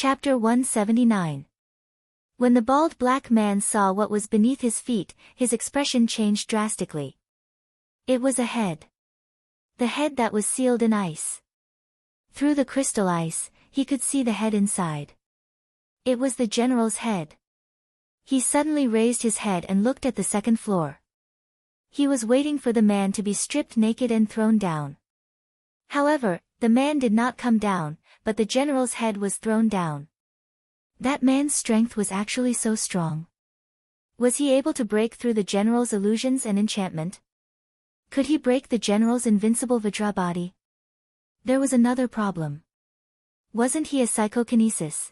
Chapter 179. When the bald black man saw what was beneath his feet, his expression changed drastically. It was a head. The head that was sealed in ice. Through the crystal ice, he could see the head inside. It was the general's head. He suddenly raised his head and looked at the second floor. He was waiting for the man to be stripped naked and thrown down. However, the man did not come down, but the general's head was thrown down. That man's strength was actually so strong. Was he able to break through the general's illusions and enchantment? Could he break the general's invincible Vajra body? There was another problem. Wasn't he a psychokinesis?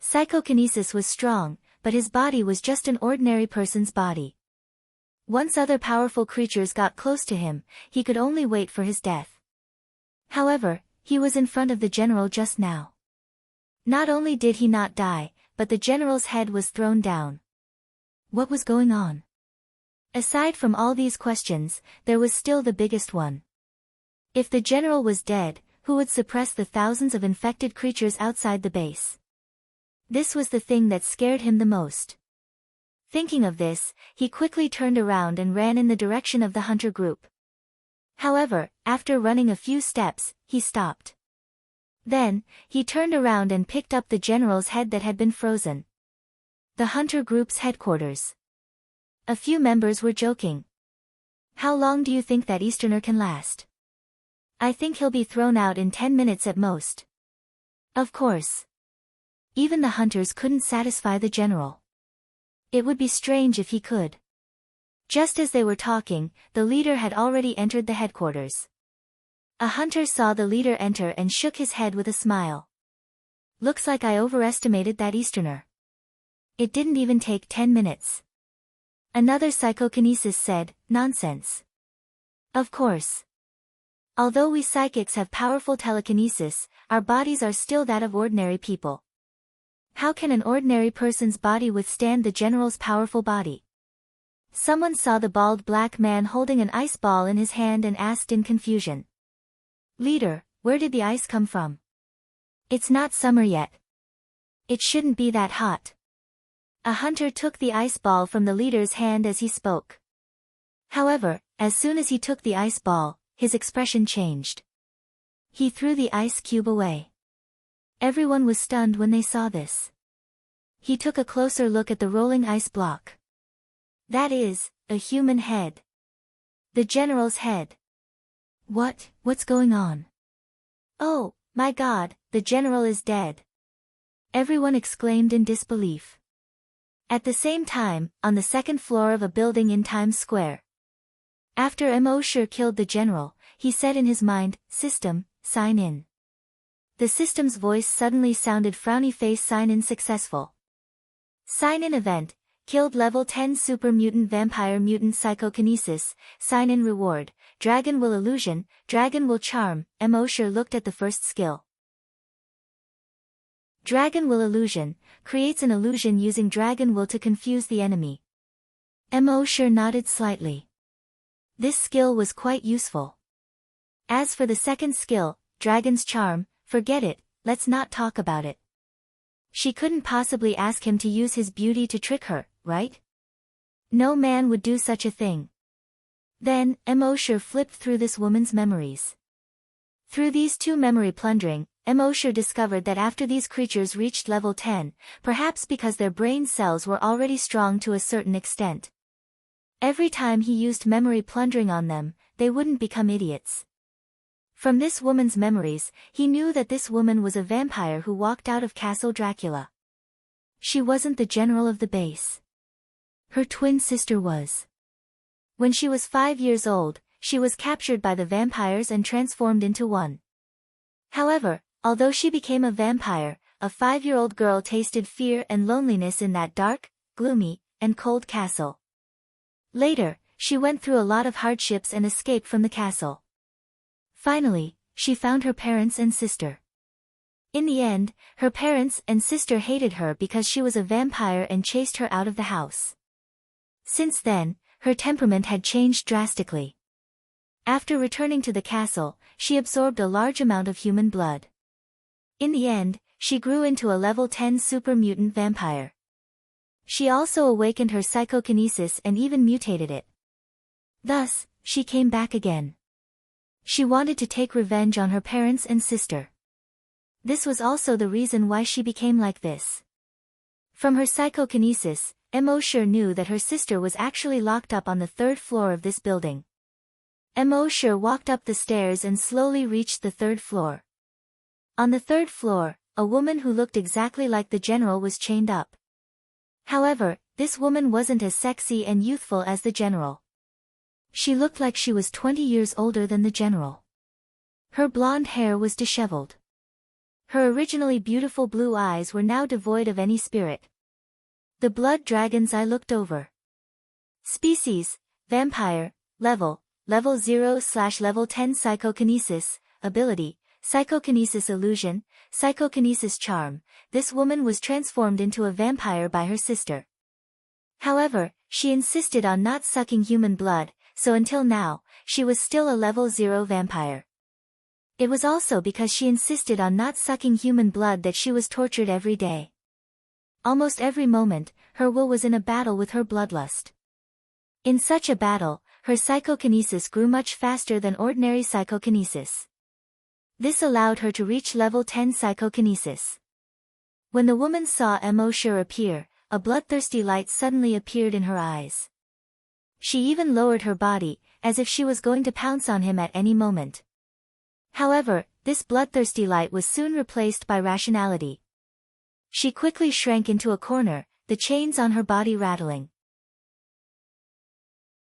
Psychokinesis was strong, but his body was just an ordinary person's body. Once other powerful creatures got close to him, he could only wait for his death. However, he was in front of the general just now. Not only did he not die, but the general's head was thrown down. What was going on? Aside from all these questions, there was still the biggest one. If the general was dead, who would suppress the thousands of infected creatures outside the base? This was the thing that scared him the most. Thinking of this, he quickly turned around and ran in the direction of the hunter group. However, after running a few steps, he stopped. Then, he turned around and picked up the general's head that had been frozen. The hunter group's headquarters. A few members were joking. How long do you think that Easterner can last? I think he'll be thrown out in 10 minutes at most. Of course. Even the hunters couldn't satisfy the general. It would be strange if he could. Just as they were talking, the leader had already entered the headquarters. A hunter saw the leader enter and shook his head with a smile. Looks like I overestimated that Easterner. It didn't even take 10 minutes. Another psychokinesis said, nonsense. Of course. Although we psychics have powerful telekinesis, our bodies are still that of ordinary people. How can an ordinary person's body withstand the general's powerful body? Someone saw the bald black man holding an ice ball in his hand and asked in confusion. Leader, where did the ice come from? It's not summer yet. It shouldn't be that hot. A hunter took the ice ball from the leader's hand as he spoke. However, as soon as he took the ice ball, his expression changed. He threw the ice cube away. Everyone was stunned when they saw this. He took a closer look at the rolling ice block. That is, a human head. The general's head. What's going on? Oh, my God, the general is dead. Everyone exclaimed in disbelief. At the same time, on the second floor of a building in Times Square. After Emosher killed the general, he said in his mind, System, sign in. The system's voice suddenly sounded frowny face sign in successful. Sign in event, killed level 10 super mutant vampire mutant psychokinesis, sign in reward, dragon will illusion, dragon will charm. Emosher looked at the first skill. Dragon will illusion, creates an illusion using dragon will to confuse the enemy. Emosher nodded slightly. This skill was quite useful. As for the second skill, dragon's charm, forget it, let's not talk about it. She couldn't possibly ask him to use his beauty to trick her, right? No man would do such a thing. Then, Emosher flipped through this woman's memories. Through these two memory plundering, Emosher discovered that after these creatures reached level 10, perhaps because their brain cells were already strong to a certain extent. Every time he used memory plundering on them, they wouldn't become idiots. From this woman's memories, he knew that this woman was a vampire who walked out of Castle Dracula. She wasn't the general of the base. Her twin sister was. When she was 5 years old, she was captured by the vampires and transformed into one. However, although she became a vampire, a 5-year-old girl tasted fear and loneliness in that dark, gloomy, and cold castle. Later, she went through a lot of hardships and escaped from the castle. Finally, she found her parents and sister. In the end, her parents and sister hated her because she was a vampire and chased her out of the house. Since then, her temperament had changed drastically. After returning to the castle, she absorbed a large amount of human blood. In the end, she grew into a level 10 super mutant vampire. She also awakened her psychokinesis and even mutated it. Thus, she came back again. She wanted to take revenge on her parents and sister. This was also the reason why she became like this. From her psychokinesis, Immortal knew that her sister was actually locked up on the 3rd floor of this building. Immortal walked up the stairs and slowly reached the 3rd floor. On the 3rd floor, a woman who looked exactly like the general was chained up. However, this woman wasn't as sexy and youthful as the general. She looked like she was 20 years older than the general. Her blonde hair was disheveled. Her originally beautiful blue eyes were now devoid of any spirit. The blood dragon's eye looked over. Species, vampire, level 0/level 10 psychokinesis, ability, psychokinesis illusion, psychokinesis charm. This woman was transformed into a vampire by her sister. However, she insisted on not sucking human blood, so until now, she was still a level 0 vampire. It was also because she insisted on not sucking human blood that she was tortured every day. Almost every moment, her will was in a battle with her bloodlust. In such a battle, her psychokinesis grew much faster than ordinary psychokinesis. This allowed her to reach level 10 psychokinesis. When the woman saw Immortal appear, a bloodthirsty light suddenly appeared in her eyes. She even lowered her body, as if she was going to pounce on him at any moment. However, this bloodthirsty light was soon replaced by rationality. She quickly shrank into a corner, the chains on her body rattling.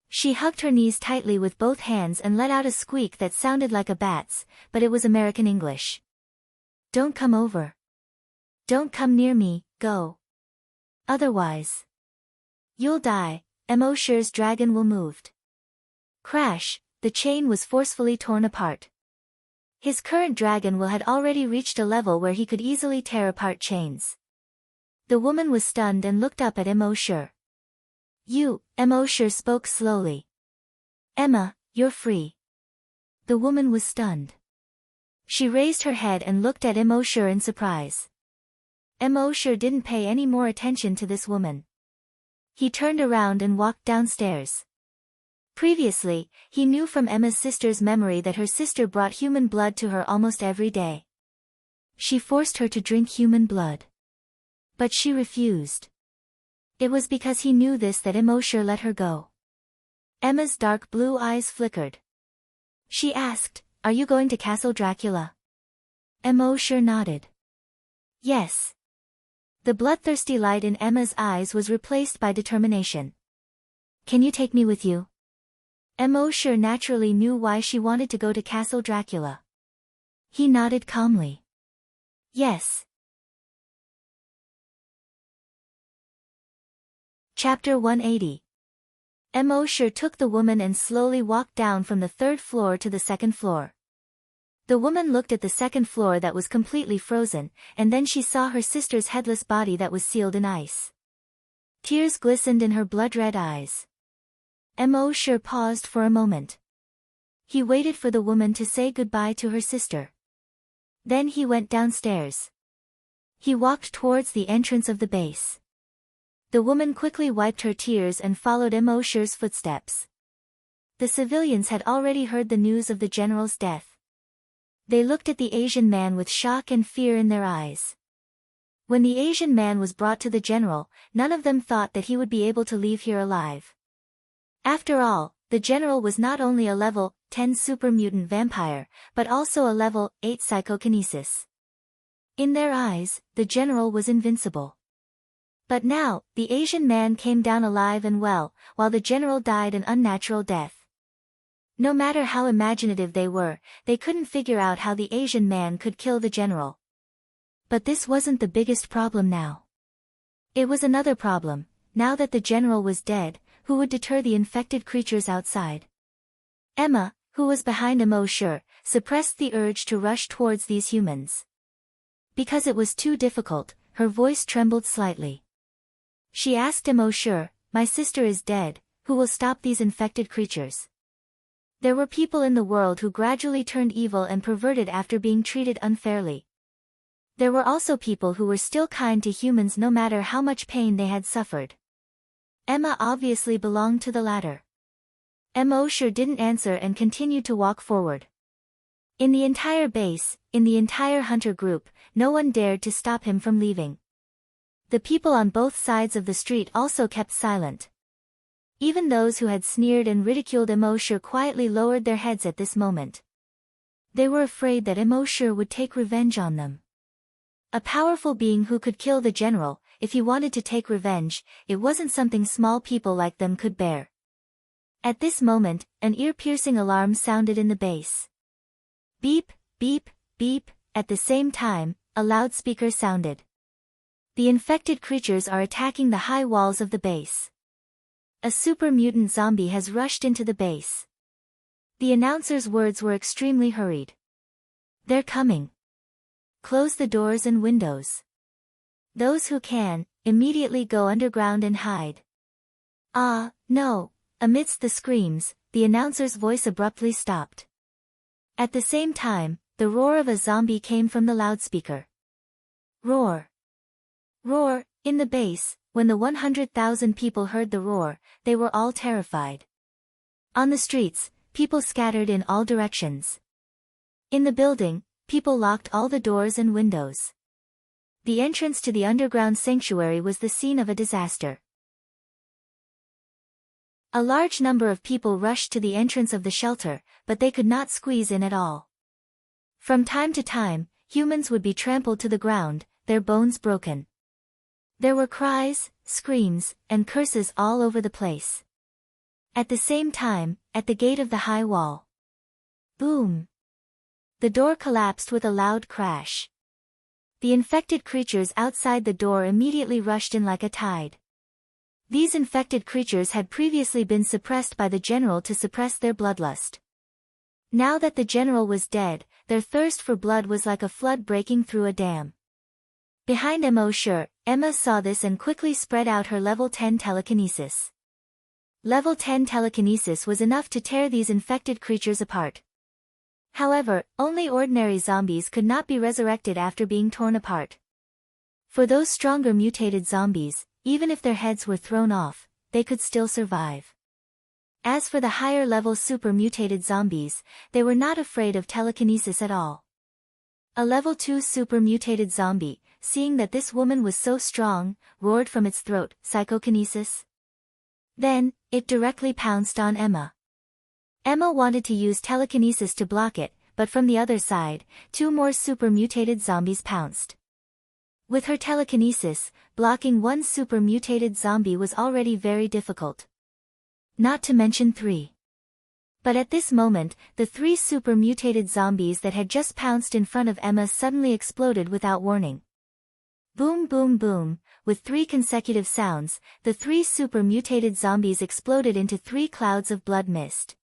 She hugged her knees tightly with both hands and let out a squeak that sounded like a bat's, but it was American English. "Don't come over. Don't come near me, go. Otherwise, you'll die." Immortal's dragon will moved. Crash, the chain was forcefully torn apart. His current dragon will had already reached a level where he could easily tear apart chains. The woman was stunned and looked up at Immortal. Immortal spoke slowly. "Emma, you're free." The woman was stunned. She raised her head and looked at Immortal in surprise. Immortal didn't pay any more attention to this woman. He turned around and walked downstairs. Previously, he knew from Emma's sister's memory that her sister brought human blood to her almost every day. She forced her to drink human blood. But she refused. It was because he knew this that Immortal let her go. Emma's dark blue eyes flickered. She asked, "Are you going to Castle Dracula?" Immortal nodded. "Yes." The bloodthirsty light in Emma's eyes was replaced by determination. "Can you take me with you?" Immortal naturally knew why she wanted to go to Castle Dracula. He nodded calmly. "Yes." Chapter 180. Immortal took the woman and slowly walked down from the 3rd floor to the 2nd floor. The woman looked at the 2nd floor that was completely frozen, and then she saw her sister's headless body that was sealed in ice. Tears glistened in her blood-red eyes. Immortal paused for a moment. He waited for the woman to say goodbye to her sister. Then he went downstairs. He walked towards the entrance of the base. The woman quickly wiped her tears and followed Immortal's footsteps. The civilians had already heard the news of the general's death. They looked at the Asian man with shock and fear in their eyes. When the Asian man was brought to the general, none of them thought that he would be able to leave here alive. After all, the general was not only a level 10 super mutant vampire, but also a level 8 psychokinesis. In their eyes, the general was invincible. But now, the Asian man came down alive and well, while the general died an unnatural death. No matter how imaginative they were, they couldn't figure out how the Asian man could kill the general. But this wasn't the biggest problem now. It was another problem. Now that the general was dead, who would deter the infected creatures outside? Emma, who was behind Immortal, suppressed the urge to rush towards these humans. Because it was too difficult, her voice trembled slightly. She asked Immortal, "My sister is dead, who will stop these infected creatures?" There were people in the world who gradually turned evil and perverted after being treated unfairly. There were also people who were still kind to humans no matter how much pain they had suffered. Emma obviously belonged to the latter. Emosure didn't answer and continued to walk forward. In the entire base, in the entire hunter group, no one dared to stop him from leaving. The people on both sides of the street also kept silent. Even those who had sneered and ridiculed Emosure quietly lowered their heads at this moment. They were afraid that Emosure would take revenge on them. A powerful being who could kill the general, if he wanted to take revenge, it wasn't something small people like them could bear. At this moment, an ear-piercing alarm sounded in the base. Beep, beep, beep, at the same time, a loudspeaker sounded. The infected creatures are attacking the high walls of the base. A super mutant zombie has rushed into the base. The announcer's words were extremely hurried. They're coming. Close the doors and windows. Those who can, immediately go underground and hide. Ah, no. Amidst the screams, the announcer's voice abruptly stopped. At the same time, the roar of a zombie came from the loudspeaker. Roar. Roar. In the base, when the 100,000 people heard the roar, they were all terrified. On the streets, people scattered in all directions. In the building, people locked all the doors and windows. The entrance to the underground sanctuary was the scene of a disaster. A large number of people rushed to the entrance of the shelter, but they could not squeeze in at all. From time to time, humans would be trampled to the ground, their bones broken. There were cries, screams, and curses all over the place. At the same time, at the gate of the high wall. Boom! The door collapsed with a loud crash. The infected creatures outside the door immediately rushed in like a tide. These infected creatures had previously been suppressed by the general to suppress their bloodlust. Now that the general was dead, their thirst for blood was like a flood breaking through a dam. Behind Emosure, Emma saw this and quickly spread out her level 10 telekinesis. Level 10 telekinesis was enough to tear these infected creatures apart. However, only ordinary zombies could not be resurrected after being torn apart. For those stronger mutated zombies, even if their heads were thrown off, they could still survive. As for the higher level super mutated zombies, they were not afraid of telekinesis at all. A level 2 super mutated zombie, seeing that this woman was so strong, roared from its throat, "Psychokinesis?" Then, it directly pounced on Emma. Emma wanted to use telekinesis to block it, but from the other side, 2 more super mutated zombies pounced. With her telekinesis, blocking 1 super mutated zombie was already very difficult. Not to mention 3. But at this moment, the 3 super mutated zombies that had just pounced in front of Emma suddenly exploded without warning. Boom boom boom, with 3 consecutive sounds, the 3 super mutated zombies exploded into 3 clouds of blood mist.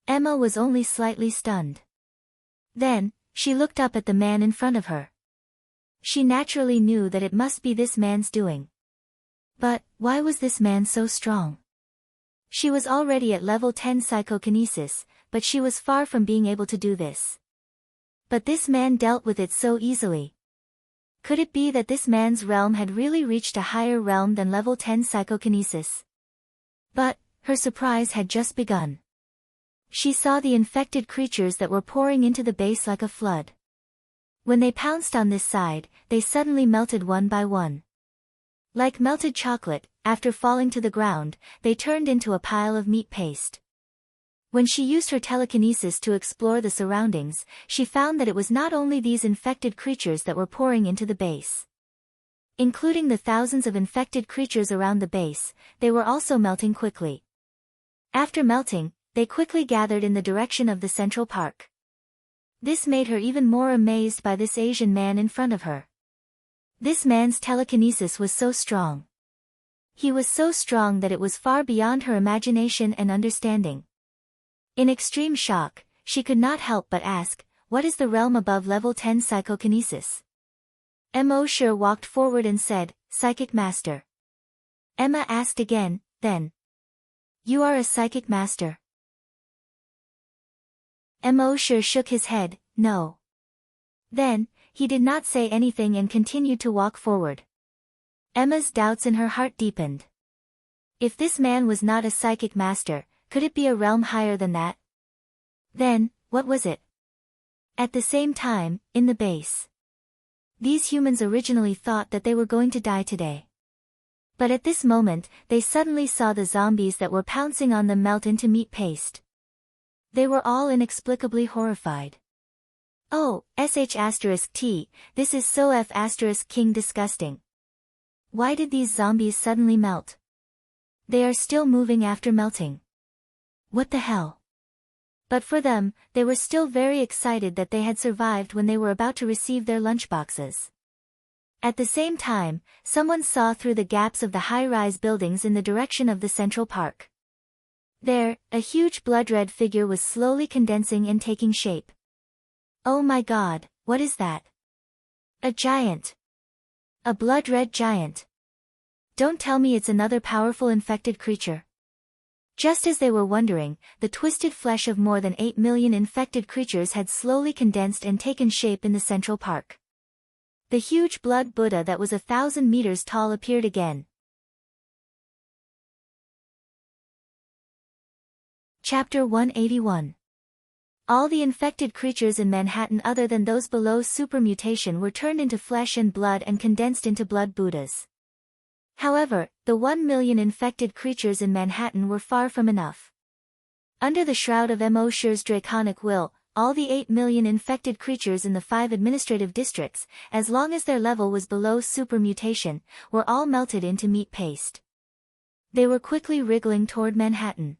Emma was only slightly stunned. Then, she looked up at the man in front of her. She naturally knew that it must be this man's doing. But, why was this man so strong? She was already at level 10 psychokinesis, but she was far from being able to do this. But this man dealt with it so easily. Could it be that this man's realm had really reached a higher realm than level 10 psychokinesis? But, her surprise had just begun. She saw the infected creatures that were pouring into the base like a flood. When they pounced on this side, they suddenly melted one by one. Like melted chocolate, after falling to the ground, they turned into a pile of meat paste. When she used her telekinesis to explore the surroundings, she found that it was not only these infected creatures that were pouring into the base. Including the thousands of infected creatures around the base, they were also melting quickly. After melting, they quickly gathered in the direction of the Central Park. This made her even more amazed by this Asian man in front of her. This man's telekinesis was so strong. He was so strong that it was far beyond her imagination and understanding. In extreme shock, she could not help but ask, "What is the realm above level 10 psychokinesis?" Emosure walked forward and said, "Psychic Master." Emma asked again, then, "You are a Psychic Master?" Emosure shook his head, "No." Then, he did not say anything and continued to walk forward. Emma's doubts in her heart deepened. If this man was not a psychic master, could it be a realm higher than that? Then, what was it? At the same time, in the base. These humans originally thought that they were going to die today. But at this moment, they suddenly saw the zombies that were pouncing on them melt into meat paste. They were all inexplicably horrified. Oh, sh*t, this is so f**king disgusting. Why did these zombies suddenly melt? They are still moving after melting. What the hell? But for them, they were still very excited that they had survived when they were about to receive their lunchboxes. At the same time, someone saw through the gaps of the high-rise buildings in the direction of the Central Park. There, a huge blood-red figure was slowly condensing and taking shape. Oh my god, what is that? A giant. A blood-red giant. Don't tell me it's another powerful infected creature. Just as they were wondering, the twisted flesh of more than 8 million infected creatures had slowly condensed and taken shape in the Central Park. The huge blood Buddha that was 1,000 meters tall appeared again. Chapter 181. All the infected creatures in Manhattan other than those below supermutation were turned into flesh and blood and condensed into blood Buddhas. However, the 1 million infected creatures in Manhattan were far from enough. Under the shroud of Mosher's draconic will, all the 8 million infected creatures in the 5 administrative districts, as long as their level was below supermutation, were all melted into meat paste. They were quickly wriggling toward Manhattan.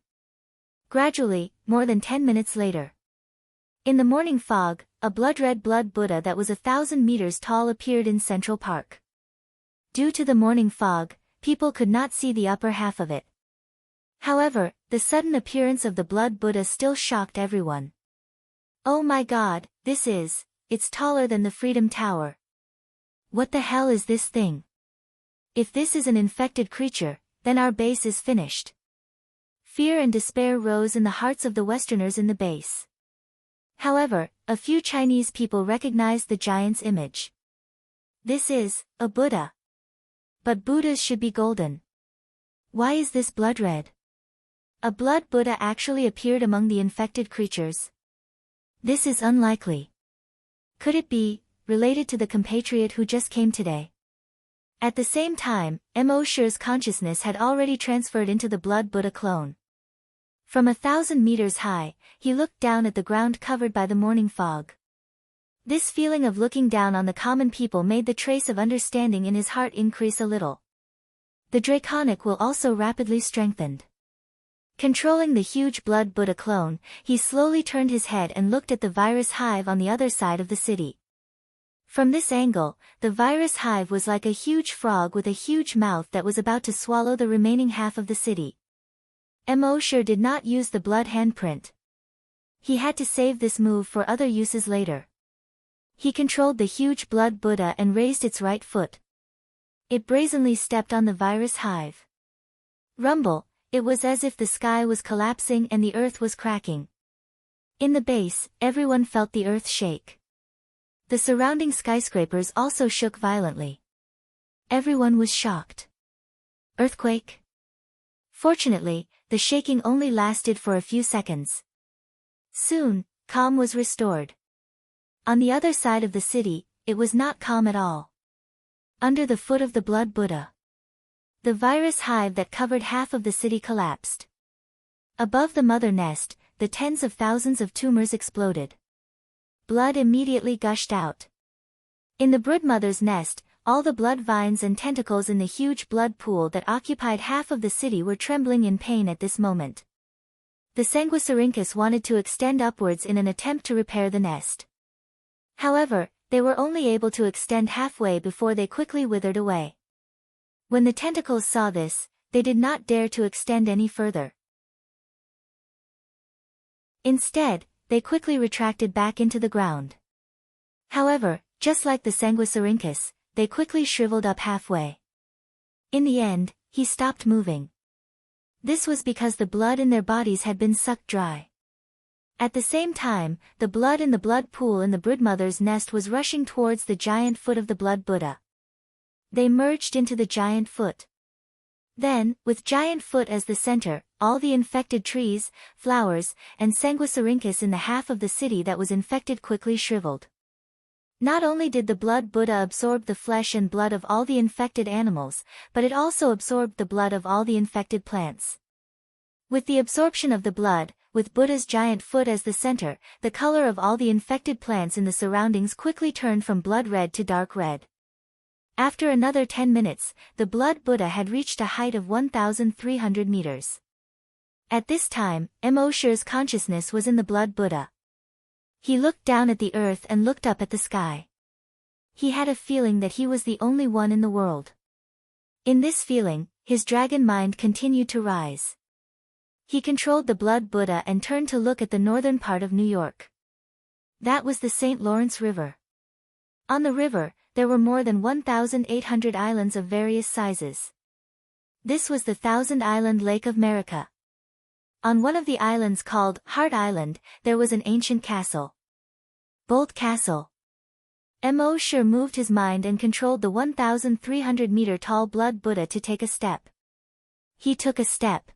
Gradually, more than 10 minutes later. In the morning fog, a blood-red blood Buddha that was 1,000 meters tall appeared in Central Park. Due to the morning fog, people could not see the upper half of it. However, the sudden appearance of the blood Buddha still shocked everyone. Oh my god, it's taller than the Freedom Tower. What the hell is this thing? If this is an infected creature, then our base is finished. Fear and despair rose in the hearts of the Westerners in the base. However, a few Chinese people recognized the giant's image. This is a Buddha. But Buddhas should be golden. Why is this blood red? A blood Buddha actually appeared among the infected creatures. This is unlikely. Could it be related to the compatriot who just came today? At the same time, Mosher's consciousness had already transferred into the blood Buddha clone. From 1,000 meters high, he looked down at the ground covered by the morning fog. This feeling of looking down on the common people made the trace of understanding in his heart increase a little. The draconic will also rapidly strengthened. Controlling the huge blood Buddha clone, he slowly turned his head and looked at the virus hive on the other side of the city. From this angle, the virus hive was like a huge frog with a huge mouth that was about to swallow the remaining half of the city. Mosher did not use the blood handprint. He had to save this move for other uses later. He controlled the huge blood Buddha and raised its right foot. It brazenly stepped on the virus hive. Rumble, it was as if the sky was collapsing and the earth was cracking. In the base, everyone felt the earth shake. The surrounding skyscrapers also shook violently. Everyone was shocked. Earthquake? Fortunately, the shaking only lasted for a few seconds. Soon, calm was restored. On the other side of the city, it was not calm at all. Under the foot of the blood Buddha, the virus hive that covered half of the city collapsed. Above the mother nest, the tens of thousands of tumors exploded. Blood immediately gushed out. In the broodmother's nest, all the blood vines and tentacles in the huge blood pool that occupied half of the city were trembling in pain at this moment. The Sanguisurincus wanted to extend upwards in an attempt to repair the nest. However, they were only able to extend halfway before they quickly withered away. When the tentacles saw this, they did not dare to extend any further. Instead, they quickly retracted back into the ground. However, just like the Sanguisurincus, they quickly shriveled up halfway. In the end, he stopped moving. This was because the blood in their bodies had been sucked dry. At the same time, the blood in the blood pool in the broodmother's nest was rushing towards the giant foot of the blood Buddha. They merged into the giant foot. Then, with giant foot as the center, all the infected trees, flowers, and sanguisurincus in the half of the city that was infected quickly shriveled. Not only did the blood Buddha absorb the flesh and blood of all the infected animals, but it also absorbed the blood of all the infected plants. With the absorption of the blood, with Buddha's giant foot as the center, the color of all the infected plants in the surroundings quickly turned from blood red to dark red. After another 10 minutes, the blood Buddha had reached a height of 1,300 meters. At this time, Emosher's consciousness was in the blood Buddha. He looked down at the earth and looked up at the sky. He had a feeling that he was the only one in the world. In this feeling, his dragon mind continued to rise. He controlled the blood Buddha and turned to look at the northern part of New York. That was the St. Lawrence River. On the river, there were more than 1,800 islands of various sizes. This was the Thousand-Island Lake of America. On one of the islands called Heart Island, there was an ancient castle. Bolt Castle. Emosher moved his mind and controlled the 1,300-meter-tall blood Buddha to take a step. He took a step.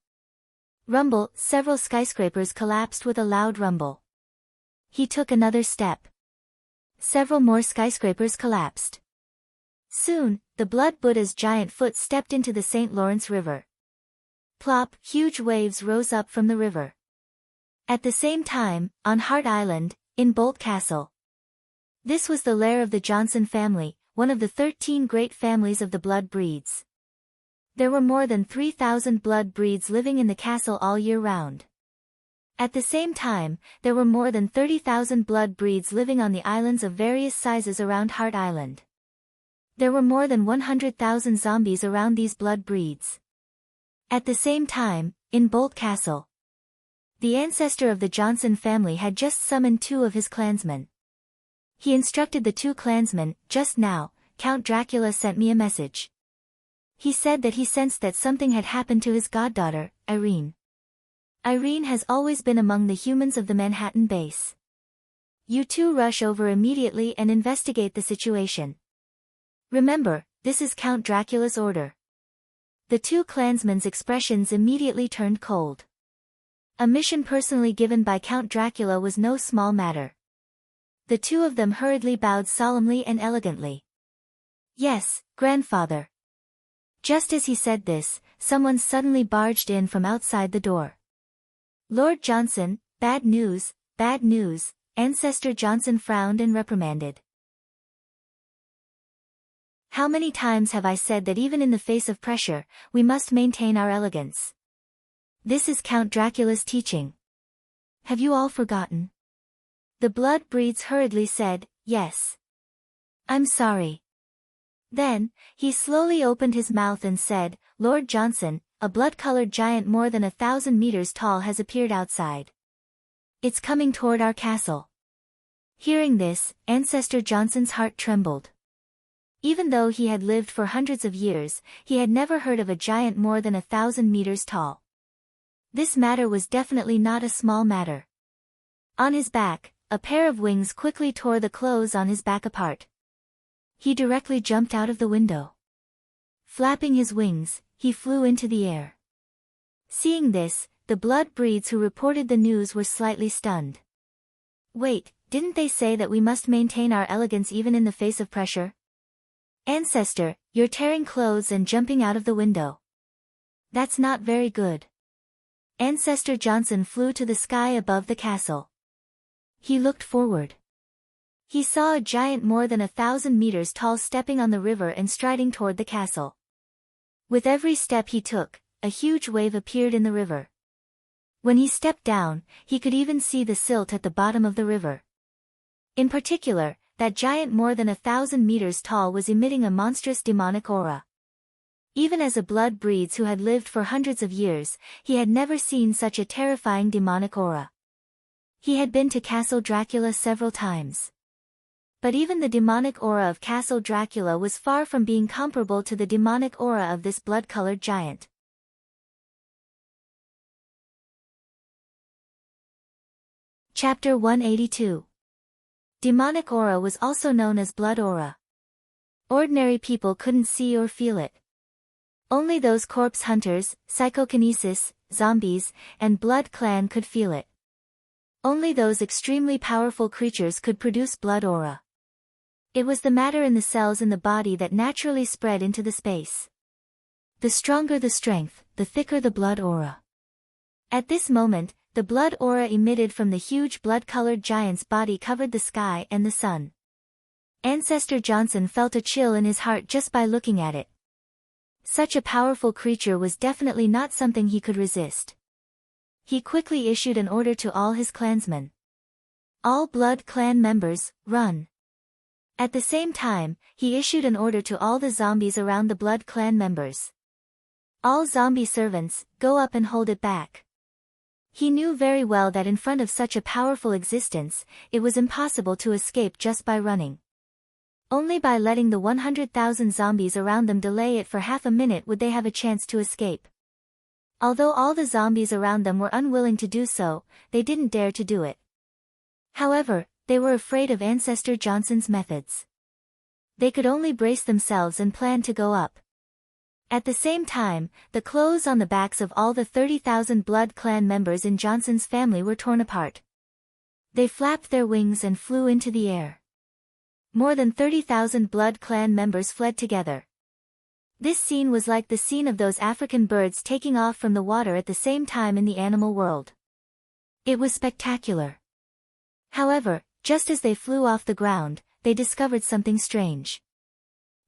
Rumble, several skyscrapers collapsed with a loud rumble. He took another step. Several more skyscrapers collapsed. Soon, the blood Buddha's giant foot stepped into the St. Lawrence River. Plop, huge waves rose up from the river. At the same time, on Heart Island, in Bolt Castle. This was the lair of the Johnson family, one of the 13 great families of the blood breeds. There were more than 3,000 blood breeds living in the castle all year round. At the same time, there were more than 30,000 blood breeds living on the islands of various sizes around Heart Island. There were more than 100,000 zombies around these blood breeds. At the same time, in Bolt Castle, the ancestor of the Johnson family had just summoned 2 of his clansmen. He instructed the 2 clansmen, "Just now, Count Dracula sent me a message. He said that he sensed that something had happened to his goddaughter, Irene. Irene has always been among the humans of the Manhattan base. You 2 rush over immediately and investigate the situation. Remember, this is Count Dracula's order." The 2 clansmen's expressions immediately turned cold. A mission personally given by Count Dracula was no small matter. The 2 of them hurriedly bowed solemnly and elegantly. "Yes, grandfather." Just as he said this, someone suddenly barged in from outside the door. "Lord Johnson, bad news, bad news." Ancestor Johnson frowned and reprimanded. "How many times have I said that even in the face of pressure, we must maintain our elegance? This is Count Dracula's teaching. Have you all forgotten?" The blood breeds hurriedly said, "Yes. I'm sorry." Then, he slowly opened his mouth and said, "Lord Johnson, a blood-colored giant more than 1,000 meters tall has appeared outside. It's coming toward our castle." Hearing this, Ancestor Johnson's heart trembled. Even though he had lived for hundreds of years, he had never heard of a giant more than 1,000 meters tall. This matter was definitely not a small matter. On his back, a pair of wings quickly tore the clothes on his back apart. He directly jumped out of the window. Flapping his wings, he flew into the air. Seeing this, the blood breeds who reported the news were slightly stunned. "Wait, didn't they say that we must maintain our elegance even in the face of pressure? Ancestor, you're tearing clothes and jumping out of the window. That's not very good." Ancestor Johnson flew to the sky above the castle. He looked forward. He saw a giant more than 1,000 meters tall stepping on the river and striding toward the castle. With every step he took, a huge wave appeared in the river. When he stepped down, he could even see the silt at the bottom of the river. In particular, that giant more than 1,000 meters tall was emitting a monstrous demonic aura. Even as a blood breeds who had lived for hundreds of years, he had never seen such a terrifying demonic aura. He had been to Castle Dracula several times. But even the demonic aura of Castle Dracula was far from being comparable to the demonic aura of this blood-colored giant. Chapter 182. Demonic aura was also known as blood aura. Ordinary people couldn't see or feel it. Only those corpse hunters, psychokinesis, zombies, and blood clan could feel it. Only those extremely powerful creatures could produce blood aura. It was the matter in the cells in the body that naturally spread into the space. The stronger the strength, the thicker the blood aura. At this moment, the blood aura emitted from the huge blood-colored giant's body covered the sky and the sun. Ancestor Johnson felt a chill in his heart just by looking at it. Such a powerful creature was definitely not something he could resist. He quickly issued an order to all his clansmen. All blood clan members, run. At the same time, he issued an order to all the zombies around the blood clan members. All zombie servants, go up and hold it back. He knew very well that in front of such a powerful existence, it was impossible to escape just by running. Only by letting the 100,000 zombies around them delay it for half a minute would they have a chance to escape. Although all the zombies around them were unwilling to do so, they didn't dare to do it. However, they were afraid of Ancestor Johnson's methods. They could only brace themselves and plan to go up. At the same time, the clothes on the backs of all the 30,000 blood clan members in Johnson's family were torn apart. They flapped their wings and flew into the air. More than 30,000 blood clan members fled together. This scene was like the scene of those African birds taking off from the water at the same time in the animal world. It was spectacular. However, just as they flew off the ground, they discovered something strange.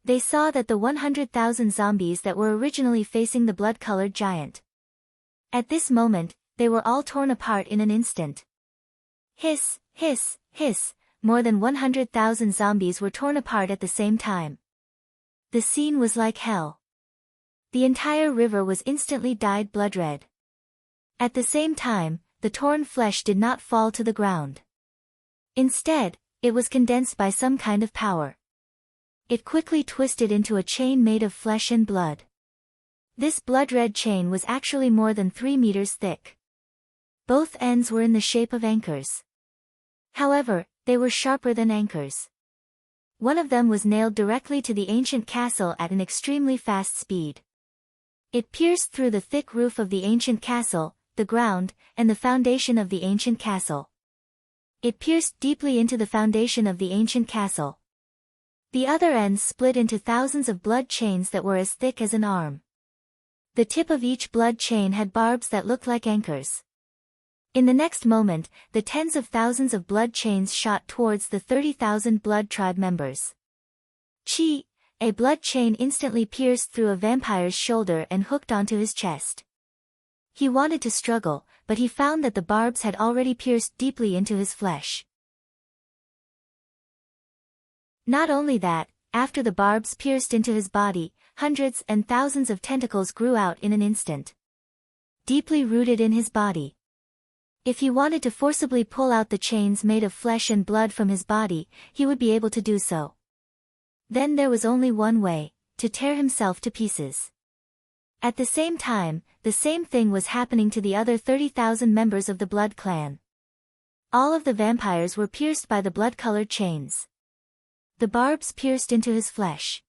They saw that the 100,000 zombies that were originally facing the blood-colored giant. At this moment, they were all torn apart in an instant. Hiss, hiss, hiss, more than 100,000 zombies were torn apart at the same time. The scene was like hell. The entire river was instantly dyed blood red. At the same time, the torn flesh did not fall to the ground. Instead, it was condensed by some kind of power. It quickly twisted into a chain made of flesh and blood. This blood-red chain was actually more than 3 meters thick. Both ends were in the shape of anchors. However, they were sharper than anchors. One of them was nailed directly to the ancient castle at an extremely fast speed. It pierced through the thick roof of the ancient castle, the ground, and the foundation of the ancient castle. It pierced deeply into the foundation of the ancient castle. The other ends split into thousands of blood chains that were as thick as an arm. The tip of each blood chain had barbs that looked like anchors. In the next moment, the tens of thousands of blood chains shot towards the 30,000 blood tribe members. Chi, a blood chain instantly pierced through a vampire's shoulder and hooked onto his chest. He wanted to struggle, but he found that the barbs had already pierced deeply into his flesh. Not only that, after the barbs pierced into his body, hundreds and thousands of tentacles grew out in an instant. Deeply rooted in his body. If he wanted to forcibly pull out the chains made of flesh and blood from his body, he would be able to do so. Then there was only one way, to tear himself to pieces. At the same time, the same thing was happening to the other 30,000 members of the blood clan. All of the vampires were pierced by the blood-colored chains. The barbs pierced into his flesh.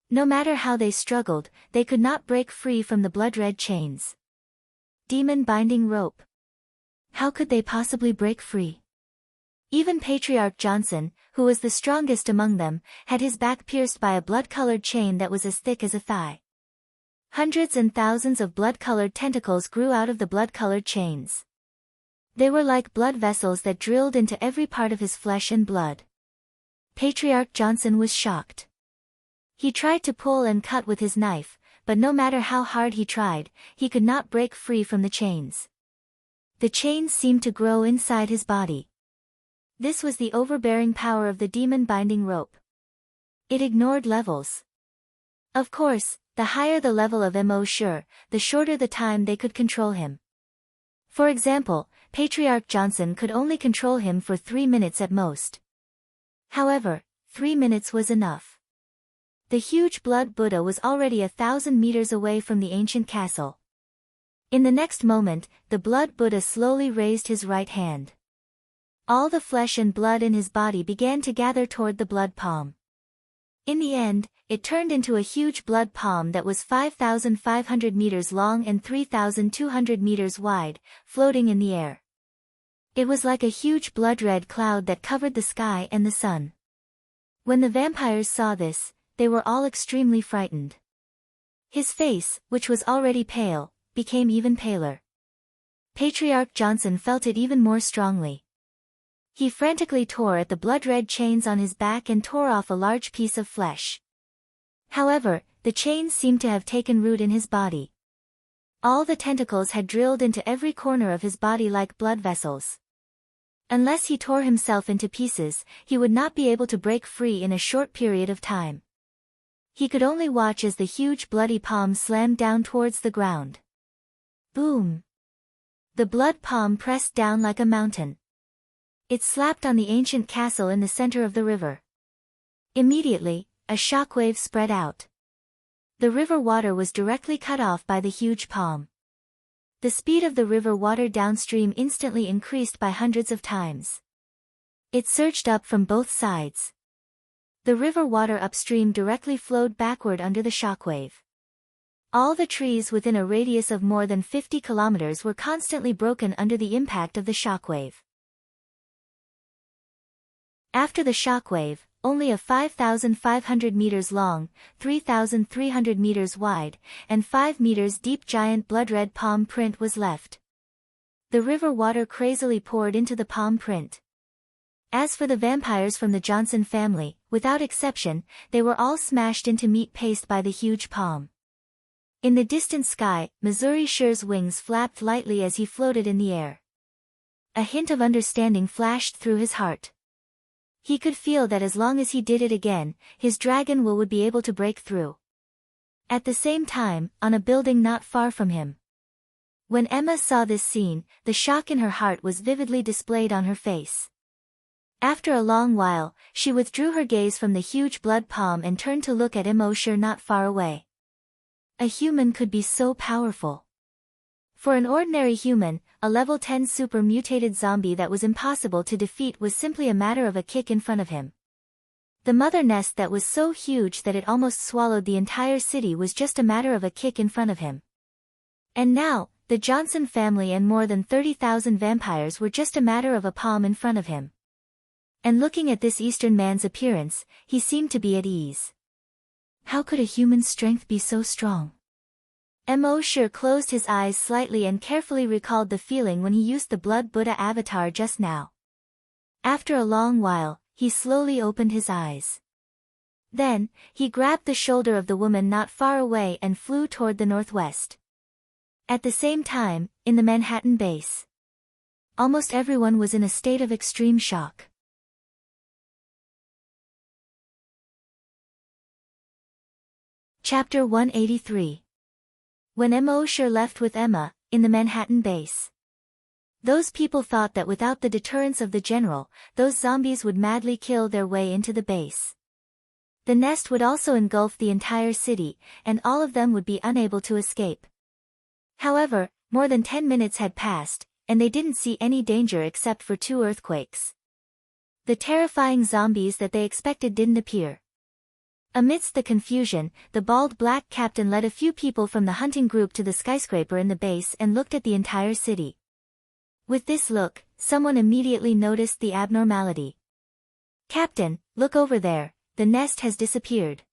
No matter how they struggled, they could not break free from the blood-red chains. Demon binding rope. How could they possibly break free? Even Patriarch Johnson, who was the strongest among them, had his back pierced by a blood-colored chain that was as thick as a thigh. Hundreds and thousands of blood-colored tentacles grew out of the blood-colored chains. They were like blood vessels that drilled into every part of his flesh and blood. Patriarch Johnson was shocked. He tried to pull and cut with his knife, but no matter how hard he tried, he could not break free from the chains. The chains seemed to grow inside his body. This was the overbearing power of the demon binding rope. It ignored levels. Of course, the higher the level of Mo sure, the shorter the time they could control him. For example, Patriarch Johnson could only control him for 3 minutes at most. However, 3 minutes was enough. The huge blood Buddha was already 1,000 meters away from the ancient castle. In the next moment, the blood Buddha slowly raised his right hand. All the flesh and blood in his body began to gather toward the blood palm. In the end, it turned into a huge blood palm that was 5,500 meters long and 3,200 meters wide, floating in the air. It was like a huge blood-red cloud that covered the sky and the sun. When the vampires saw this, they were all extremely frightened. His face, which was already pale, became even paler. Patriarch Johnson felt it even more strongly. He frantically tore at the blood-red chains on his back and tore off a large piece of flesh. However, the chains seemed to have taken root in his body. All the tentacles had drilled into every corner of his body like blood vessels. Unless he tore himself into pieces, he would not be able to break free in a short period of time. He could only watch as the huge bloody palm slammed down towards the ground. Boom! The blood palm pressed down like a mountain. It slapped on the ancient castle in the center of the river. Immediately, a shockwave spread out. The river water was directly cut off by the huge palm. The speed of the river water downstream instantly increased by hundreds of times. It surged up from both sides. The river water upstream directly flowed backward under the shockwave. All the trees within a radius of more than 50 kilometers were constantly broken under the impact of the shockwave. After the shockwave, only a 5,500 meters long, 3,300 meters wide, and 5 meters deep giant blood-red palm print was left. The river water crazily poured into the palm print. As for the vampires from the Johnson family, without exception, they were all smashed into meat paste by the huge palm. In the distant sky, Missouri Sher's wings flapped lightly as he floated in the air. A hint of understanding flashed through his heart. He could feel that as long as he did it again, his dragon will would be able to break through. At the same time, on a building not far from him. When Emma saw this scene, the shock in her heart was vividly displayed on her face. After a long while, she withdrew her gaze from the huge blood palm and turned to look at Immortal not far away. A human could be so powerful. For an ordinary human, a level 10 super mutated zombie that was impossible to defeat was simply a matter of a kick in front of him. The mother nest that was so huge that it almost swallowed the entire city was just a matter of a kick in front of him. And now, the Johnson family and more than 30,000 vampires were just a matter of a palm in front of him. And looking at this Eastern man's appearance, he seemed to be at ease. How could a human's strength be so strong? Immortal closed his eyes slightly and carefully recalled the feeling when he used the Blood Buddha avatar just now. After a long while, he slowly opened his eyes. Then, he grabbed the shoulder of the woman not far away and flew toward the northwest. At the same time, in the Manhattan base, almost everyone was in a state of extreme shock. Chapter 183. When Immortal left with Emma, in the Manhattan base. Those people thought that without the deterrence of the general, those zombies would madly kill their way into the base. The nest would also engulf the entire city, and all of them would be unable to escape. However, more than 10 minutes had passed, and they didn't see any danger except for 2 earthquakes. The terrifying zombies that they expected didn't appear. Amidst the confusion, the bald black captain led a few people from the hunting group to the skyscraper in the base and looked at the entire city. With this look, someone immediately noticed the abnormality. "Captain, look over there, the nest has disappeared."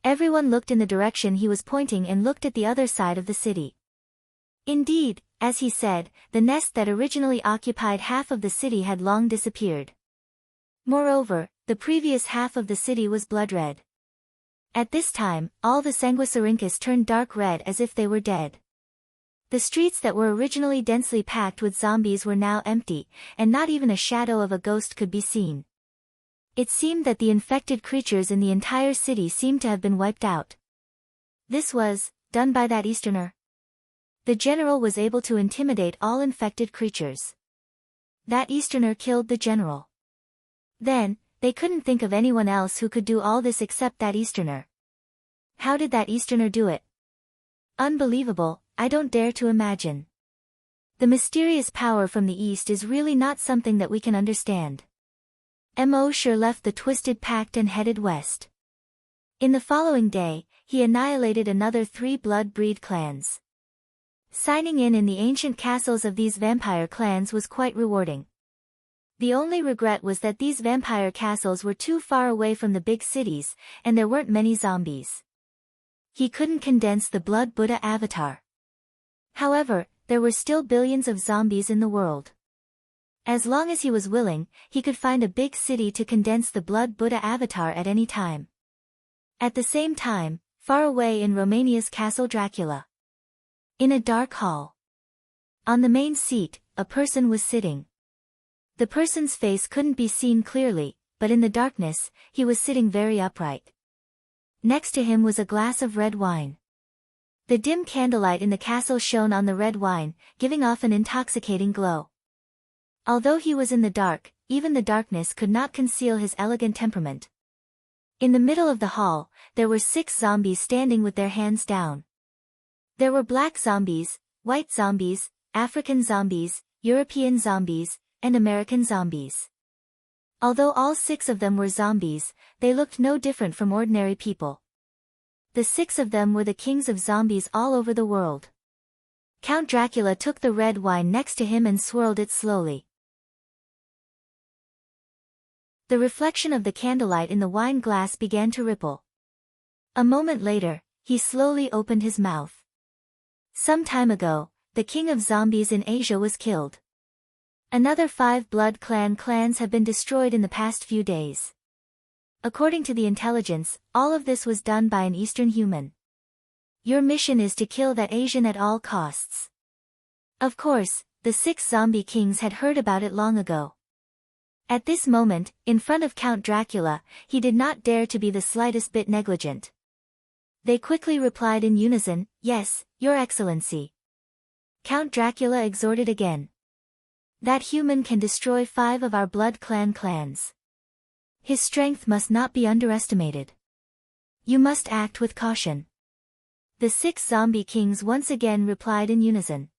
Everyone looked in the direction he was pointing and looked at the other side of the city. Indeed, as he said, the nest that originally occupied half of the city had long disappeared. Moreover, the previous half of the city was blood red. At this time, all the Sanguisurincus turned dark red as if they were dead. The streets that were originally densely packed with zombies were now empty, and not even a shadow of a ghost could be seen. It seemed that the infected creatures in the entire city seemed to have been wiped out. This was done by that Easterner. The general was able to intimidate all infected creatures. That Easterner killed the general. Then, they couldn't think of anyone else who could do all this except that Easterner. How did that Easterner do it? Unbelievable, I don't dare to imagine. The mysterious power from the east is really not something that we can understand. Sure left the Twisted Pact and headed west. In the following day, he annihilated another 3 blood breed clans. Signing in the ancient castles of these vampire clans was quite rewarding. The only regret was that these vampire castles were too far away from the big cities, and there weren't many zombies. He couldn't condense the Blood Buddha avatar. However, there were still billions of zombies in the world. As long as he was willing, he could find a big city to condense the Blood Buddha avatar at any time. At the same time, far away in Romania's Castle Dracula. In a dark hall. On the main seat, a person was sitting. The person's face couldn't be seen clearly, but in the darkness, he was sitting very upright. Next to him was a glass of red wine. The dim candlelight in the castle shone on the red wine, giving off an intoxicating glow. Although he was in the dark, even the darkness could not conceal his elegant temperament. In the middle of the hall, there were 6 zombies standing with their hands down. There were black zombies, white zombies, African zombies, European zombies, and American zombies. Although all 6 of them were zombies, they looked no different from ordinary people. The 6 of them were the kings of zombies all over the world. Count Dracula took the red wine next to him and swirled it slowly. The reflection of the candlelight in the wine glass began to ripple. A moment later, he slowly opened his mouth. Some time ago, the king of zombies in Asia was killed. Another 5 blood clans have been destroyed in the past few days. According to the intelligence, all of this was done by an Eastern human. Your mission is to kill that Asian at all costs. Of course, the 6 zombie kings had heard about it long ago. At this moment, in front of Count Dracula, he did not dare to be the slightest bit negligent. They quickly replied in unison, "Yes, Your Excellency." Count Dracula exhorted again. That human can destroy 5 of our blood clans. His strength must not be underestimated. You must act with caution. The 6 zombie kings once again replied in unison.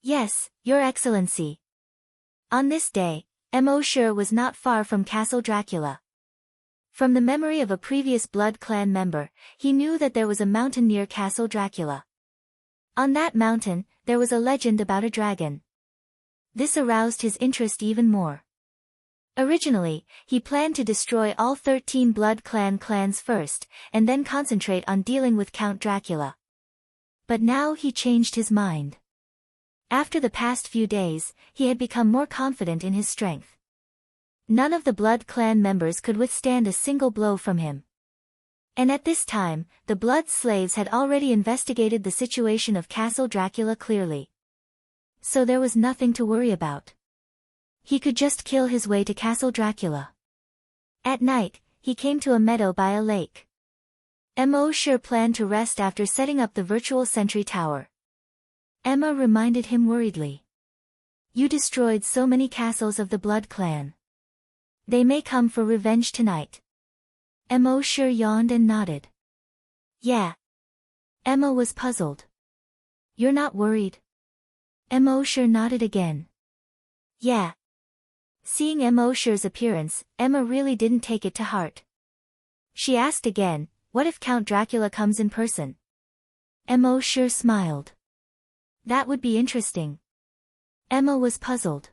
"Yes, Your Excellency." On this day, Sure was not far from Castle Dracula. From the memory of a previous blood clan member, he knew that there was a mountain near Castle Dracula. On that mountain, there was a legend about a dragon. This aroused his interest even more. Originally, he planned to destroy all 13 blood clans first, and then concentrate on dealing with Count Dracula. But now he changed his mind. After the past few days, he had become more confident in his strength. None of the blood clan members could withstand a single blow from him. And at this time, the blood slaves had already investigated the situation of Castle Dracula clearly. So there was nothing to worry about. He could just kill his way to Castle Dracula. At night, he came to a meadow by a lake. Sure planned to rest after setting up the virtual sentry tower. Emma reminded him worriedly. "You destroyed so many castles of the Blood Clan. They may come for revenge tonight." Sure yawned and nodded. "Yeah." Emma was puzzled. "You're not worried?" Sure nodded again. "Yeah." Seeing Sure's appearance, Emma really didn't take it to heart. She asked again, "What if Count Dracula comes in person?" Sure smiled. "That would be interesting." Emma was puzzled.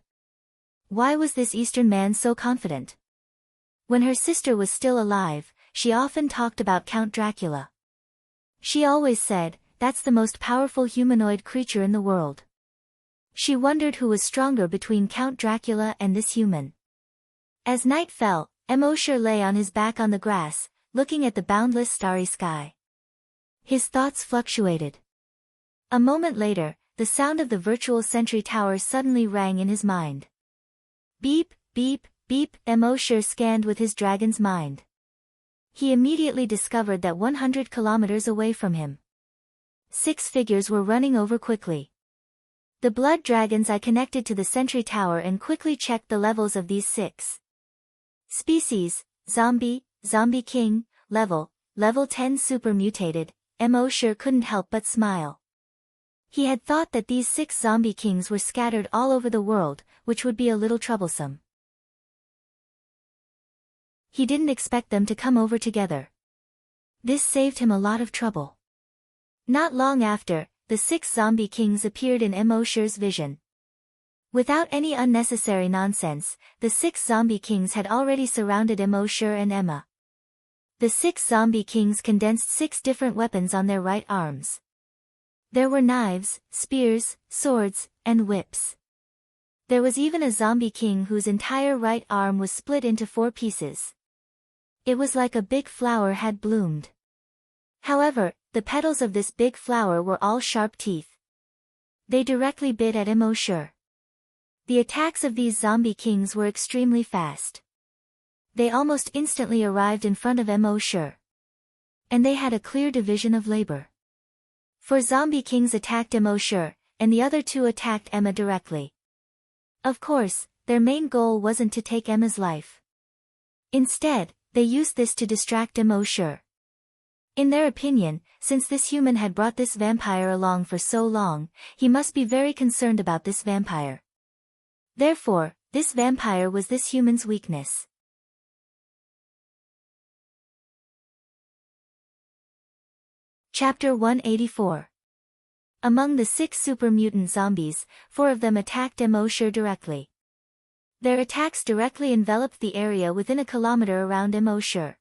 Why was this Eastern man so confident? When her sister was still alive, she often talked about Count Dracula. She always said, "That's the most powerful humanoid creature in the world." She wondered who was stronger between Count Dracula and this human. As night fell, Sure lay on his back on the grass, looking at the boundless starry sky. His thoughts fluctuated. A moment later, the sound of the virtual sentry tower suddenly rang in his mind. Beep, beep, beep, Sure scanned with his dragon's mind. He immediately discovered that 100 kilometers away from him, 6 figures were running over quickly. The blood dragons I connected to the sentry tower and quickly checked the levels of these 6. Species, Zombie, Zombie King, Level 10 super mutated. Sure couldn't help but smile. He had thought that these 6 zombie kings were scattered all over the world, which would be a little troublesome. He didn't expect them to come over together. This saved him a lot of trouble. Not long after, the 6 zombie kings appeared in Emosher's vision. Without any unnecessary nonsense, the 6 zombie kings had already surrounded Emosher and Emma. The 6 zombie kings condensed 6 different weapons on their right arms. There were knives, spears, swords, and whips. There was even a zombie king whose entire right arm was split into 4 pieces. It was like a big flower had bloomed. However, the petals of this big flower were all sharp teeth. They directly bit at Emosher. The attacks of these zombie kings were extremely fast. They almost instantly arrived in front of Emosher. And they had a clear division of labor. 4 zombie kings attacked Emosher, and the other 2 attacked Emma directly. Of course, their main goal wasn't to take Emma's life. Instead, they used this to distract Emosher. In their opinion, since this human had brought this vampire along for so long, he must be very concerned about this vampire. Therefore, this vampire was this human's weakness. Chapter 184. Among the 6 super mutant zombies, 4 of them attacked Emosher directly. Their attacks directly enveloped the area within a kilometer around Emosher.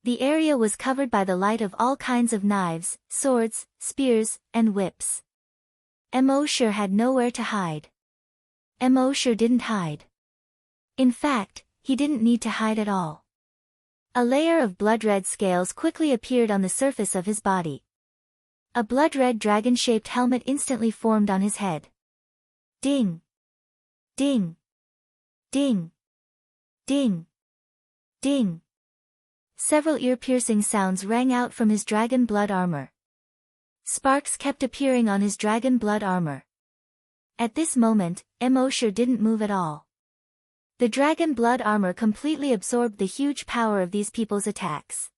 The area was covered by the light of all kinds of knives, swords, spears, and whips. Emosher had nowhere to hide. Emosher didn't hide. In fact, he didn't need to hide at all. A layer of blood-red scales quickly appeared on the surface of his body. A blood-red dragon-shaped helmet instantly formed on his head. Ding! Ding! Ding! Ding! Ding! Several ear-piercing sounds rang out from his dragon blood armor. Sparks kept appearing on his dragon blood armor. At this moment, Emosher didn't move at all. The dragon blood armor completely absorbed the huge power of these people's attacks.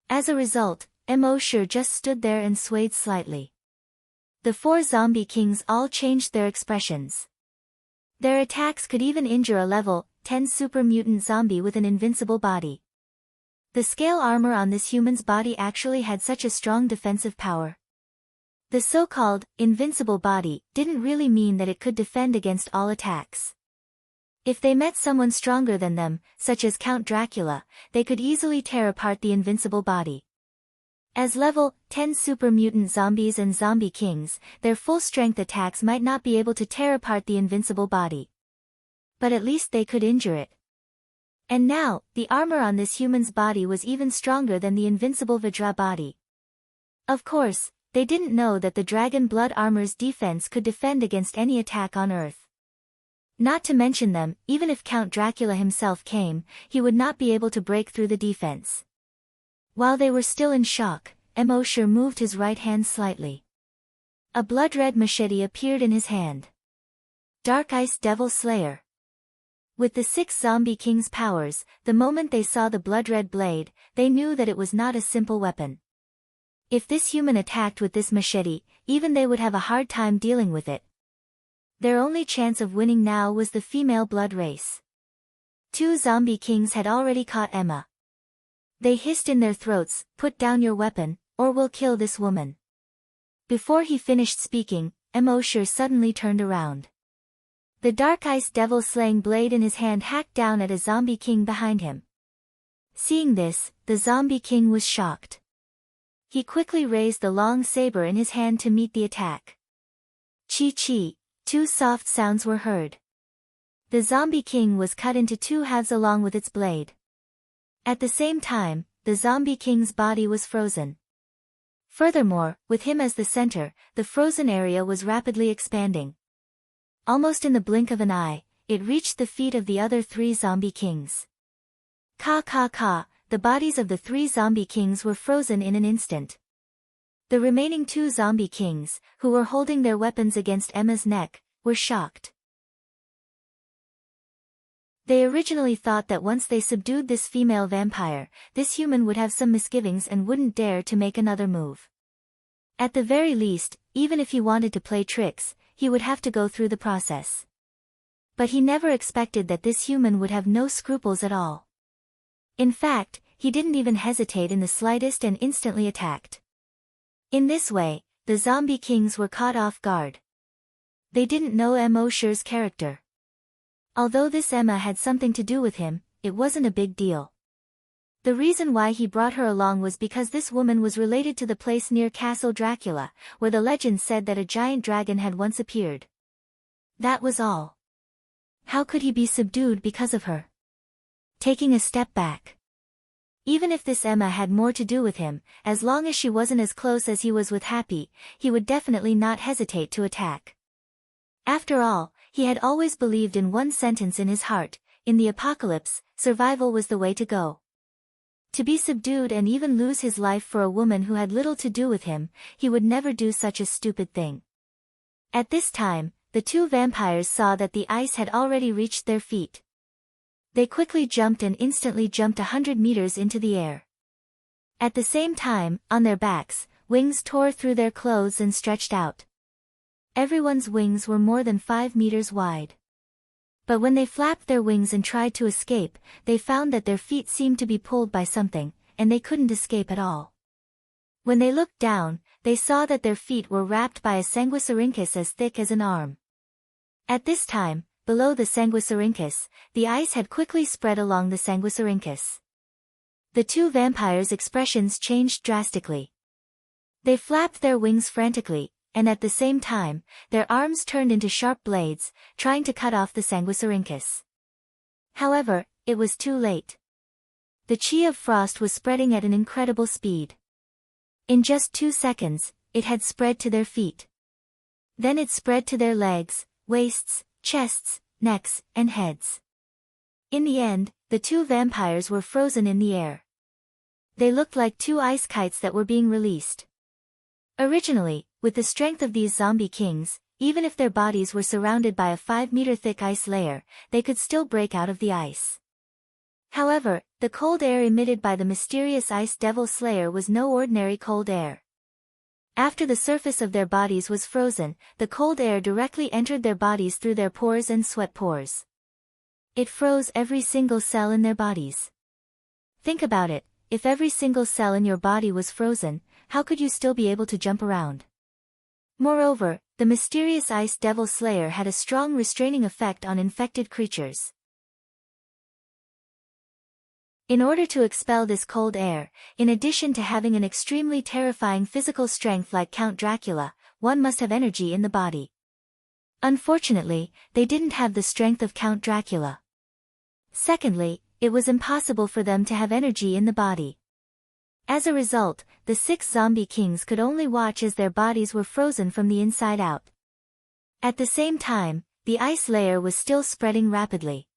As a result, Emosher just stood there and swayed slightly. The 4 zombie kings all changed their expressions. Their attacks could even injure a level 10 super mutant zombie with an invincible body. The scale armor on this human's body actually had such a strong defensive power. The so-called invincible body didn't really mean that it could defend against all attacks. If they met someone stronger than them, such as Count Dracula, they could easily tear apart the invincible body. As level 10 super mutant zombies and zombie kings, their full-strength attacks might not be able to tear apart the invincible body. But at least they could injure it. And now, the armor on this human's body was even stronger than the invincible Vajra body. Of course, they didn't know that the dragon blood armor's defense could defend against any attack on Earth. Not to mention them, even if Count Dracula himself came, he would not be able to break through the defense. While they were still in shock, Emosher moved his right hand slightly. A blood-red machete appeared in his hand. Dark Ice Devil Slayer. With the 6 zombie kings' powers, the moment they saw the blood-red blade, they knew that it was not a simple weapon. If this human attacked with this machete, even they would have a hard time dealing with it. Their only chance of winning now was the female blood race. 2 zombie kings had already caught Emma. They hissed in their throats, "Put down your weapon, or we'll kill this woman." Before he finished speaking, Emosher suddenly turned around. The Dark Ice Devil slaying blade in his hand hacked down at a zombie king behind him. Seeing this, the zombie king was shocked. He quickly raised the long saber in his hand to meet the attack. Chi-chi, 2 soft sounds were heard. The zombie king was cut into 2 halves along with its blade. At the same time, the zombie king's body was frozen. Furthermore, with him as the center, the frozen area was rapidly expanding. Almost in the blink of an eye, it reached the feet of the other 3 zombie kings. Ka, the bodies of the 3 zombie kings were frozen in an instant. The remaining 2 zombie kings, who were holding their weapons against Emma's neck, were shocked. They originally thought that once they subdued this female vampire, this human would have some misgivings and wouldn't dare to make another move. At the very least, even if he wanted to play tricks, he would have to go through the process. But he never expected that this human would have no scruples at all. In fact, he didn't even hesitate in the slightest and instantly attacked. In this way, the zombie kings were caught off guard. They didn't know Emosher's character. Although this Emma had something to do with him, it wasn't a big deal. The reason why he brought her along was because this woman was related to the place near Castle Dracula, where the legend said that a giant dragon had once appeared. That was all. How could he be subdued because of her? Taking a step back. Even if this Emma had more to do with him, as long as she wasn't as close as he was with Happy, he would definitely not hesitate to attack. After all, he had always believed in one sentence in his heart: in the apocalypse, survival was the way to go. To be subdued and even lose his life for a woman who had little to do with him, he would never do such a stupid thing. At this time, the two vampires saw that the ice had already reached their feet. They quickly jumped and instantly jumped 100 meters into the air. At the same time, on their backs, wings tore through their clothes and stretched out. Everyone's wings were more than 5 meters wide. But when they flapped their wings and tried to escape, they found that their feet seemed to be pulled by something, and they couldn't escape at all. When they looked down, they saw that their feet were wrapped by a sanguisurincus as thick as an arm. At this time, below the sanguisurincus, the ice had quickly spread along the sanguisurincus. The two vampires' expressions changed drastically. They flapped their wings frantically, and at the same time, their arms turned into sharp blades, trying to cut off the sanguisurincus. However, it was too late. The chi of frost was spreading at an incredible speed. In just 2 seconds, it had spread to their feet. Then it spread to their legs, waists, chests, necks, and heads. In the end, the two vampires were frozen in the air. They looked like two ice kites that were being released. Originally, with the strength of these zombie kings, even if their bodies were surrounded by a 5-meter thick ice layer, they could still break out of the ice. However, the cold air emitted by the mysterious ice devil slayer was no ordinary cold air. After the surface of their bodies was frozen, the cold air directly entered their bodies through their pores and sweat pores. It froze every single cell in their bodies. Think about it, if every single cell in your body was frozen, how could you still be able to jump around? Moreover, the mysterious ice devil slayer had a strong restraining effect on infected creatures. In order to expel this cold air, in addition to having an extremely terrifying physical strength like Count Dracula, one must have energy in the body. Unfortunately, they didn't have the strength of Count Dracula. Secondly, it was impossible for them to have energy in the body. As a result, the 6 zombie kings could only watch as their bodies were frozen from the inside out. At the same time, the ice layer was still spreading rapidly.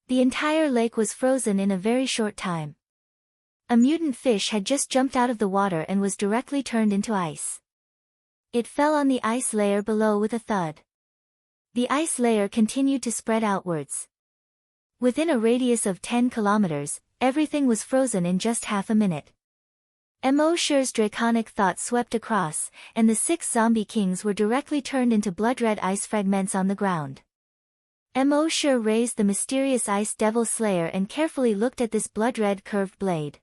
The entire lake was frozen in a very short time. A mutant fish had just jumped out of the water and was directly turned into ice. It fell on the ice layer below with a thud. The ice layer continued to spread outwards. Within a radius of 10 kilometers, everything was frozen in just half a minute. Emosher's draconic thought swept across, and the 6 zombie kings were directly turned into blood-red ice fragments on the ground. Emosher raised the mysterious ice devil slayer and carefully looked at this blood-red curved blade.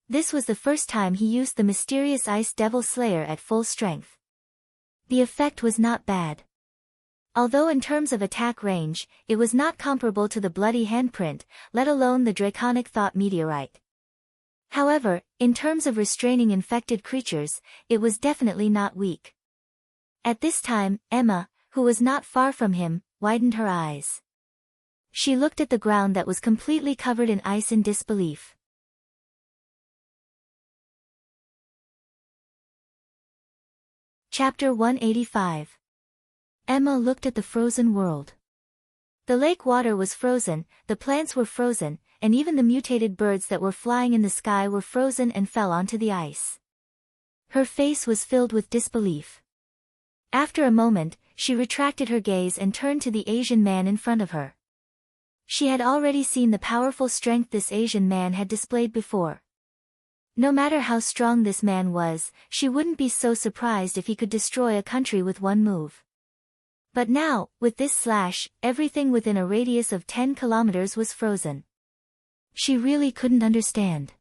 This was the first time he used the mysterious ice devil slayer at full strength. The effect was not bad. Although in terms of attack range, it was not comparable to the bloody handprint, let alone the draconic thought meteorite. However, in terms of restraining infected creatures, it was definitely not weak. At this time, Emma, who was not far from him, widened her eyes. She looked at the ground that was completely covered in ice in disbelief. Chapter 185. Emma looked at the frozen world. The lake water was frozen, the plants were frozen, and even the mutated birds that were flying in the sky were frozen and fell onto the ice. Her face was filled with disbelief. After a moment, she retracted her gaze and turned to the Asian man in front of her. She had already seen the powerful strength this Asian man had displayed before. No matter how strong this man was, she wouldn't be so surprised if he could destroy a country with one move. But now, with this slash, everything within a radius of 10 kilometers was frozen. She really couldn't understand.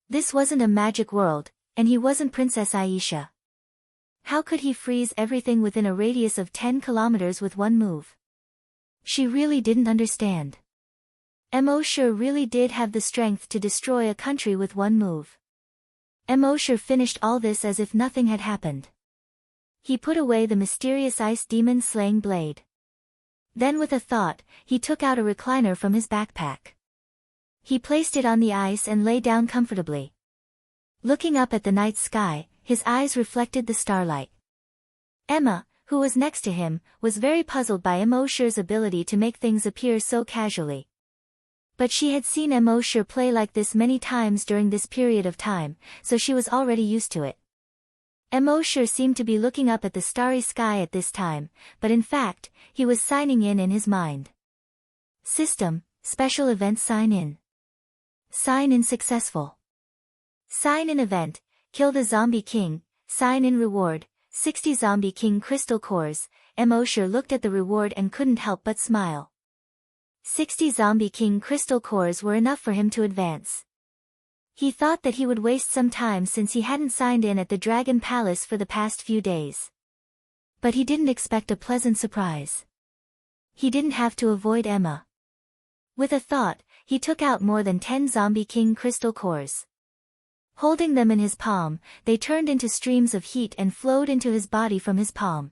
This wasn't a magic world, and he wasn't Princess Aisha. How could he freeze everything within a radius of 10 kilometers with one move? She really didn't understand. Emosher really did have the strength to destroy a country with one move. Emosher finished all this as if nothing had happened. He put away the mysterious ice demon slaying blade. Then with a thought, he took out a recliner from his backpack. He placed it on the ice and lay down comfortably. Looking up at the night sky, his eyes reflected the starlight. Emma, who was next to him, was very puzzled by Emosher's ability to make things appear so casually. But she had seen Emosher play like this many times during this period of time, so she was already used to it. Emosher seemed to be looking up at the starry sky at this time, but in fact, he was signing in his mind. System, special event sign in. Sign in successful. Sign in event, kill the zombie king, sign in reward, 60 zombie king crystal cores. Emosher looked at the reward and couldn't help but smile. 60 zombie king crystal cores were enough for him to advance. He thought that he would waste some time since he hadn't signed in at the Dragon Palace for the past few days. But he didn't expect a pleasant surprise. He didn't have to avoid Emma. With a thought, he took out more than 10 zombie king crystal cores. Holding them in his palm, they turned into streams of heat and flowed into his body from his palm.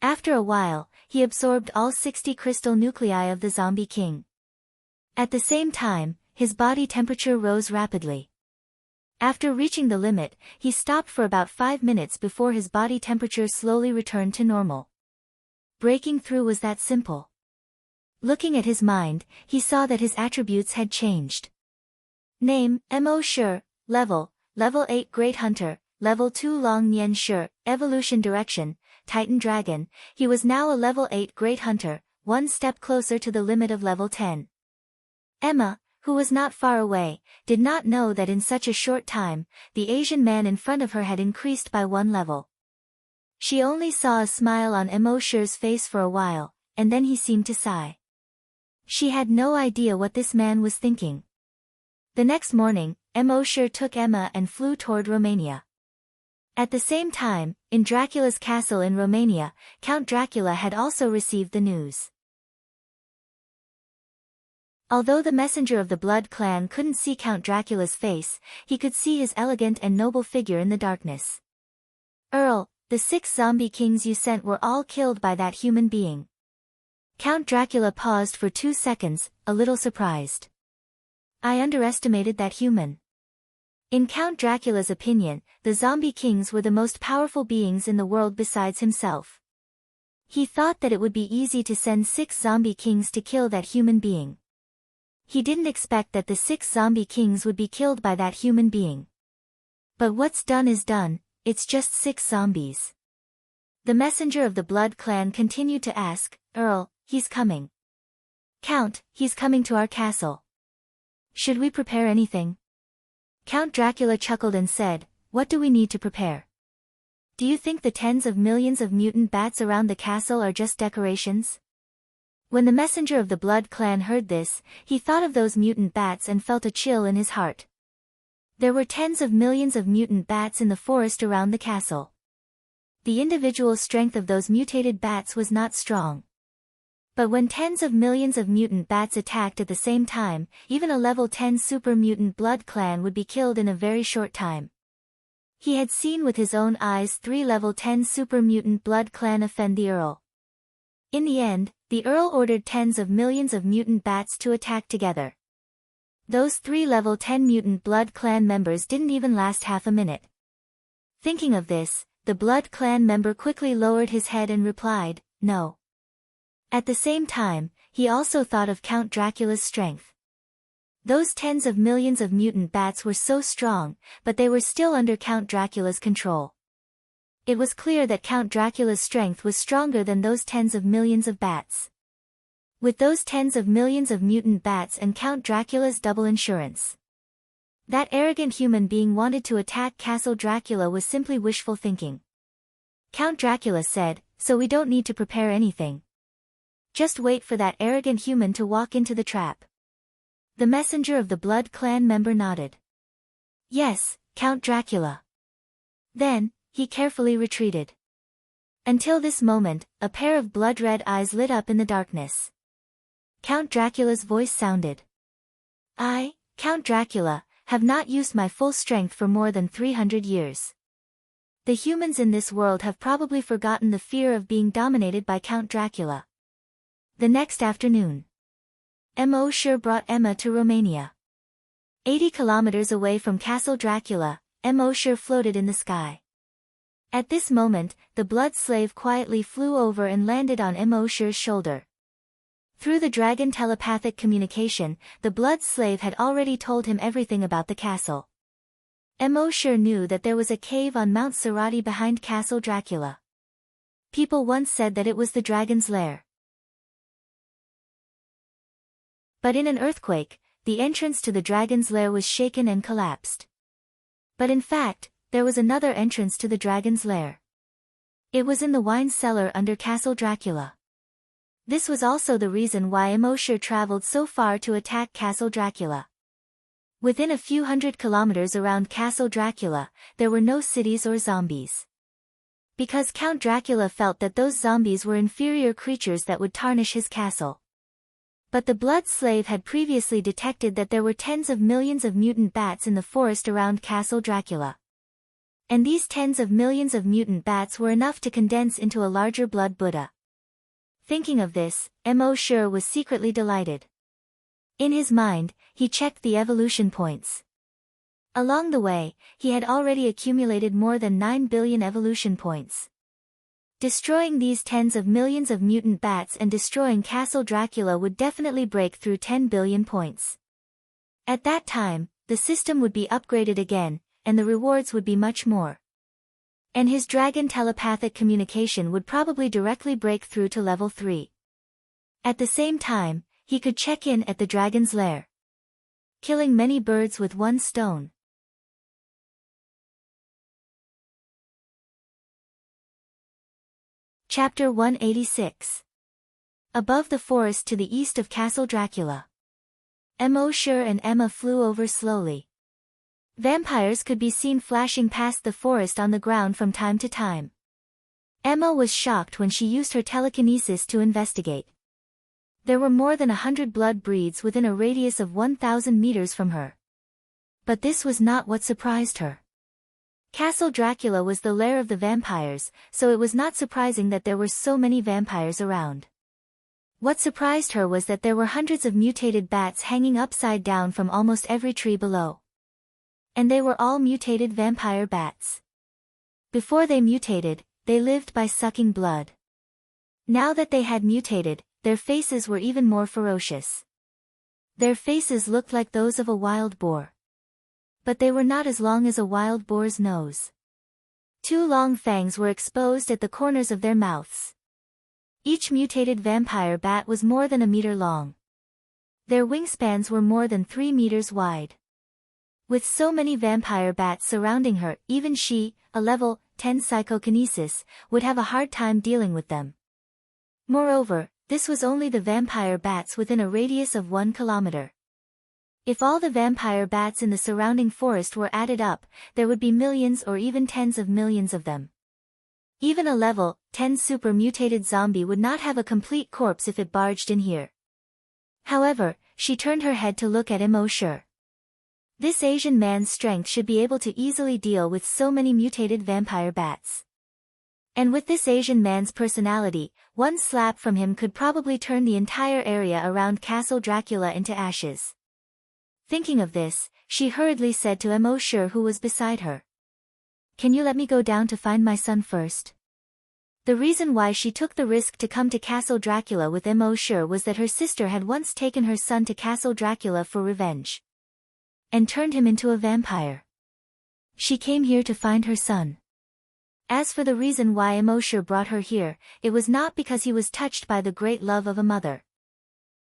After a while, he absorbed all 60 crystal nuclei of the zombie king. At the same time, his body temperature rose rapidly. After reaching the limit, he stopped for about 5 minutes before his body temperature slowly returned to normal. Breaking through was that simple. Looking at his mind, he saw that his attributes had changed. Name, Emosher. Level 8 Great Hunter, Level 2 Long Nian Shi, Evolution Direction, Titan Dragon. He was now a Level 8 Great Hunter, one step closer to the limit of Level 10. Emma, who was not far away, did not know that in such a short time, the Asian man in front of her had increased by one level. She only saw a smile on Emosher's face for a while, and then he seemed to sigh. She had no idea what this man was thinking. The next morning, Emosher took Emma and flew toward Romania. At the same time, in Dracula's castle in Romania, Count Dracula had also received the news. Although the messenger of the Blood clan couldn't see Count Dracula's face, he could see his elegant and noble figure in the darkness. Earl, the 6 zombie kings you sent were all killed by that human being. Count Dracula paused for 2 seconds, a little surprised. I underestimated that human. In Count Dracula's opinion, the zombie kings were the most powerful beings in the world besides himself. He thought that it would be easy to send 6 zombie kings to kill that human being. He didn't expect that the 6 zombie kings would be killed by that human being. But what's done is done, it's just 6 zombies. The messenger of the Blood clan continued to ask, Earl, he's coming. Count, he's coming to our castle. Should we prepare anything? Count Dracula chuckled and said, what do we need to prepare? Do you think the tens of millions of mutant bats around the castle are just decorations? When the messenger of the Blood clan heard this, he thought of those mutant bats and felt a chill in his heart. There were tens of millions of mutant bats in the forest around the castle. The individual strength of those mutated bats was not strong. But when tens of millions of mutant bats attacked at the same time, even a level 10 super mutant Blood clan would be killed in a very short time. He had seen with his own eyes 3 level 10 super mutant Blood clan offend the Earl. In the end, the Earl ordered tens of millions of mutant bats to attack together. Those 3 level 10 mutant Blood clan members didn't even last half a minute. Thinking of this, the Blood clan member quickly lowered his head and replied, no. At the same time, he also thought of Count Dracula's strength. Those tens of millions of mutant bats were so strong, but they were still under Count Dracula's control. It was clear that Count Dracula's strength was stronger than those tens of millions of bats. With those tens of millions of mutant bats and Count Dracula's double insurance, That arrogant human being wanted to attack Castle Dracula was simply wishful thinking. Count Dracula said, so we don't need to prepare anything. Just wait for that arrogant human to walk into the trap. The messenger of the Blood Clan member nodded. Yes, Count Dracula. Then, he carefully retreated. Until this moment, a pair of blood-red eyes lit up in the darkness. Count Dracula's voice sounded. I, Count Dracula, have not used my full strength for more than 300 years. The humans in this world have probably forgotten the fear of being dominated by Count Dracula. The next afternoon, Immortal brought Emma to Romania. 80 kilometers away from Castle Dracula, Immortal floated in the sky. At this moment, the blood slave quietly flew over and landed on Immortal's shoulder. Through the dragon telepathic communication, the blood slave had already told him everything about the castle. Immortal knew that there was a cave on Mount Sarati behind Castle Dracula. People once said that it was the dragon's lair. But in an earthquake, the entrance to the dragon's lair was shaken and collapsed. But in fact, there was another entrance to the dragon's lair. It was in the wine cellar under Castle Dracula. This was also the reason why Immortal traveled so far to attack Castle Dracula. Within a few hundred kilometers around Castle Dracula, there were no cities or zombies. Because Count Dracula felt that those zombies were inferior creatures that would tarnish his castle. But the blood slave had previously detected that there were tens of millions of mutant bats in the forest around Castle Dracula. And these tens of millions of mutant bats were enough to condense into a larger blood Buddha. Thinking of this, Immortal was secretly delighted. In his mind, he checked the evolution points. Along the way, he had already accumulated more than 9 billion evolution points. Destroying these tens of millions of mutant bats and destroying Castle Dracula would definitely break through 10 billion points. At that time, the system would be upgraded again, and the rewards would be much more. And his dragon telepathic communication would probably directly break through to level 3. At the same time, he could check in at the dragon's lair. Killing many birds with one stone. Chapter 186. Above the forest to the east of Castle Dracula. Immortal and Emma flew over slowly. Vampires could be seen flashing past the forest on the ground from time to time. Emma was shocked when she used her telekinesis to investigate. There were more than 100 blood breeds within a radius of 1,000 meters from her. But this was not what surprised her. Castle Dracula was the lair of the vampires, so it was not surprising that there were so many vampires around. What surprised her was that there were hundreds of mutated bats hanging upside down from almost every tree below. And they were all mutated vampire bats. Before they mutated, they lived by sucking blood. Now that they had mutated, their faces were even more ferocious. Their faces looked like those of a wild boar. But they were not as long as a wild boar's nose. 2 long fangs were exposed at the corners of their mouths. Each mutated vampire bat was more than a meter long. Their wingspans were more than 3 meters wide. With so many vampire bats surrounding her, even she, a level 10 psychokinesis, would have a hard time dealing with them. Moreover, this was only the vampire bats within a radius of 1 kilometer. If all the vampire bats in the surrounding forest were added up, there would be millions or even tens of millions of them. Even a level 10 super mutated zombie would not have a complete corpse if it barged in here. However, she turned her head to look at Immortal. This Asian man's strength should be able to easily deal with so many mutated vampire bats. And with this Asian man's personality, one slap from him could probably turn the entire area around Castle Dracula into ashes. Thinking of this, she hurriedly said to Immortal who was beside her. Can you let me go down to find my son first? The reason why she took the risk to come to Castle Dracula with Immortal was that her sister had once taken her son to Castle Dracula for revenge. And turned him into a vampire. She came here to find her son. As for the reason why Immortal brought her here, it was not because he was touched by the great love of a mother.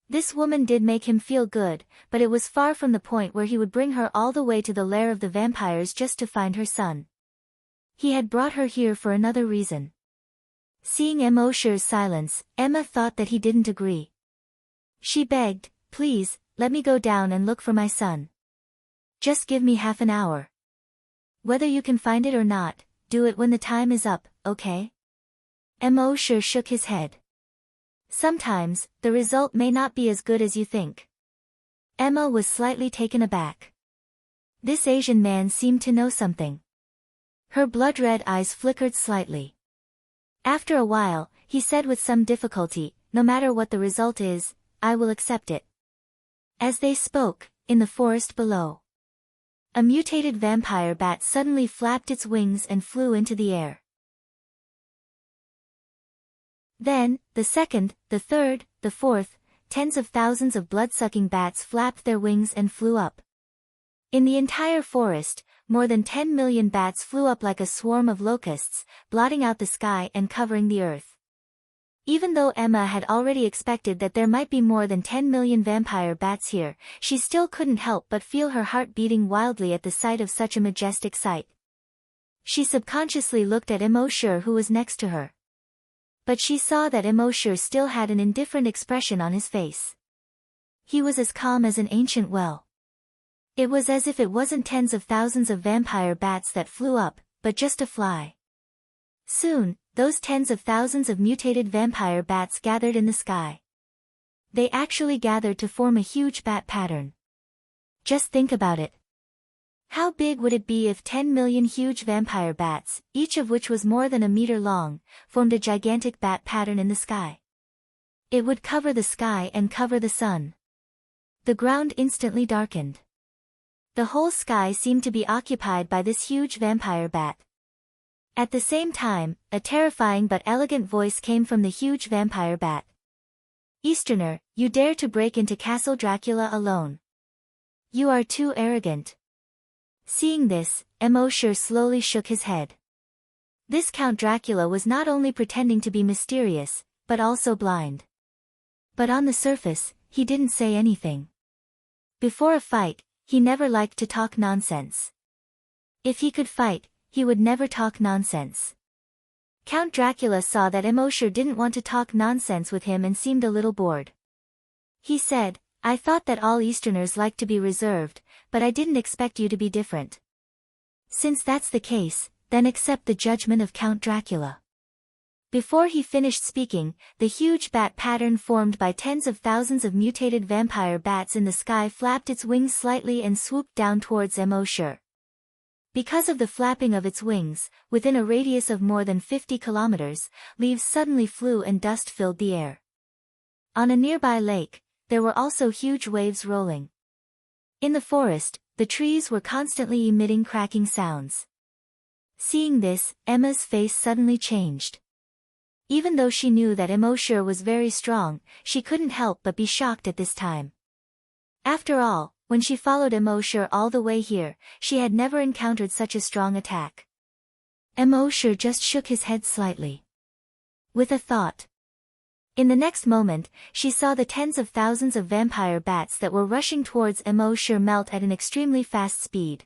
This woman did make him feel good, but it was far from the point where he would bring her all the way to the lair of the vampires just to find her son. He had brought her here for another reason. Seeing Emosher's silence, Emma thought that he didn't agree. She begged, "Please, let me go down and look for my son. Just give me half an hour. Whether you can find it or not, do it when the time is up, okay?" Emosher shook his head. "Sometimes, the result may not be as good as you think." Emma was slightly taken aback. This Asian man seemed to know something. Her blood-red eyes flickered slightly. After a while, he said with some difficulty, "No matter what the result is, I will accept it." As they spoke, in the forest below, a mutated vampire bat suddenly flapped its wings and flew into the air. Then, the second, the third, the fourth, tens of thousands of blood-sucking bats flapped their wings and flew up. In the entire forest, more than 10 million bats flew up like a swarm of locusts, blotting out the sky and covering the earth. Even though Emma had already expected that there might be more than 10 million vampire bats here, she still couldn't help but feel her heart beating wildly at the sight of such a majestic sight. She subconsciously looked at Emosher, who was next to her. But she saw that Emosher still had an indifferent expression on his face. He was as calm as an ancient well. It was as if it wasn't tens of thousands of vampire bats that flew up, but just a fly. Soon, those tens of thousands of mutated vampire bats gathered in the sky. They actually gathered to form a huge bat pattern. Just think about it. How big would it be if 10 million huge vampire bats, each of which was more than a meter long, formed a gigantic bat pattern in the sky? It would cover the sky and cover the sun. The ground instantly darkened. The whole sky seemed to be occupied by this huge vampire bat. At the same time, a terrifying but elegant voice came from the huge vampire bat. "Easterner, you dare to break into Castle Dracula alone. You are too arrogant." Seeing this, Emosher slowly shook his head. This Count Dracula was not only pretending to be mysterious, but also blind. But on the surface, he didn't say anything. Before a fight, he never liked to talk nonsense. If he could fight, he would never talk nonsense. Count Dracula saw that Emosher didn't want to talk nonsense with him and seemed a little bored. He said, "I thought that all Easterners liked to be reserved, but I didn't expect you to be different. Since that's the case, then accept the judgment of Count Dracula." Before he finished speaking, the huge bat pattern formed by tens of thousands of mutated vampire bats in the sky flapped its wings slightly and swooped down towards Emosher. Because of the flapping of its wings, within a radius of more than 50 kilometers, leaves suddenly flew and dust filled the air. On a nearby lake, there were also huge waves rolling. In the forest, the trees were constantly emitting cracking sounds. Seeing this, Emma's face suddenly changed. Even though she knew that Emosher was very strong, she couldn't help but be shocked at this time. After all, when she followed Emosher all the way here, she had never encountered such a strong attack. Emosher just shook his head slightly. With a thought. In the next moment, she saw the tens of thousands of vampire bats that were rushing towards Emosher melt at an extremely fast speed.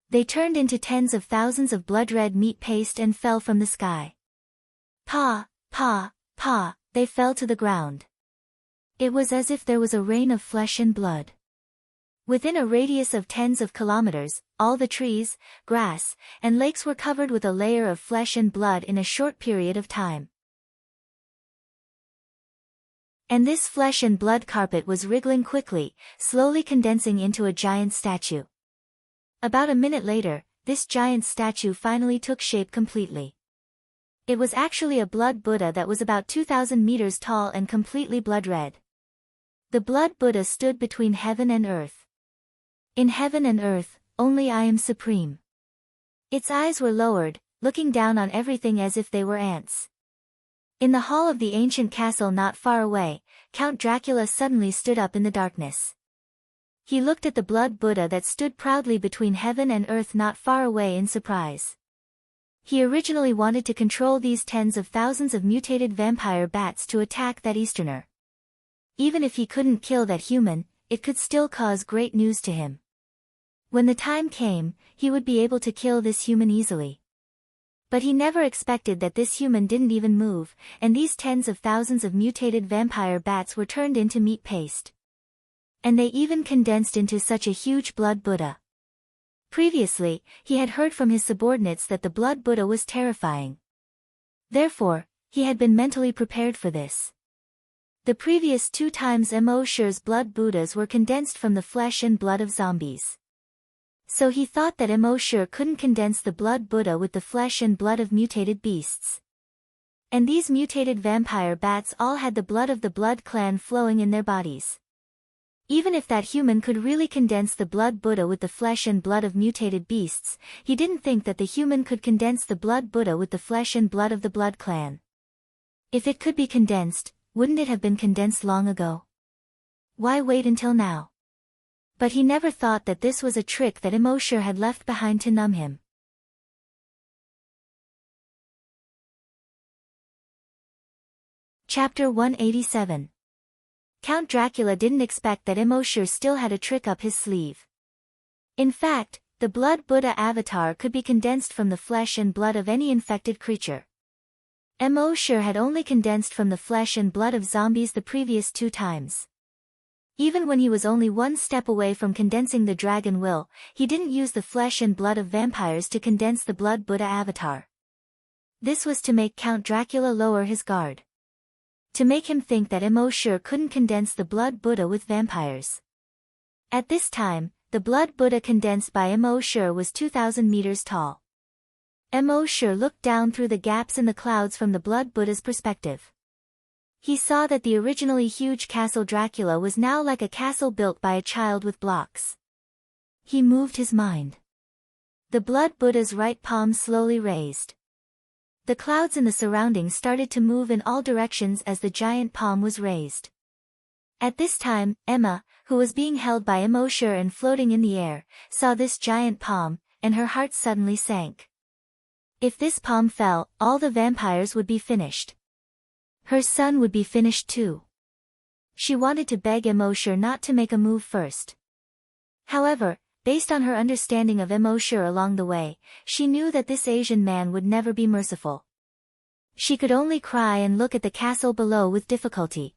They turned into tens of thousands of blood-red meat paste and fell from the sky. Pa, pa, pa, they fell to the ground. It was as if there was a rain of flesh and blood. Within a radius of tens of kilometers, all the trees, grass, and lakes were covered with a layer of flesh and blood in a short period of time. And this flesh and blood carpet was wriggling quickly, slowly condensing into a giant statue. About a minute later, this giant statue finally took shape completely. It was actually a blood Buddha that was about 2,000 meters tall and completely blood-red. The blood Buddha stood between heaven and earth. In heaven and earth, only I am supreme. Its eyes were lowered, looking down on everything as if they were ants. In the hall of the ancient castle not far away, Count Dracula suddenly stood up in the darkness. He looked at the blood Buddha that stood proudly between heaven and earth not far away in surprise. He originally wanted to control these tens of thousands of mutated vampire bats to attack that Easterner. Even if he couldn't kill that human, it could still cause great news to him. When the time came, he would be able to kill this human easily. But he never expected that this human didn't even move, and these tens of thousands of mutated vampire bats were turned into meat paste. And they even condensed into such a huge blood Buddha. Previously, he had heard from his subordinates that the blood Buddha was terrifying. Therefore, he had been mentally prepared for this. The previous 2 times Emosher's blood Buddhas were condensed from the flesh and blood of zombies. So he thought that Emosher couldn't condense the blood Buddha with the flesh and blood of mutated beasts. And these mutated vampire bats all had the blood of the blood clan flowing in their bodies. Even if that human could really condense the blood Buddha with the flesh and blood of mutated beasts, he didn't think that the human could condense the blood Buddha with the flesh and blood of the blood clan. If it could be condensed, wouldn't it have been condensed long ago? Why wait until now? But he never thought that this was a trick that Emosher had left behind to numb him. Chapter 187. Count Dracula didn't expect that Emosher still had a trick up his sleeve. In fact, the blood Buddha avatar could be condensed from the flesh and blood of any infected creature. Emosher had only condensed from the flesh and blood of zombies the previous 2 times. Even when he was only 1 step away from condensing the dragon will, he didn't use the flesh and blood of vampires to condense the blood Buddha avatar. This was to make Count Dracula lower his guard. To make him think that Emosher couldn't condense the blood Buddha with vampires. At this time, the blood Buddha condensed by Emosher was 2,000 meters tall. Emosher looked down through the gaps in the clouds from the blood Buddha's perspective. He saw that the originally huge castle Dracula was now like a castle built by a child with blocks. He moved his mind. The blood Buddha's right palm slowly raised. The clouds in the surroundings started to move in all directions as the giant palm was raised. At this time, Emma, who was being held by Emosher and floating in the air, saw this giant palm, and her heart suddenly sank. If this palm fell, all the vampires would be finished. Her son would be finished too. She wanted to beg Emosher not to make a move first. However, based on her understanding of Emosher along the way, she knew that this Asian man would never be merciful. She could only cry and look at the castle below with difficulty.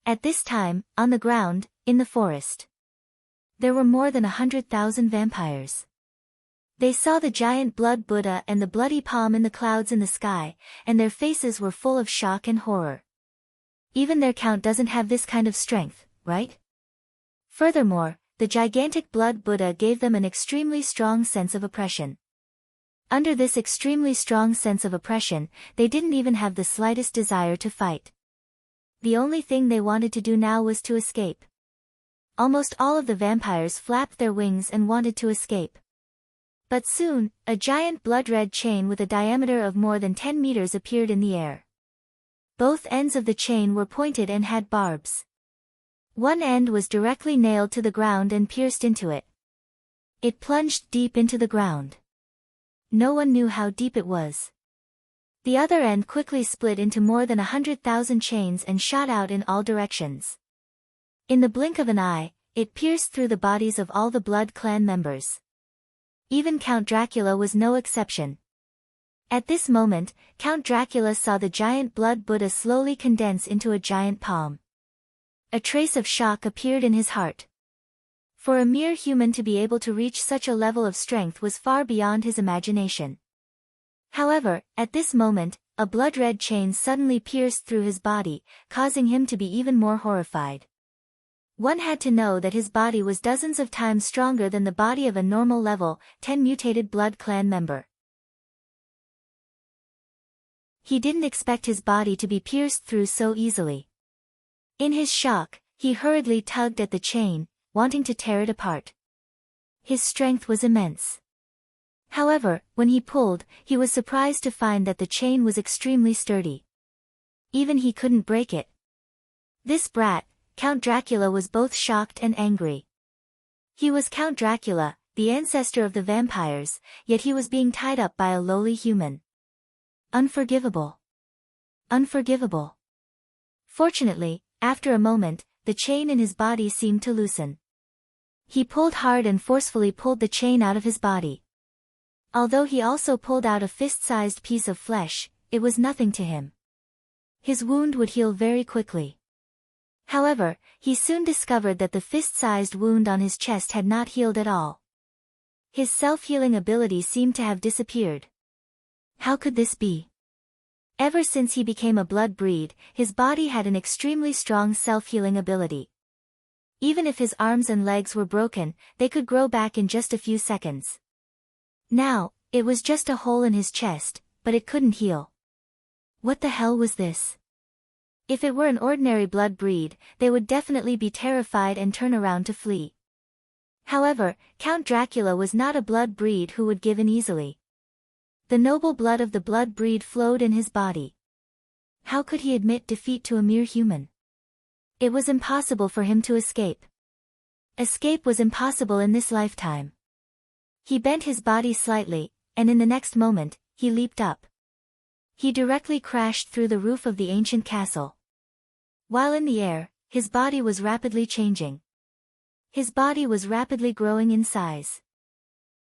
At this time, on the ground, in the forest, there were more than 100,000 vampires. They saw the giant blood Buddha and the bloody palm in the clouds in the sky, and their faces were full of shock and horror. Even their count doesn't have this kind of strength, right? Furthermore, the gigantic blood Buddha gave them an extremely strong sense of oppression. Under this extremely strong sense of oppression, they didn't even have the slightest desire to fight. The only thing they wanted to do now was to escape. Almost all of the vampires flapped their wings and wanted to escape. But soon, a giant blood-red chain with a diameter of more than 10 meters appeared in the air. Both ends of the chain were pointed and had barbs. One end was directly nailed to the ground and pierced into it. It plunged deep into the ground. No one knew how deep it was. The other end quickly split into more than 100,000 chains and shot out in all directions. In the blink of an eye, it pierced through the bodies of all the blood clan members. Even Count Dracula was no exception. At this moment, Count Dracula saw the giant blood Buddha slowly condense into a giant palm. A trace of shock appeared in his heart. For a mere human to be able to reach such a level of strength was far beyond his imagination. However, at this moment, a blood-red chain suddenly pierced through his body, causing him to be even more horrified. One had to know that his body was dozens of times stronger than the body of a normal level 10 mutated blood clan member. He didn't expect his body to be pierced through so easily. In his shock, he hurriedly tugged at the chain, wanting to tear it apart. His strength was immense. However, when he pulled, he was surprised to find that the chain was extremely sturdy. Even he couldn't break it. This brat, Count Dracula, was both shocked and angry. He was Count Dracula, the ancestor of the vampires, yet he was being tied up by a lowly human. Unforgivable. Unforgivable. Fortunately, after a moment, the chain in his body seemed to loosen. He pulled hard and forcefully pulled the chain out of his body. Although he also pulled out a fist-sized piece of flesh, it was nothing to him. His wound would heal very quickly. However, he soon discovered that the fist-sized wound on his chest had not healed at all. His self-healing ability seemed to have disappeared. How could this be? Ever since he became a blood breed, his body had an extremely strong self-healing ability. Even if his arms and legs were broken, they could grow back in just a few seconds. Now, it was just a hole in his chest, but it couldn't heal. What the hell was this? If it were an ordinary blood breed, they would definitely be terrified and turn around to flee. However, Count Dracula was not a blood breed who would give in easily. The noble blood of the blood breed flowed in his body. How could he admit defeat to a mere human? It was impossible for him to escape. Escape was impossible in this lifetime. He bent his body slightly, and in the next moment, he leaped up. He directly crashed through the roof of the ancient castle. While in the air, his body was rapidly changing. His body was rapidly growing in size.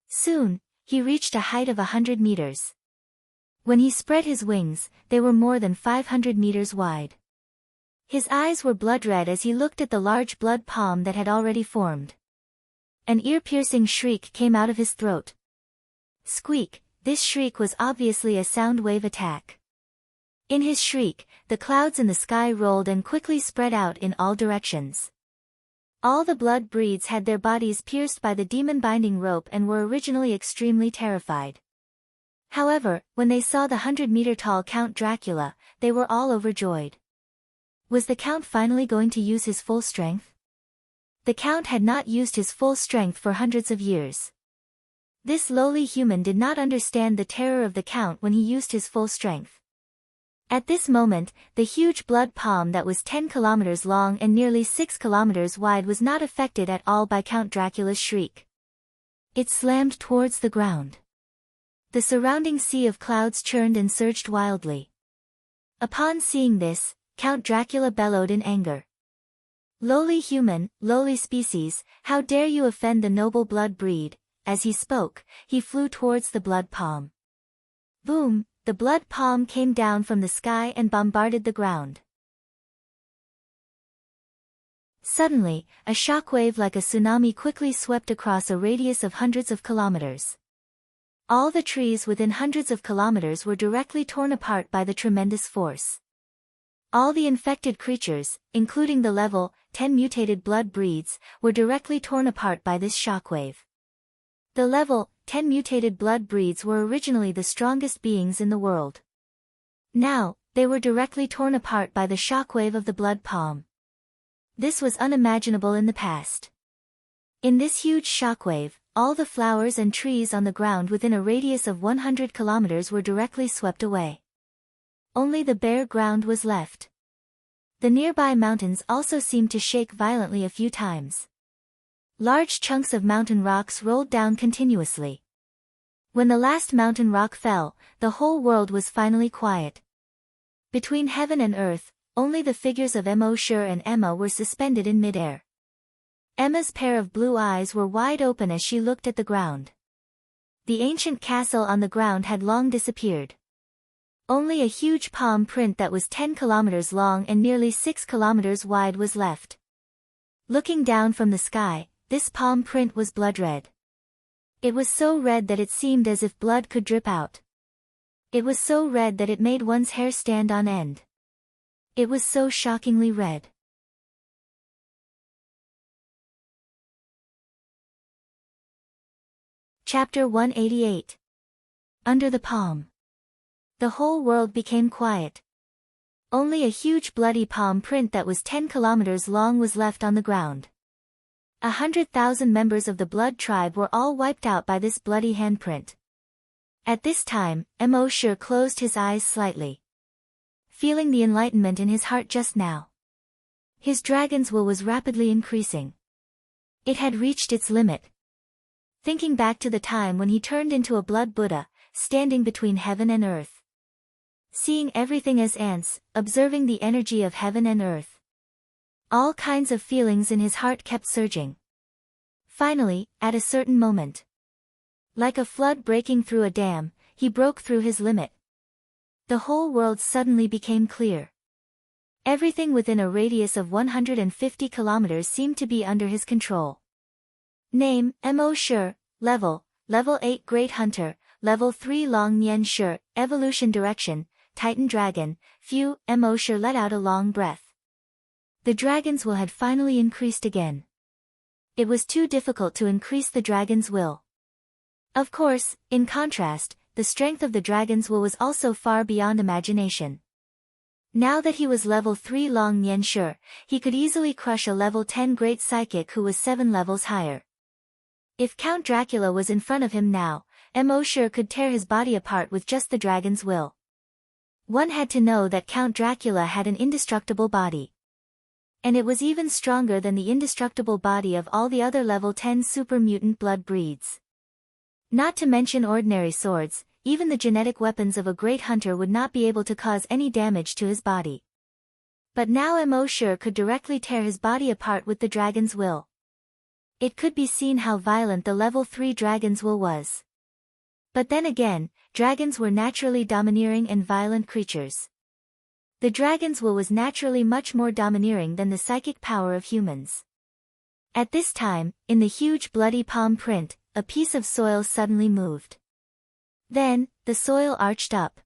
Soon, he reached a height of 100 meters. When he spread his wings, they were more than 500 meters wide. His eyes were blood red as he looked at the large blood palm that had already formed. An ear-piercing shriek came out of his throat. Squeak, this shriek was obviously a sound wave attack. In his shriek, the clouds in the sky rolled and quickly spread out in all directions. All the blood breeds had their bodies pierced by the demon binding rope and were originally extremely terrified. However, when they saw the 100-meter-tall Count Dracula, they were all overjoyed. Was the Count finally going to use his full strength? The Count had not used his full strength for hundreds of years. This lowly human did not understand the terror of the Count when he used his full strength. At this moment, the huge blood palm that was 10 kilometers long and nearly 6 kilometers wide was not affected at all by Count Dracula's shriek. It slammed towards the ground. The surrounding sea of clouds churned and surged wildly. Upon seeing this, Count Dracula bellowed in anger. "Lowly human, lowly species, how dare you offend the noble blood breed?" As he spoke, he flew towards the blood palm. Boom! The blood palm came down from the sky and bombarded the ground. Suddenly, a shockwave like a tsunami quickly swept across a radius of hundreds of kilometers. All the trees within hundreds of kilometers were directly torn apart by the tremendous force. All the infected creatures, including the level 10 mutated blood breeds, were directly torn apart by this shockwave. The level 10 mutated blood breeds were originally the strongest beings in the world. Now, they were directly torn apart by the shockwave of the blood palm. This was unimaginable in the past. In this huge shockwave, all the flowers and trees on the ground within a radius of 100 kilometers were directly swept away. Only the bare ground was left. The nearby mountains also seemed to shake violently a few times. Large chunks of mountain rocks rolled down continuously. When the last mountain rock fell, the whole world was finally quiet. Between heaven and earth, only the figures of Immortal and Emma were suspended in midair. Emma's pair of blue eyes were wide open as she looked at the ground. The ancient castle on the ground had long disappeared. Only a huge palm print that was 10 kilometers long and nearly 6 kilometers wide was left. Looking down from the sky, this palm print was blood red. It was so red that it seemed as if blood could drip out. It was so red that it made one's hair stand on end. It was so shockingly red. Chapter 188. Under the palm. The whole world became quiet. Only a huge bloody palm print that was 10 kilometers long was left on the ground. 100,000 members of the blood tribe were all wiped out by this bloody handprint. At this time, Immortal closed his eyes slightly. Feeling the enlightenment in his heart just now. His dragon's will was rapidly increasing. It had reached its limit. Thinking back to the time when he turned into a blood Buddha, standing between heaven and earth. Seeing everything as ants, observing the energy of heaven and earth. All kinds of feelings in his heart kept surging. Finally, at a certain moment, like a flood breaking through a dam, he broke through his limit. The whole world suddenly became clear. Everything within a radius of 150 kilometers seemed to be under his control. Name, Mo Shi. Level 8 Great Hunter, Level 3 Long Nian Shi. Evolution Direction, Titan Dragon. Phew, Mo Shi let out a long breath. The dragon's will had finally increased again. It was too difficult to increase the dragon's will. Of course, in contrast, the strength of the dragon's will was also far beyond imagination. Now that he was level 3 Long Nian Shi, he could easily crush a level 10 great psychic who was 7 levels higher. If Count Dracula was in front of him now, Mo Shi could tear his body apart with just the dragon's will. One had to know that Count Dracula had an indestructible body. And it was even stronger than the indestructible body of all the other level 10 super mutant blood breeds. Not to mention ordinary swords, even the genetic weapons of a great hunter would not be able to cause any damage to his body. But now Mo Shi could directly tear his body apart with the dragon's will. It could be seen how violent the level 3 dragon's will was. But then again, dragons were naturally domineering and violent creatures. The dragon's will was naturally much more domineering than the psychic power of humans. At this time, in the huge bloody palm print, a piece of soil suddenly moved. Then, the soil arched up.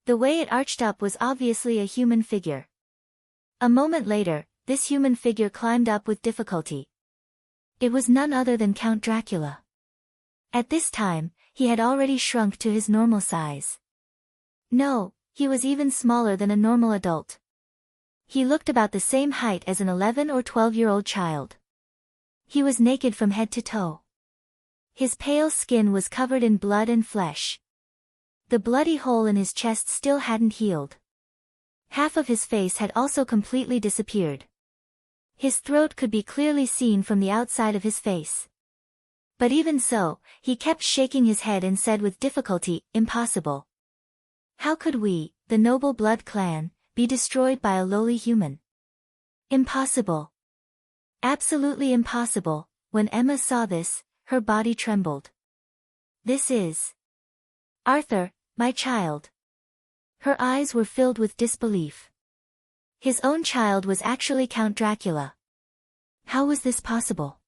The way it arched up was obviously a human figure. A moment later, this human figure climbed up with difficulty. It was none other than Count Dracula. At this time, he had already shrunk to his normal size. No, he was even smaller than a normal adult. He looked about the same height as an 11 or 12-year-old child. He was naked from head to toe. His pale skin was covered in blood and flesh. The bloody hole in his chest still hadn't healed. Half of his face had also completely disappeared. His throat could be clearly seen from the outside of his face. But even so, he kept shaking his head and said with difficulty, "Impossible. How could we, the noble blood clan, be destroyed by a lowly human? Impossible. Absolutely impossible." When Emma saw this, her body trembled. "This is Arthur, my child." Her eyes were filled with disbelief. His own child was actually Count Dracula. How was this possible?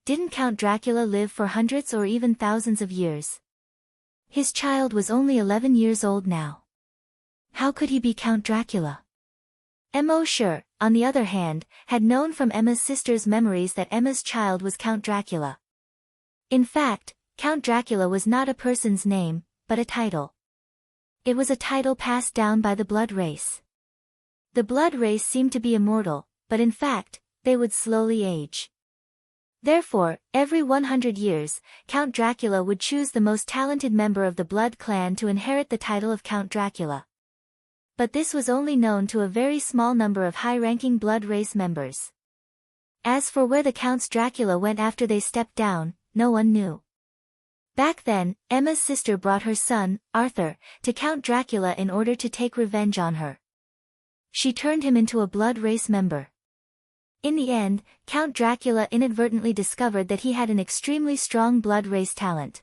Didn't Count Dracula live for hundreds or even thousands of years? His child was only 11 years old now. How could he be Count Dracula? Mo Shi, on the other hand, had known from Emma's sister's memories that Emma's child was Count Dracula. In fact, Count Dracula was not a person's name, but a title. It was a title passed down by the blood race. The blood race seemed to be immortal, but in fact, they would slowly age. Therefore, every 100 years, Count Dracula would choose the most talented member of the blood clan to inherit the title of Count Dracula. But this was only known to a very small number of high-ranking blood race members. As for where the Counts Dracula went after they stepped down, no one knew. Back then, Emma's sister brought her son, Arthur, to Count Dracula in order to take revenge on her. She turned him into a blood race member. In the end, Count Dracula inadvertently discovered that he had an extremely strong blood race talent.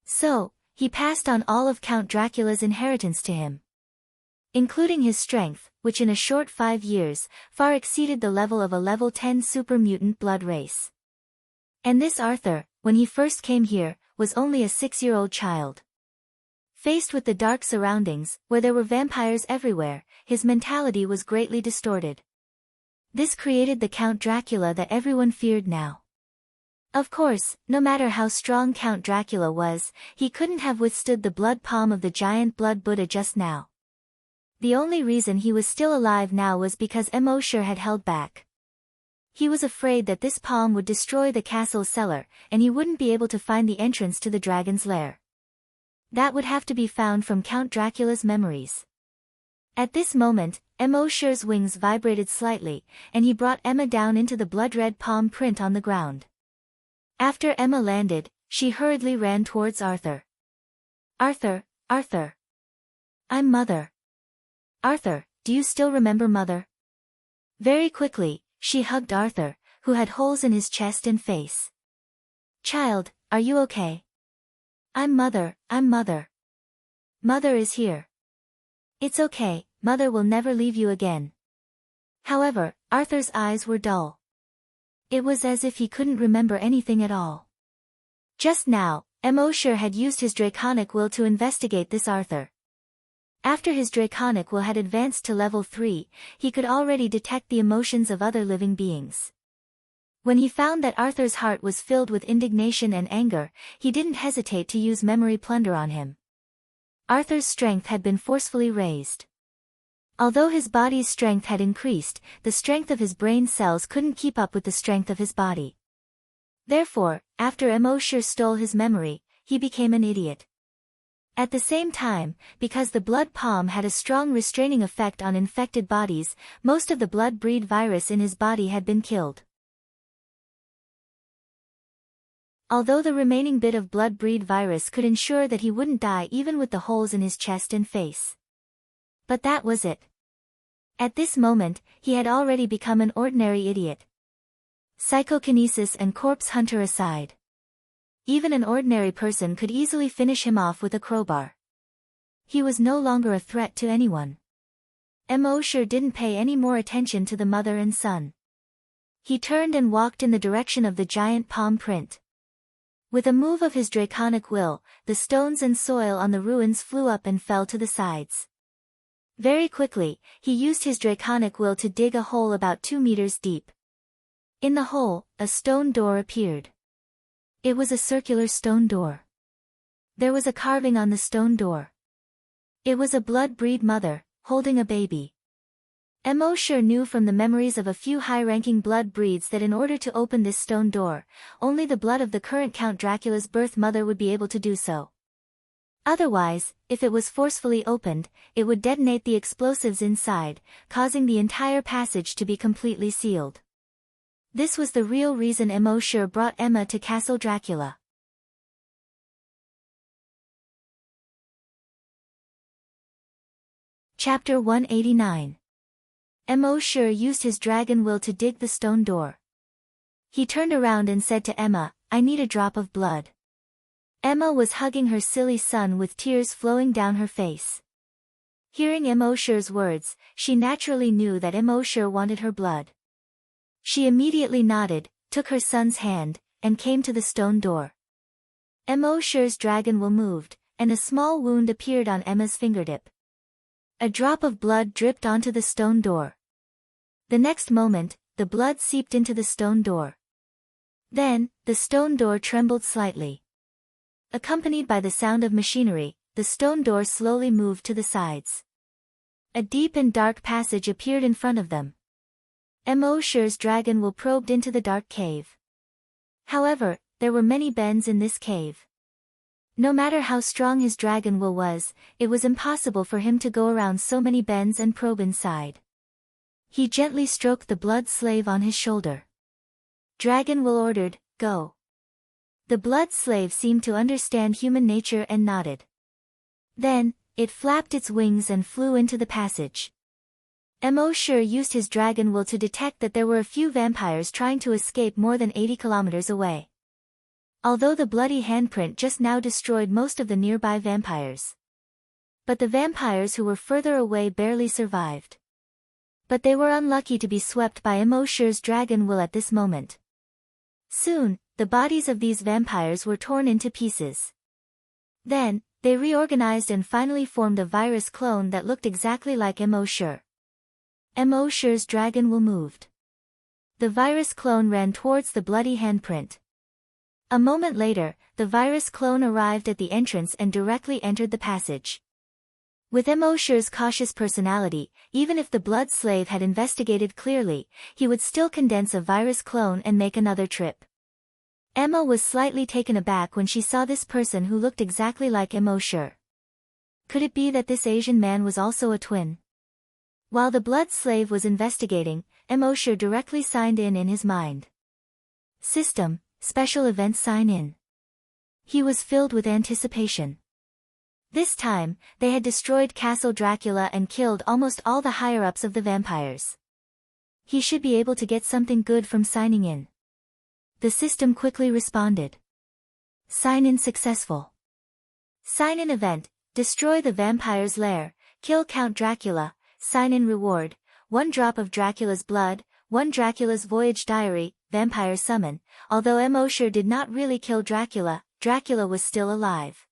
So, he passed on all of Count Dracula's inheritance to him, including his strength, which in a short 5 years, far exceeded the level of a level 10 super mutant blood race. And this Arthur, when he first came here, was only a 6-year-old child. Faced with the dark surroundings, where there were vampires everywhere, his mentality was greatly distorted. This created the Count Dracula that everyone feared now. Of course, no matter how strong Count Dracula was, he couldn't have withstood the blood palm of the giant blood Buddha just now. The only reason he was still alive now was because Mo Shi had held back. He was afraid that this palm would destroy the castle's cellar, and he wouldn't be able to find the entrance to the dragon's lair. That would have to be found from Count Dracula's memories. At this moment, Mo Shi's wings vibrated slightly, and he brought Emma down into the blood-red palm print on the ground. After Emma landed, she hurriedly ran towards Arthur. "Arthur, Arthur. I'm Mother." "Arthur, do you still remember Mother? Very quickly, she hugged Arthur, who had holes in his chest and face. Child, are you okay? I'm Mother. Mother is here. It's okay, Mother will never leave you again. However, Arthur's eyes were dull. It was as if he couldn't remember anything at all. Just now, Emosher had used his draconic will to investigate this Arthur. After his draconic will had advanced to level 3, he could already detect the emotions of other living beings. When he found that Arthur's heart was filled with indignation and anger, he didn't hesitate to use memory plunder on him. Arthur's strength had been forcefully raised. Although his body's strength had increased, the strength of his brain cells couldn't keep up with the strength of his body. Therefore, after Emosher stole his memory, he became an idiot. At the same time, because the blood palm had a strong restraining effect on infected bodies, most of the blood-breed virus in his body had been killed. Although the remaining bit of blood-breed virus could ensure that he wouldn't die even with the holes in his chest and face. But that was it. At this moment, he had already become an ordinary idiot. Psychokinesis and corpse hunter aside. Even an ordinary person could easily finish him off with a crowbar. He was no longer a threat to anyone. Emosher didn't pay any more attention to the mother and son. He turned and walked in the direction of the giant palm print. With a move of his draconic will, the stones and soil on the ruins flew up and fell to the sides. Very quickly, he used his draconic will to dig a hole about 2 meters deep. In the hole, a stone door appeared. It was a circular stone door. There was a carving on the stone door. It was a blood-breed mother, holding a baby. Emosher knew from the memories of a few high-ranking blood breeds that in order to open this stone door, only the blood of the current Count Dracula's birth mother would be able to do so. Otherwise, if it was forcefully opened, it would detonate the explosives inside, causing the entire passage to be completely sealed. This was the real reason Emosher brought Emma to Castle Dracula. Chapter 189. Emosher used his dragon will to dig the stone door. He turned around and said to Emma, I need a drop of blood. Emma was hugging her silly son with tears flowing down her face. Hearing Emosher's words, she naturally knew that Emosher wanted her blood. She immediately nodded, took her son's hand, and came to the stone door. Emosher's dragon will moved, and a small wound appeared on Emma's fingertip. A drop of blood dripped onto the stone door. The next moment, the blood seeped into the stone door. Then, the stone door trembled slightly. Accompanied by the sound of machinery, the stone door slowly moved to the sides. A deep and dark passage appeared in front of them. Emosher's dragon will probed into the dark cave. However, there were many bends in this cave. No matter how strong his dragon will was, it was impossible for him to go around so many bends and probe inside. He gently stroked the blood slave on his shoulder. Dragon will ordered, go. The blood slave seemed to understand human nature and nodded. Then, it flapped its wings and flew into the passage. Emosher used his dragon will to detect that there were a few vampires trying to escape more than 80 kilometers away. Although the bloody handprint just now destroyed most of the nearby vampires. But the vampires who were further away barely survived. But they were unlucky to be swept by Emosher's dragon will at this moment. Soon, the bodies of these vampires were torn into pieces. Then, they reorganized and finally formed a virus clone that looked exactly like Emosher. Emosher's dragon will moved. The virus clone ran towards the bloody handprint. A moment later, the virus clone arrived at the entrance and directly entered the passage. With Emosher's cautious personality, even if the blood slave had investigated clearly, he would still condense a virus clone and make another trip. Emma was slightly taken aback when she saw this person who looked exactly like Emosher. Could it be that this Asian man was also a twin? While the blood slave was investigating, Emosher directly signed in his mind. System, special event sign in. He was filled with anticipation. This time, they had destroyed Castle Dracula and killed almost all the higher-ups of the vampires. He should be able to get something good from signing in. The system quickly responded. Sign in successful. Sign in event, destroy the vampire's lair, kill Count Dracula, sign in reward, 1 drop of Dracula's blood, 1 Dracula's voyage diary, vampire summon. Although Immortal did not really kill Dracula, Dracula was still alive.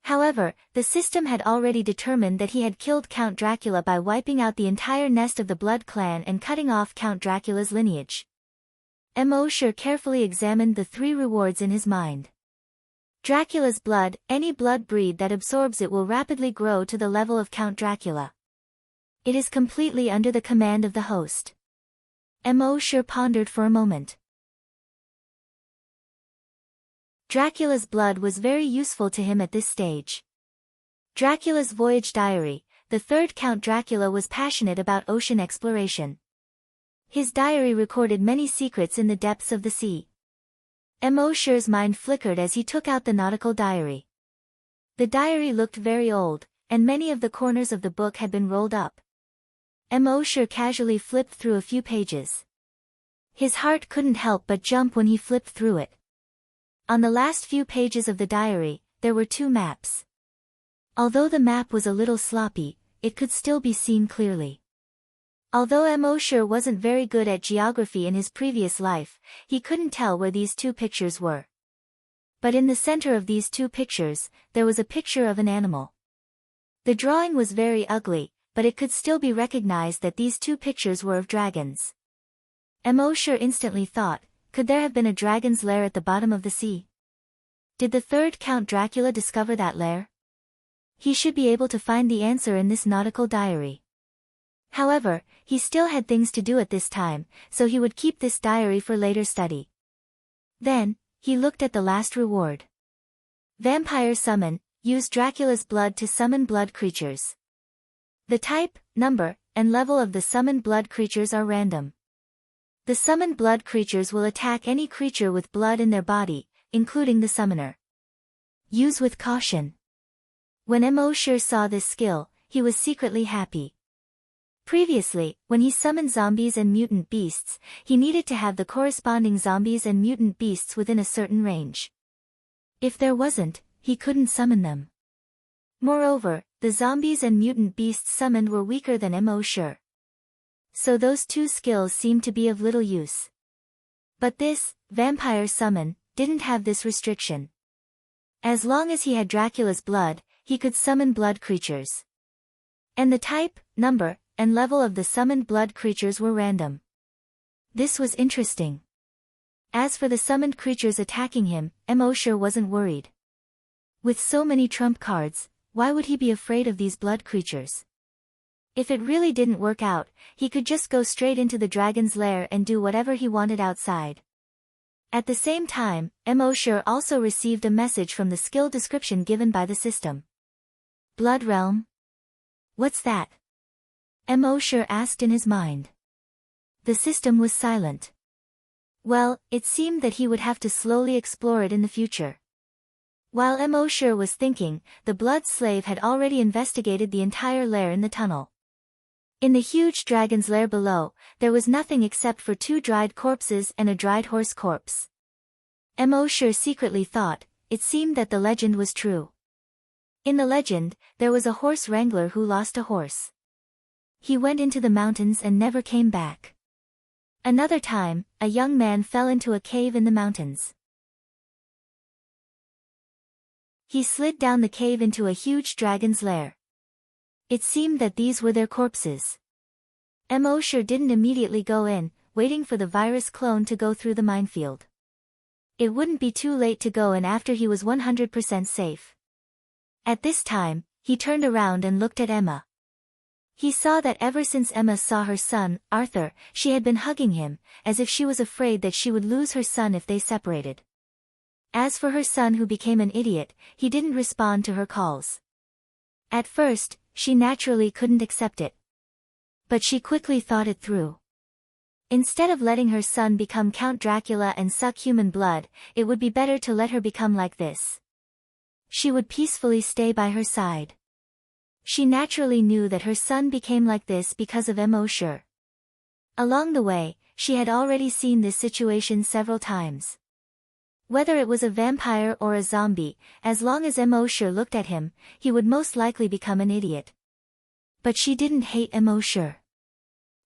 However, the system had already determined that he had killed Count Dracula by wiping out the entire nest of the Blood clan and cutting off Count Dracula's lineage. Immortal carefully examined the 3 rewards in his mind. Dracula's blood, any blood breed that absorbs it will rapidly grow to the level of Count Dracula. It is completely under the command of the host. Immortal pondered for a moment. Dracula's blood was very useful to him at this stage. Dracula's voyage diary, the 3rd Count Dracula was passionate about ocean exploration. His diary recorded many secrets in the depths of the sea. Immortal's mind flickered as he took out the nautical diary. The diary looked very old, and many of the corners of the book had been rolled up. Immortal casually flipped through a few pages. His heart couldn't help but jump when he flipped through it. On the last few pages of the diary, there were 2 maps. Although the map was a little sloppy, it could still be seen clearly. Although Immortal wasn't very good at geography in his previous life, he couldn't tell where these 2 pictures were. But in the center of these 2 pictures, there was a picture of an animal. The drawing was very ugly, but it could still be recognized that these 2 pictures were of dragons. Immortal instantly thought, could there have been a dragon's lair at the bottom of the sea? Did the 3rd Count Dracula discover that lair? He should be able to find the answer in this nautical diary. However, he still had things to do at this time, so he would keep this diary for later study. Then, he looked at the last reward. Vampire summon, use Dracula's blood to summon blood creatures. The type, number, and level of the summoned blood creatures are random. The summoned blood creatures will attack any creature with blood in their body, including the summoner. Use with caution. When Immortal saw this skill, he was secretly happy. Previously, when he summoned zombies and mutant beasts, he needed to have the corresponding zombies and mutant beasts within a certain range. If there wasn't, he couldn't summon them. Moreover, the zombies and mutant beasts summoned were weaker than Immortal. So those 2 skills seemed to be of little use. But this, vampire summon, didn't have this restriction. As long as he had Dracula's blood, he could summon blood creatures. And the type, number, and level of the summoned blood creatures were random. This was interesting. As for the summoned creatures attacking him, Immortal wasn't worried. With so many trump cards, why would he be afraid of these blood creatures? If it really didn't work out, he could just go straight into the dragon's lair and do whatever he wanted outside. At the same time, Immortal also received a message from the skill description given by the system. Blood Realm? What's that? Immortal asked in his mind. The system was silent. Well, it seemed that he would have to slowly explore it in the future. While Immortal was thinking, the blood slave had already investigated the entire lair in the tunnel. In the huge dragon's lair below, there was nothing except for 2 dried corpses and a dried horse corpse. Immortal secretly thought, it seemed that the legend was true. In the legend, there was a horse wrangler who lost a horse. He went into the mountains and never came back. Another time, a young man fell into a cave in the mountains. He slid down the cave into a huge dragon's lair. It seemed that these were their corpses. Immortal didn't immediately go in, waiting for the virus clone to go through the minefield. It wouldn't be too late to go in after he was 100% safe. At this time, he turned around and looked at Emma. He saw that ever since Emma saw her son, Arthur, she had been hugging him, as if she was afraid that she would lose her son if they separated. As for her son who became an idiot, he didn't respond to her calls. At first, she naturally couldn't accept it. But she quickly thought it through. Instead of letting her son become Count Dracula and suck human blood, it would be better to let her become like this. she would peacefully stay by her side. She naturally knew that her son became like this because of Immortal. Along the way, she had already seen this situation several times. Whether it was a vampire or a zombie, as long as Immortal looked at him, he would most likely become an idiot. But she didn't hate Immortal.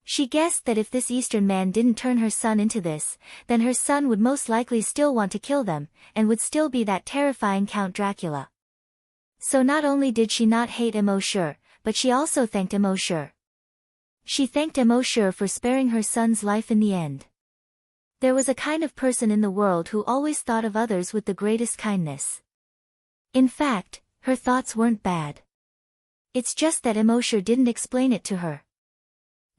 She guessed that if this Eastern man didn't turn her son into this, then her son would most likely still want to kill them, and would still be that terrifying Count Dracula. So not only did she not hate Immortal, but she also thanked Immortal. She thanked Immortal for sparing her son's life in the end. There was a kind of person in the world who always thought of others with the greatest kindness. In fact, her thoughts weren't bad. It's just that Immortal didn't explain it to her.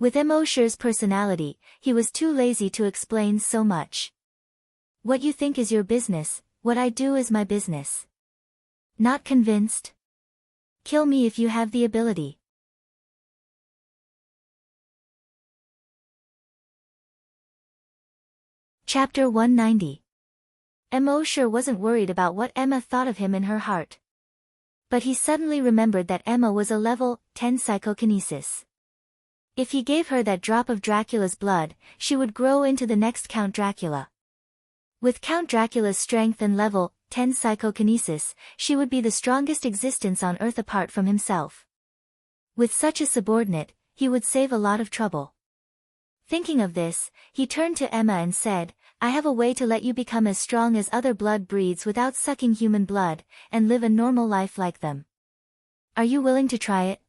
With Immortal's personality, he was too lazy to explain so much. What you think is your business, what I do is my business. Not convinced? Kill me if you have the ability. Chapter 190. Immortal wasn't worried about what Emma thought of him in her heart. But he suddenly remembered that Emma was a level 10 psychokinesis. If he gave her that drop of Dracula's blood, she would grow into the next Count Dracula. With Count Dracula's strength and level 10 psychokinesis, she would be the strongest existence on Earth apart from himself. With such a subordinate, he would save a lot of trouble. Thinking of this, he turned to Emma and said, I have a way to let you become as strong as other blood breeds without sucking human blood, and live a normal life like them. Are you willing to try it?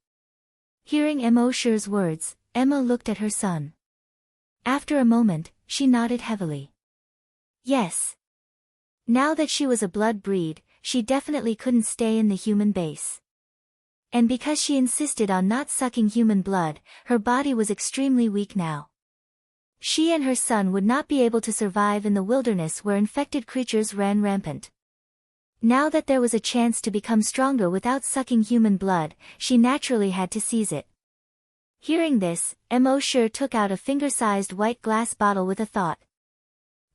Hearing Immortal's words, Emma looked at her son. After a moment, she nodded heavily. Yes. Now that she was a blood breed, she definitely couldn't stay in the human base. And because she insisted on not sucking human blood, her body was extremely weak now. She and her son would not be able to survive in the wilderness where infected creatures ran rampant. Now that there was a chance to become stronger without sucking human blood, she naturally had to seize it. Hearing this, Immortal took out a finger-sized white glass bottle with a thought.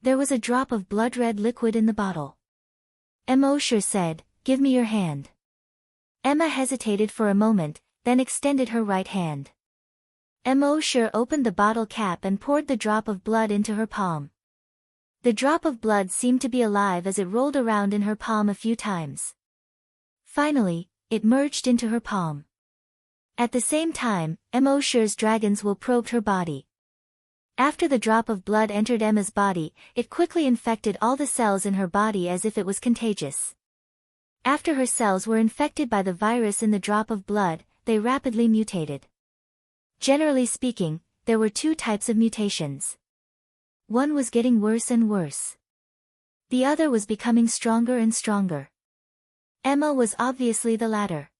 There was a drop of blood-red liquid in the bottle. Immortal said, Give me your hand. Emma hesitated for a moment, then extended her right hand. Immortal opened the bottle cap and poured the drop of blood into her palm. The drop of blood seemed to be alive as it rolled around in her palm a few times. Finally, it merged into her palm. At the same time, Immortal's dragon's will probed her body. After the drop of blood entered Emma's body, it quickly infected all the cells in her body as if it was contagious. After her cells were infected by the virus in the drop of blood, they rapidly mutated. Generally speaking, there were two types of mutations. One was getting worse and worse. The other was becoming stronger and stronger. Emma was obviously the latter.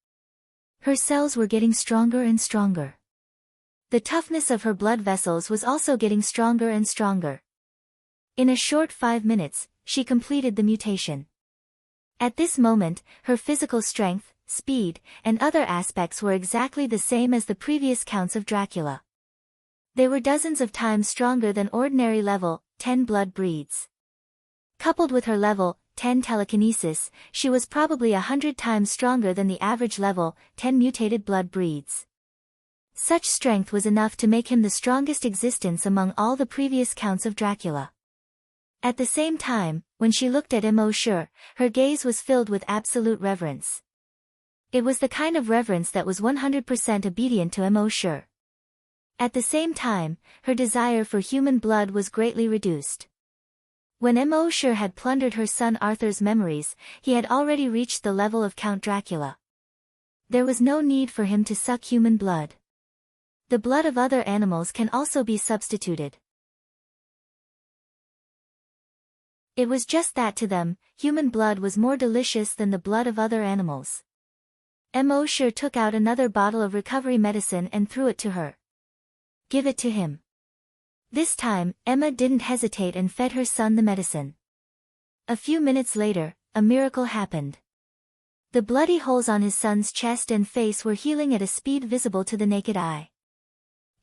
Her cells were getting stronger and stronger. The toughness of her blood vessels was also getting stronger and stronger. In a short 5 minutes, she completed the mutation. At this moment, her physical strength, speed, and other aspects were exactly the same as the previous counts of Dracula. They were dozens of times stronger than ordinary level 10 blood breeds. Coupled with her level 10 telekinesis, she was probably 100 times stronger than the average level 10 mutated blood breeds. Such strength was enough to make him the strongest existence among all the previous counts of Dracula. At the same time, when she looked at Immortal, her gaze was filled with absolute reverence. It was the kind of reverence that was 100% obedient to Immortal. At the same time, her desire for human blood was greatly reduced. When Immortal had plundered her son Arthur's memories, he had already reached the level of Count Dracula. There was no need for him to suck human blood. The blood of other animals can also be substituted. It was just that to them, human blood was more delicious than the blood of other animals. Immortal took out another bottle of recovery medicine and threw it to her. Give it to him. This time, Emma didn't hesitate and fed her son the medicine. A few minutes later, a miracle happened. The bloody holes on his son's chest and face were healing at a speed visible to the naked eye.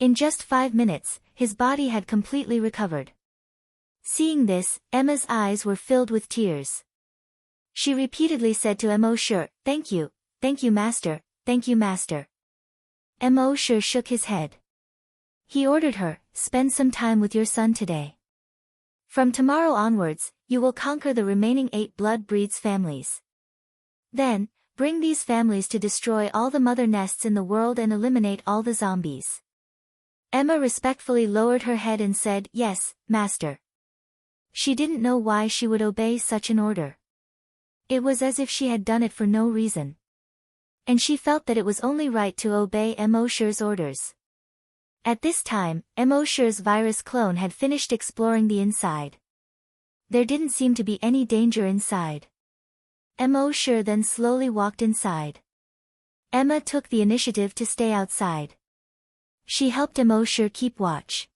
In just 5 minutes, his body had completely recovered. Seeing this, Emma's eyes were filled with tears. She repeatedly said to Emosher, thank you, master, thank you, master. Emosher shook his head. He ordered her, spend some time with your son today. From tomorrow onwards, you will conquer the remaining 8 blood breeds families. Then, bring these families to destroy all the mother nests in the world and eliminate all the zombies. Emma respectfully lowered her head and said, yes, master. She didn't know why she would obey such an order. It was as if she had done it for no reason. And she felt that it was only right to obey Emosher's orders. At this time, Emosher's virus clone had finished exploring the inside. There didn't seem to be any danger inside. Emosher then slowly walked inside. Emma took the initiative to stay outside. She helped Emosher keep watch.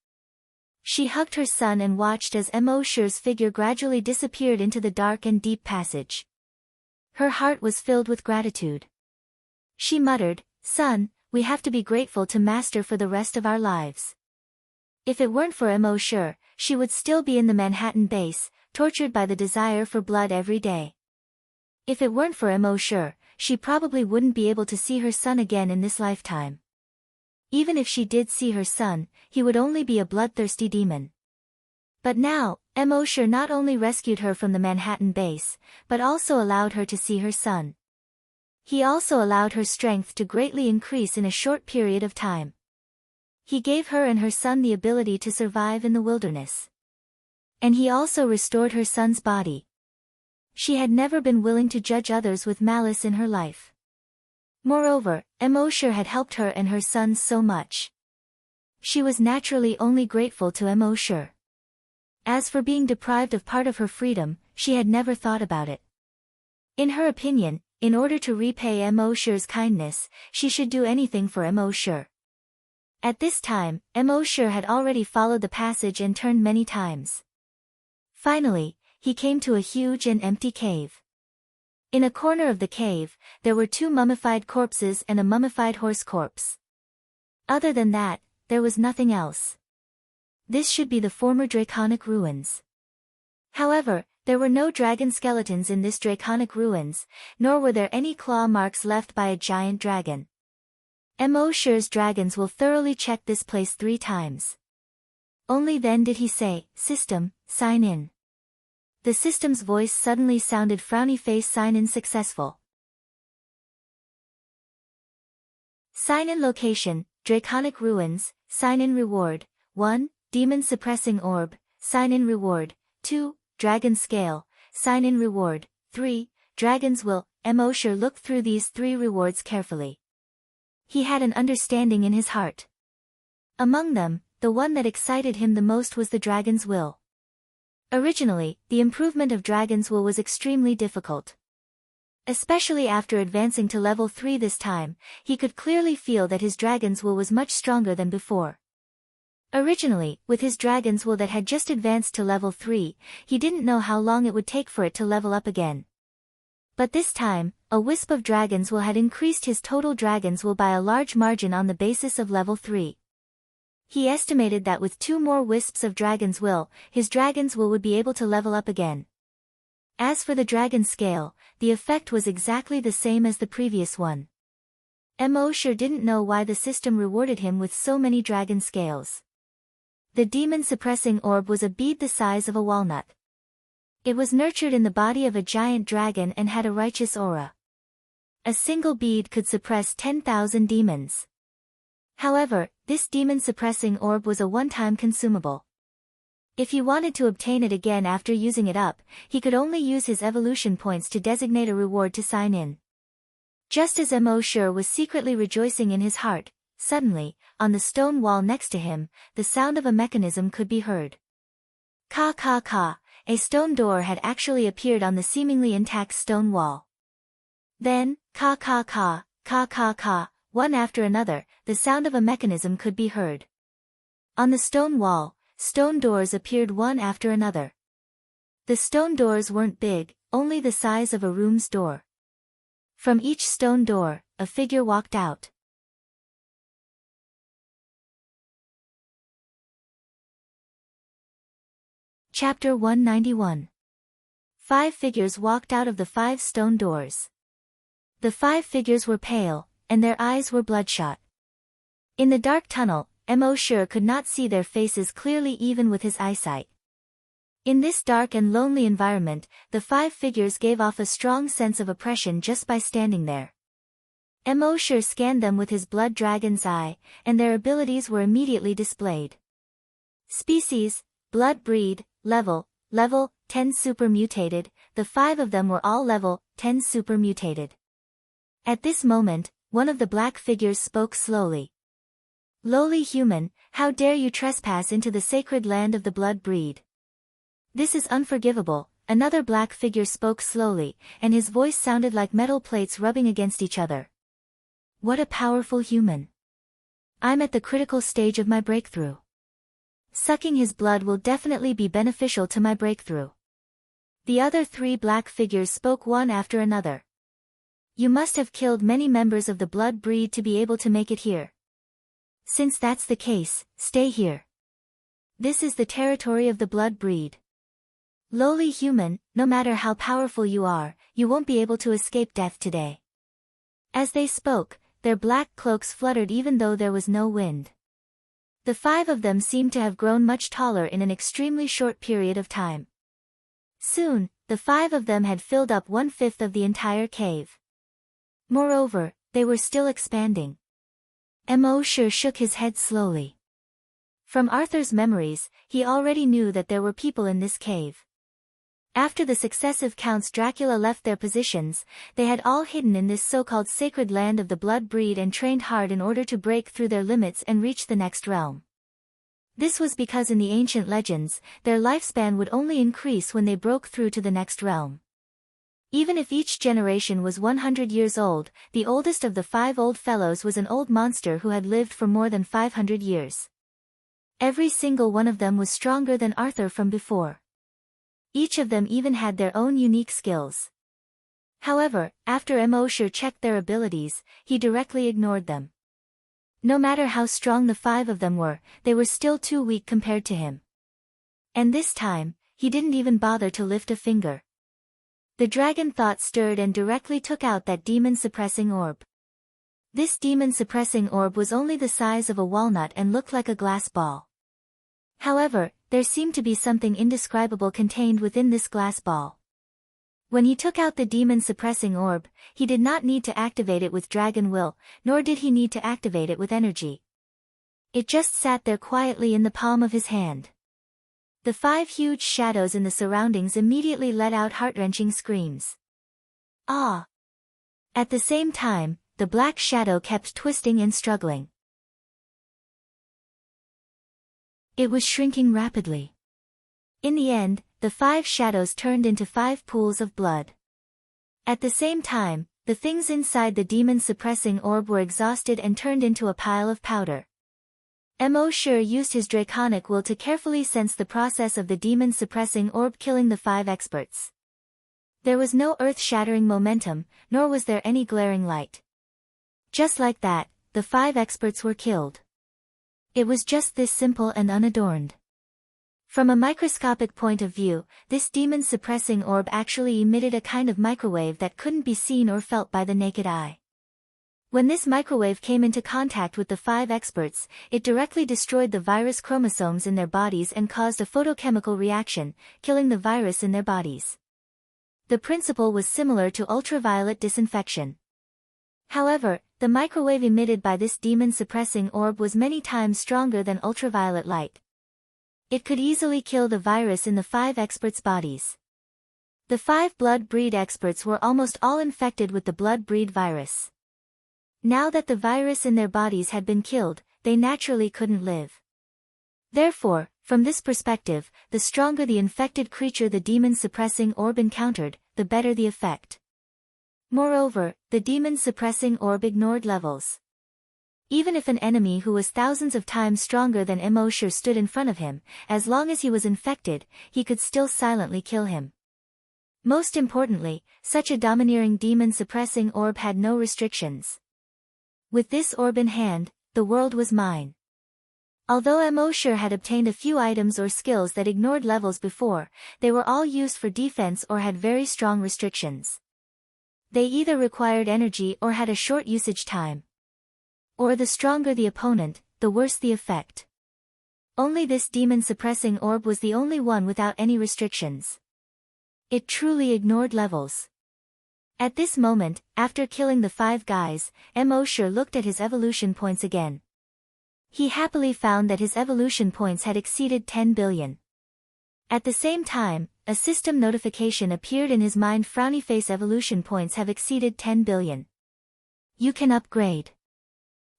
She hugged her son and watched as Emosher's figure gradually disappeared into the dark and deep passage. Her heart was filled with gratitude. She muttered, son, we have to be grateful to Master for the rest of our lives. If it weren't for Emosher, she would still be in the Manhattan base, tortured by the desire for blood every day. If it weren't for Emosher, she probably wouldn't be able to see her son again in this lifetime. Even if she did see her son, he would only be a bloodthirsty demon. But now, Emosher not only rescued her from the Manhattan base, but also allowed her to see her son. He also allowed her strength to greatly increase in a short period of time. He gave her and her son the ability to survive in the wilderness. And he also restored her son's body. She had never been willing to judge others with malice in her life. Moreover, Emosher had helped her and her sons so much. She was naturally only grateful to Emosher. As for being deprived of part of her freedom, she had never thought about it. In her opinion, in order to repay Emosher's kindness, she should do anything for Emosher. At this time, Emosher had already followed the passage and turned many times. Finally, he came to a huge and empty cave. In a corner of the cave, there were 2 mummified corpses and a mummified horse corpse. Other than that, there was nothing else. This should be the former draconic ruins. However, there were no dragon skeletons in this draconic ruins, nor were there any claw marks left by a giant dragon. Emosher's dragons will thoroughly check this place 3 times. Only then did he say, System, sign in. The system's voice suddenly sounded frowny face sign in successful. Sign in location, Draconic Ruins, sign in reward, 1, Demon Suppressing Orb, sign in reward, 2, Dragon Scale, sign in reward, 3, Dragon's Will. Emosher looked through these 3 rewards carefully. He had an understanding in his heart. Among them, the one that excited him the most was the Dragon's Will. Originally, the improvement of Dragon's Will was extremely difficult. Especially after advancing to level 3 this time, he could clearly feel that his Dragon's Will was much stronger than before. Originally, with his Dragon's Will that had just advanced to level 3, he didn't know how long it would take for it to level up again. But this time, a wisp of Dragon's Will had increased his total Dragon's Will by a large margin on the basis of level 3. He estimated that with 2 more wisps of Dragon's Will, his Dragon's Will would be able to level up again. As for the Dragon Scale, the effect was exactly the same as the previous one. Emosher didn't know why the system rewarded him with so many Dragon Scales. The Demon Suppressing Orb was a bead the size of a walnut. It was nurtured in the body of a giant dragon and had a righteous aura. A single bead could suppress 10,000 demons. However, this demon-suppressing orb was a one-time consumable. If he wanted to obtain it again after using it up, he could only use his evolution points to designate a reward to sign in. Just as Emosher was secretly rejoicing in his heart, suddenly, on the stone wall next to him, the sound of a mechanism could be heard. Ka ka ka, a stone door had actually appeared on the seemingly intact stone wall. Then, ka ka ka, ka ka ka, one after another, the sound of a mechanism could be heard. On the stone wall, stone doors appeared one after another. The stone doors weren't big, only the size of a room's door. From each stone door, a figure walked out. Chapter 191. 5 figures walked out of the 5 stone doors. The 5 figures were pale, and their eyes were bloodshot. In the dark tunnel, Emosure could not see their faces clearly even with his eyesight. In this dark and lonely environment, the 5 figures gave off a strong sense of oppression just by standing there. Emosure scanned them with his blood dragon's eye, and their abilities were immediately displayed. Species, blood breed, level 10 super mutated, the 5 of them were all level 10 super mutated. At this moment, one of the black figures spoke slowly. "Lowly human, how dare you trespass into the sacred land of the blood breed? This is unforgivable." Another black figure spoke slowly, and his voice sounded like metal plates rubbing against each other. "What a powerful human. I'm at the critical stage of my breakthrough. Sucking his blood will definitely be beneficial to my breakthrough." The other 3 black figures spoke one after another. "You must have killed many members of the blood breed to be able to make it here. Since that's the case, stay here. This is the territory of the blood breed. Lowly human, no matter how powerful you are, you won't be able to escape death today." As they spoke, their black cloaks fluttered even though there was no wind. The 5 of them seemed to have grown much taller in an extremely short period of time. Soon, the 5 of them had filled up 1/5 of the entire cave. Moreover, they were still expanding. Emosure shook his head slowly. From Arthur's memories, he already knew that there were people in this cave. After the successive Counts Dracula left their positions, they had all hidden in this so-called sacred land of the blood breed and trained hard in order to break through their limits and reach the next realm. This was because in the ancient legends, their lifespan would only increase when they broke through to the next realm. Even if each generation was 100 years old, the oldest of the 5 old fellows was an old monster who had lived for more than 500 years. Every single one of them was stronger than Arthur from before. Each of them even had their own unique skills. However, after Emosure checked their abilities, he directly ignored them. No matter how strong the 5 of them were, they were still too weak compared to him. And this time, he didn't even bother to lift a finger. The dragon thought stirred and directly took out that demon-suppressing orb. This demon-suppressing orb was only the size of a walnut and looked like a glass ball. However, there seemed to be something indescribable contained within this glass ball. When he took out the demon-suppressing orb, he did not need to activate it with dragon will, nor did he need to activate it with energy. It just sat there quietly in the palm of his hand. The 5 huge shadows in the surroundings immediately let out heart-wrenching screams. "Ah!" At the same time, the black shadow kept twisting and struggling. It was shrinking rapidly. In the end, the 5 shadows turned into 5 pools of blood. At the same time, the things inside the demon-suppressing orb were exhausted and turned into a pile of powder. Emosure used his draconic will to carefully sense the process of the demon-suppressing orb killing the 5 experts. There was no earth-shattering momentum, nor was there any glaring light. Just like that, the 5 experts were killed. It was just this simple and unadorned. From a microscopic point of view, this demon-suppressing orb actually emitted a kind of microwave that couldn't be seen or felt by the naked eye. When this microwave came into contact with the 5 experts, it directly destroyed the virus chromosomes in their bodies and caused a photochemical reaction, killing the virus in their bodies. The principle was similar to ultraviolet disinfection. However, the microwave emitted by this demon-suppressing orb was many times stronger than ultraviolet light. It could easily kill the virus in the 5 experts' bodies. The 5 blood breed experts were almost all infected with the blood breed virus. Now that the virus in their bodies had been killed, they naturally couldn't live. Therefore, from this perspective, the stronger the infected creature the demon-suppressing orb encountered, the better the effect. Moreover, the demon-suppressing orb ignored levels. Even if an enemy who was thousands of times stronger than Emosure stood in front of him, as long as he was infected, he could still silently kill him. Most importantly, such a domineering demon-suppressing orb had no restrictions. With this orb in hand, the world was mine. Although Emosure had obtained a few items or skills that ignored levels before, they were all used for defense or had very strong restrictions. They either required energy or had a short usage time. Or the stronger the opponent, the worse the effect. Only this demon-suppressing orb was the only one without any restrictions. It truly ignored levels. At this moment, after killing the 5 guys, Emosure looked at his evolution points again. He happily found that his evolution points had exceeded 10 billion. At the same time, a system notification appeared in his mind. Frowny face evolution points have exceeded 10 billion. You can upgrade.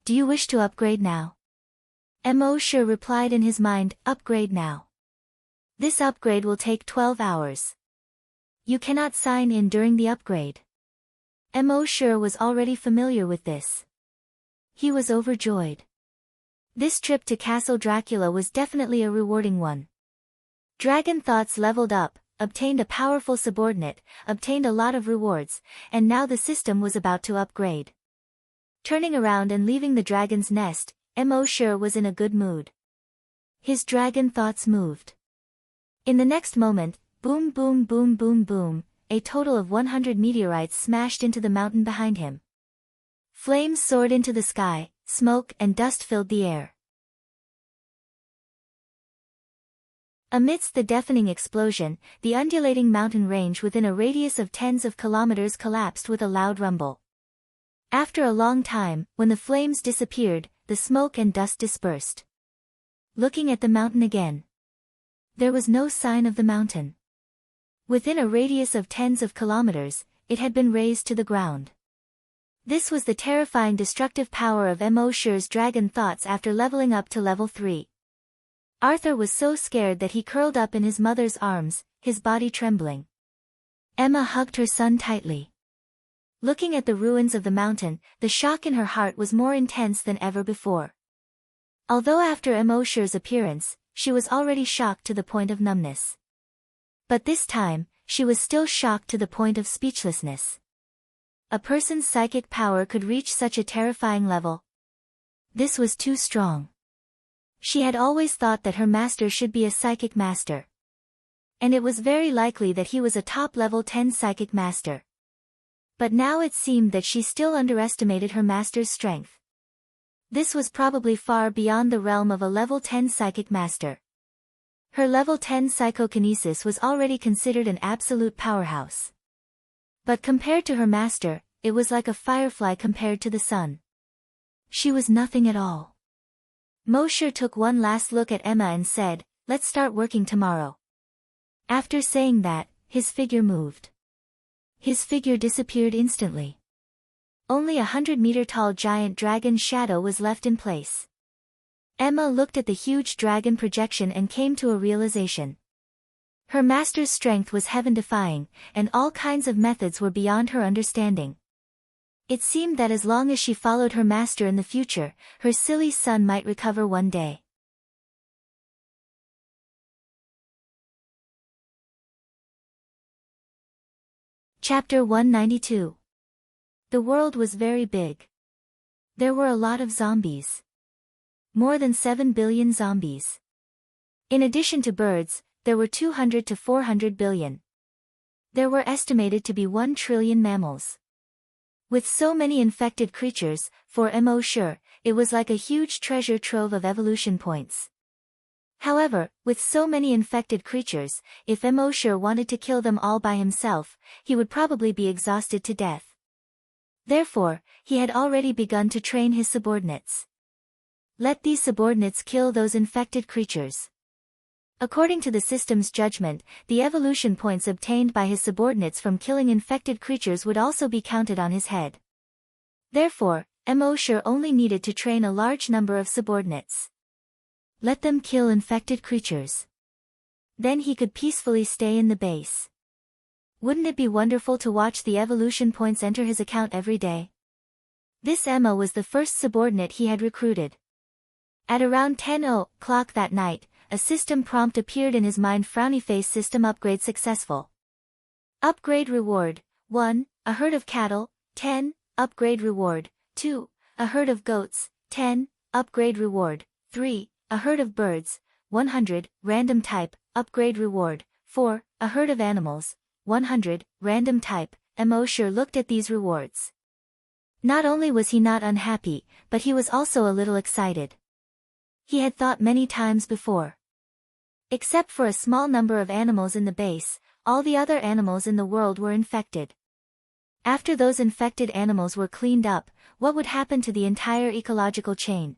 Do you wish to upgrade now? Emosure replied in his mind, upgrade now. This upgrade will take 12 hours. You cannot sign in during the upgrade. Emosure was already familiar with this. He was overjoyed. This trip to Castle Dracula was definitely a rewarding one. Dragon Thoughts leveled up, obtained a powerful subordinate, obtained a lot of rewards, and now the system was about to upgrade. Turning around and leaving the dragon's nest, Emosure was in a good mood. His dragon thoughts moved. In the next moment, boom boom boom boom boom, a total of 100 meteorites smashed into the mountain behind him. Flames soared into the sky, smoke and dust filled the air. Amidst the deafening explosion, the undulating mountain range within a radius of tens of kilometers collapsed with a loud rumble. After a long time, when the flames disappeared, the smoke and dust dispersed. Looking at the mountain again. There was no sign of the mountain. Within a radius of tens of kilometers, it had been razed to the ground. This was the terrifying destructive power of Emosure's dragon thoughts after leveling up to level 3. Arthur was so scared that he curled up in his mother's arms, his body trembling. Emma hugged her son tightly. Looking at the ruins of the mountain, the shock in her heart was more intense than ever before. Although after Emosure's appearance, she was already shocked to the point of numbness. But this time, she was still shocked to the point of speechlessness. A person's psychic power could reach such a terrifying level. This was too strong. She had always thought that her master should be a psychic master. And it was very likely that he was a top-level 10 psychic master. But now it seemed that she still underestimated her master's strength. This was probably far beyond the realm of a level 10 psychic master. Her level 10 psychokinesis was already considered an absolute powerhouse. But compared to her master, it was like a firefly compared to the sun. She was nothing at all. Mosher took one last look at Emma and said, "Let's start working tomorrow." After saying that, his figure moved. His figure disappeared instantly. Only 100-meter-tall giant dragon's shadow was left in place. Emma looked at the huge dragon projection and came to a realization. Her master's strength was heaven-defying, and all kinds of methods were beyond her understanding. It seemed that as long as she followed her master in the future, her silly son might recover one day. Chapter 192. The world was very big. There were a lot of zombies. More than 7 billion zombies. In addition to birds, there were 200 to 400 billion. There were estimated to be 1 trillion mammals. With so many infected creatures, for Emosure, it was like a huge treasure trove of evolution points. However, with so many infected creatures, if Emosure wanted to kill them all by himself, he would probably be exhausted to death. Therefore, he had already begun to train his subordinates. Let these subordinates kill those infected creatures. According to the system's judgment, the evolution points obtained by his subordinates from killing infected creatures would also be counted on his head. Therefore, Emosure only needed to train a large number of subordinates. Let them kill infected creatures. Then he could peacefully stay in the base. Wouldn't it be wonderful to watch the evolution points enter his account every day? This Emma was the first subordinate he had recruited. At around 10 o'clock that night, a system prompt appeared in his mind. Frowny face system upgrade successful. Upgrade reward, 1, a herd of cattle, 10, upgrade reward, 2, a herd of goats, 10, upgrade reward, 3, A herd of birds, 100, random type, upgrade reward. 4. A herd of animals, 100, random type. Mosher looked at these rewards. Not only was he not unhappy, but he was also a little excited. He had thought many times before. Except for a small number of animals in the base, all the other animals in the world were infected. After those infected animals were cleaned up, what would happen to the entire ecological chain?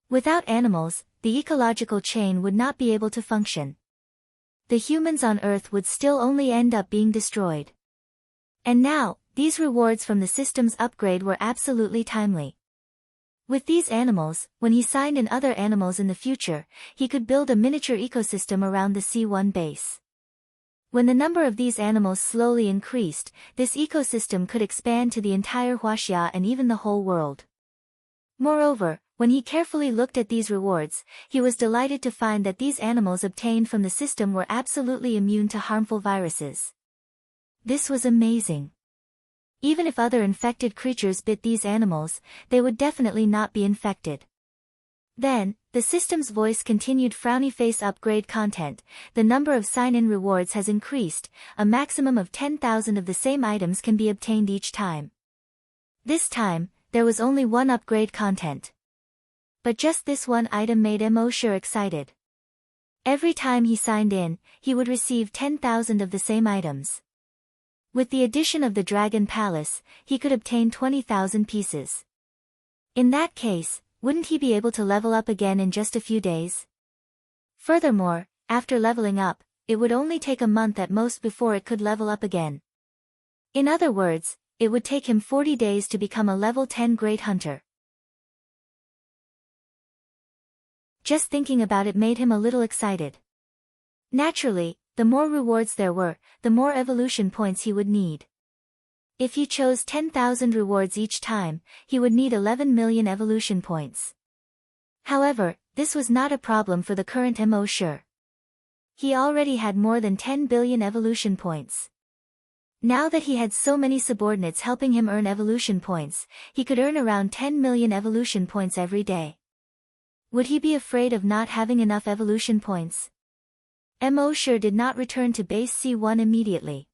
Without animals, the ecological chain would not be able to function. The humans on Earth would still only end up being destroyed. And now, these rewards from the system's upgrade were absolutely timely. With these animals, when he signed in other animals in the future, he could build a miniature ecosystem around the C1 base. When the number of these animals slowly increased, this ecosystem could expand to the entire Huaxia and even the whole world. Moreover, when he carefully looked at these rewards, he was delighted to find that these animals obtained from the system were absolutely immune to harmful viruses. This was amazing. Even if other infected creatures bit these animals, they would definitely not be infected. Then, the system's voice continued. Frowny face upgrade content. The number of sign-in rewards has increased. A maximum of 10,000 of the same items can be obtained each time. This time, there was only one upgrade content. But just this one item made Mosher excited. Every time he signed in, he would receive 10,000 of the same items. With the addition of the Dragon Palace, he could obtain 20,000 pieces. In that case, wouldn't he be able to level up again in just a few days? Furthermore, after leveling up, it would only take a month at most before it could level up again. In other words, it would take him 40 days to become a level 10 Great Hunter. Just thinking about it made him a little excited. Naturally, the more rewards there were, the more evolution points he would need. If he chose 10,000 rewards each time, he would need 11 million evolution points. However, this was not a problem for the current Mosher. He already had more than 10 billion evolution points. Now that he had so many subordinates helping him earn evolution points, he could earn around 10 million evolution points every day. Would he be afraid of not having enough evolution points? Mosher did not return to base C1 immediately.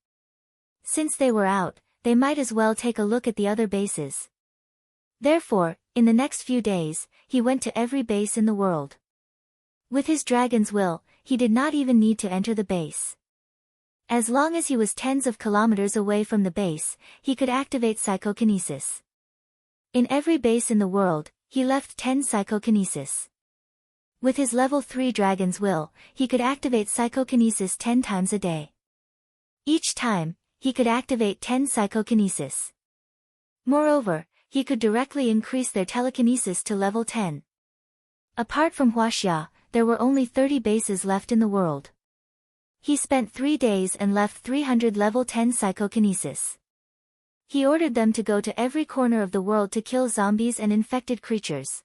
Since they were out, they might as well take a look at the other bases. Therefore, in the next few days, he went to every base in the world. With his dragon's will, he did not even need to enter the base. As long as he was tens of kilometers away from the base, he could activate psychokinesis. In every base in the world, he left 10 psychokinesis. With his level 3 dragon's will, he could activate psychokinesis 10 times a day. Each time, he could activate 10 psychokinesis. Moreover, he could directly increase their telekinesis to level 10. Apart from Huaxia, there were only 30 bases left in the world. He spent 3 days and left 300 level 10 psychokinesis. He ordered them to go to every corner of the world to kill zombies and infected creatures.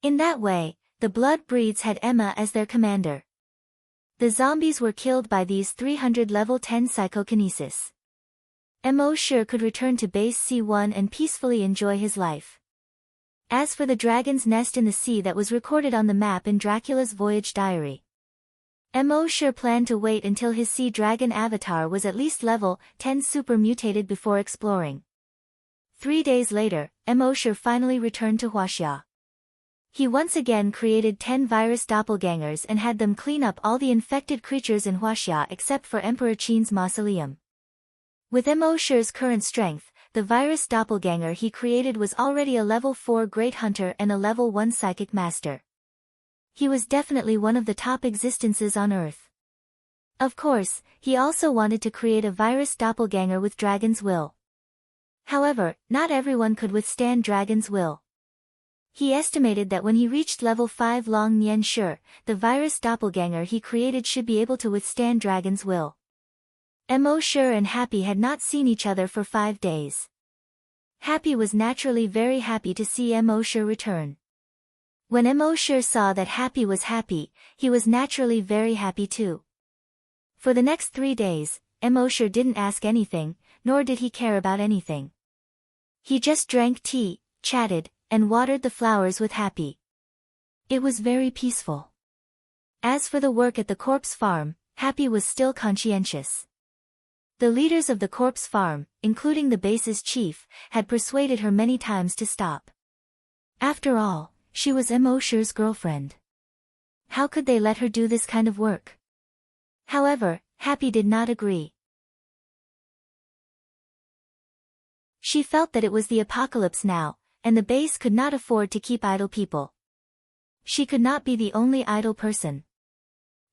In that way, the Blood Breeds had Emma as their commander. The zombies were killed by these 300 level 10 psychokinesis. Mosher could return to base C1 and peacefully enjoy his life. As for the dragon's nest in the sea that was recorded on the map in Dracula's voyage diary, Mosher planned to wait until his sea dragon avatar was at least level 10 super mutated before exploring. 3 days later, Mosher finally returned to Huaxia. He once again created 10 virus doppelgangers and had them clean up all the infected creatures in Huaxia except for Emperor Qin's mausoleum. With Mosher's current strength, the virus doppelganger he created was already a level 4 Great Hunter and a level 1 Psychic Master. He was definitely one of the top existences on Earth. Of course, he also wanted to create a virus doppelganger with Dragon's Will. However, not everyone could withstand Dragon's Will. He estimated that when he reached level 5 Long Nian Shi, the virus doppelganger he created should be able to withstand Dragon's Will. Mosher and Happy had not seen each other for 5 days. Happy was naturally very happy to see Mosher return. When Mosher saw that Happy was happy, he was naturally very happy too. For the next 3 days, Mosher didn't ask anything, nor did he care about anything. He just drank tea, chatted, and watered the flowers with Happy. It was very peaceful. As for the work at the corpse farm, Happy was still conscientious. The leaders of the corpse farm, including the base's chief, had persuaded her many times to stop. After all, she was Emosher's girlfriend. How could they let her do this kind of work? However, Happy did not agree. She felt that it was the apocalypse now, and the base could not afford to keep idle people. She could not be the only idle person.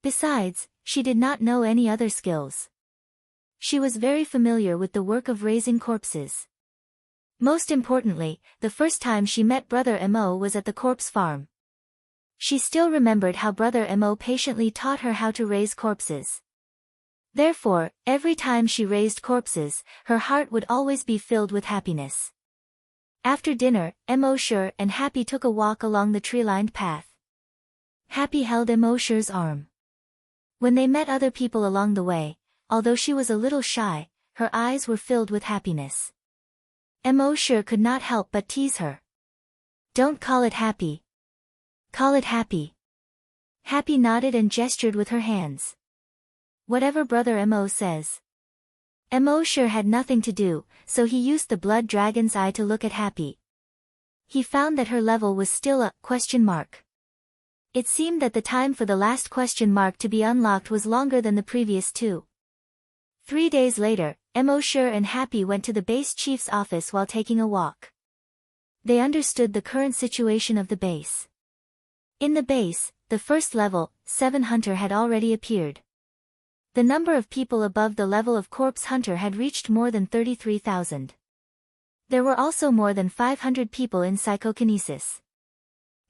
Besides, she did not know any other skills. She was very familiar with the work of raising corpses. Most importantly, the first time she met Brother Mo was at the corpse farm. She still remembered how Brother Mo patiently taught her how to raise corpses. Therefore, every time she raised corpses, her heart would always be filled with happiness. After dinner, Emosher and Happy took a walk along the tree-lined path. Happy held Emosher's arm. When they met other people along the way, although she was a little shy, her eyes were filled with happiness. Emosher could not help but tease her. "Don't call it Happy. Call it Happy." Happy nodded and gestured with her hands. "Whatever Brother Mo says." Emosher had nothing to do, so he used the blood dragon's eye to look at Happy. He found that her level was still a question mark. It seemed that the time for the last question mark to be unlocked was longer than the previous two. 3 days later, Emosher and Happy went to the base chief's office while taking a walk. They understood the current situation of the base. In the base, the first level, 7 Hunter had already appeared. The number of people above the level of Corpse Hunter had reached more than 33,000. There were also more than 500 people in psychokinesis.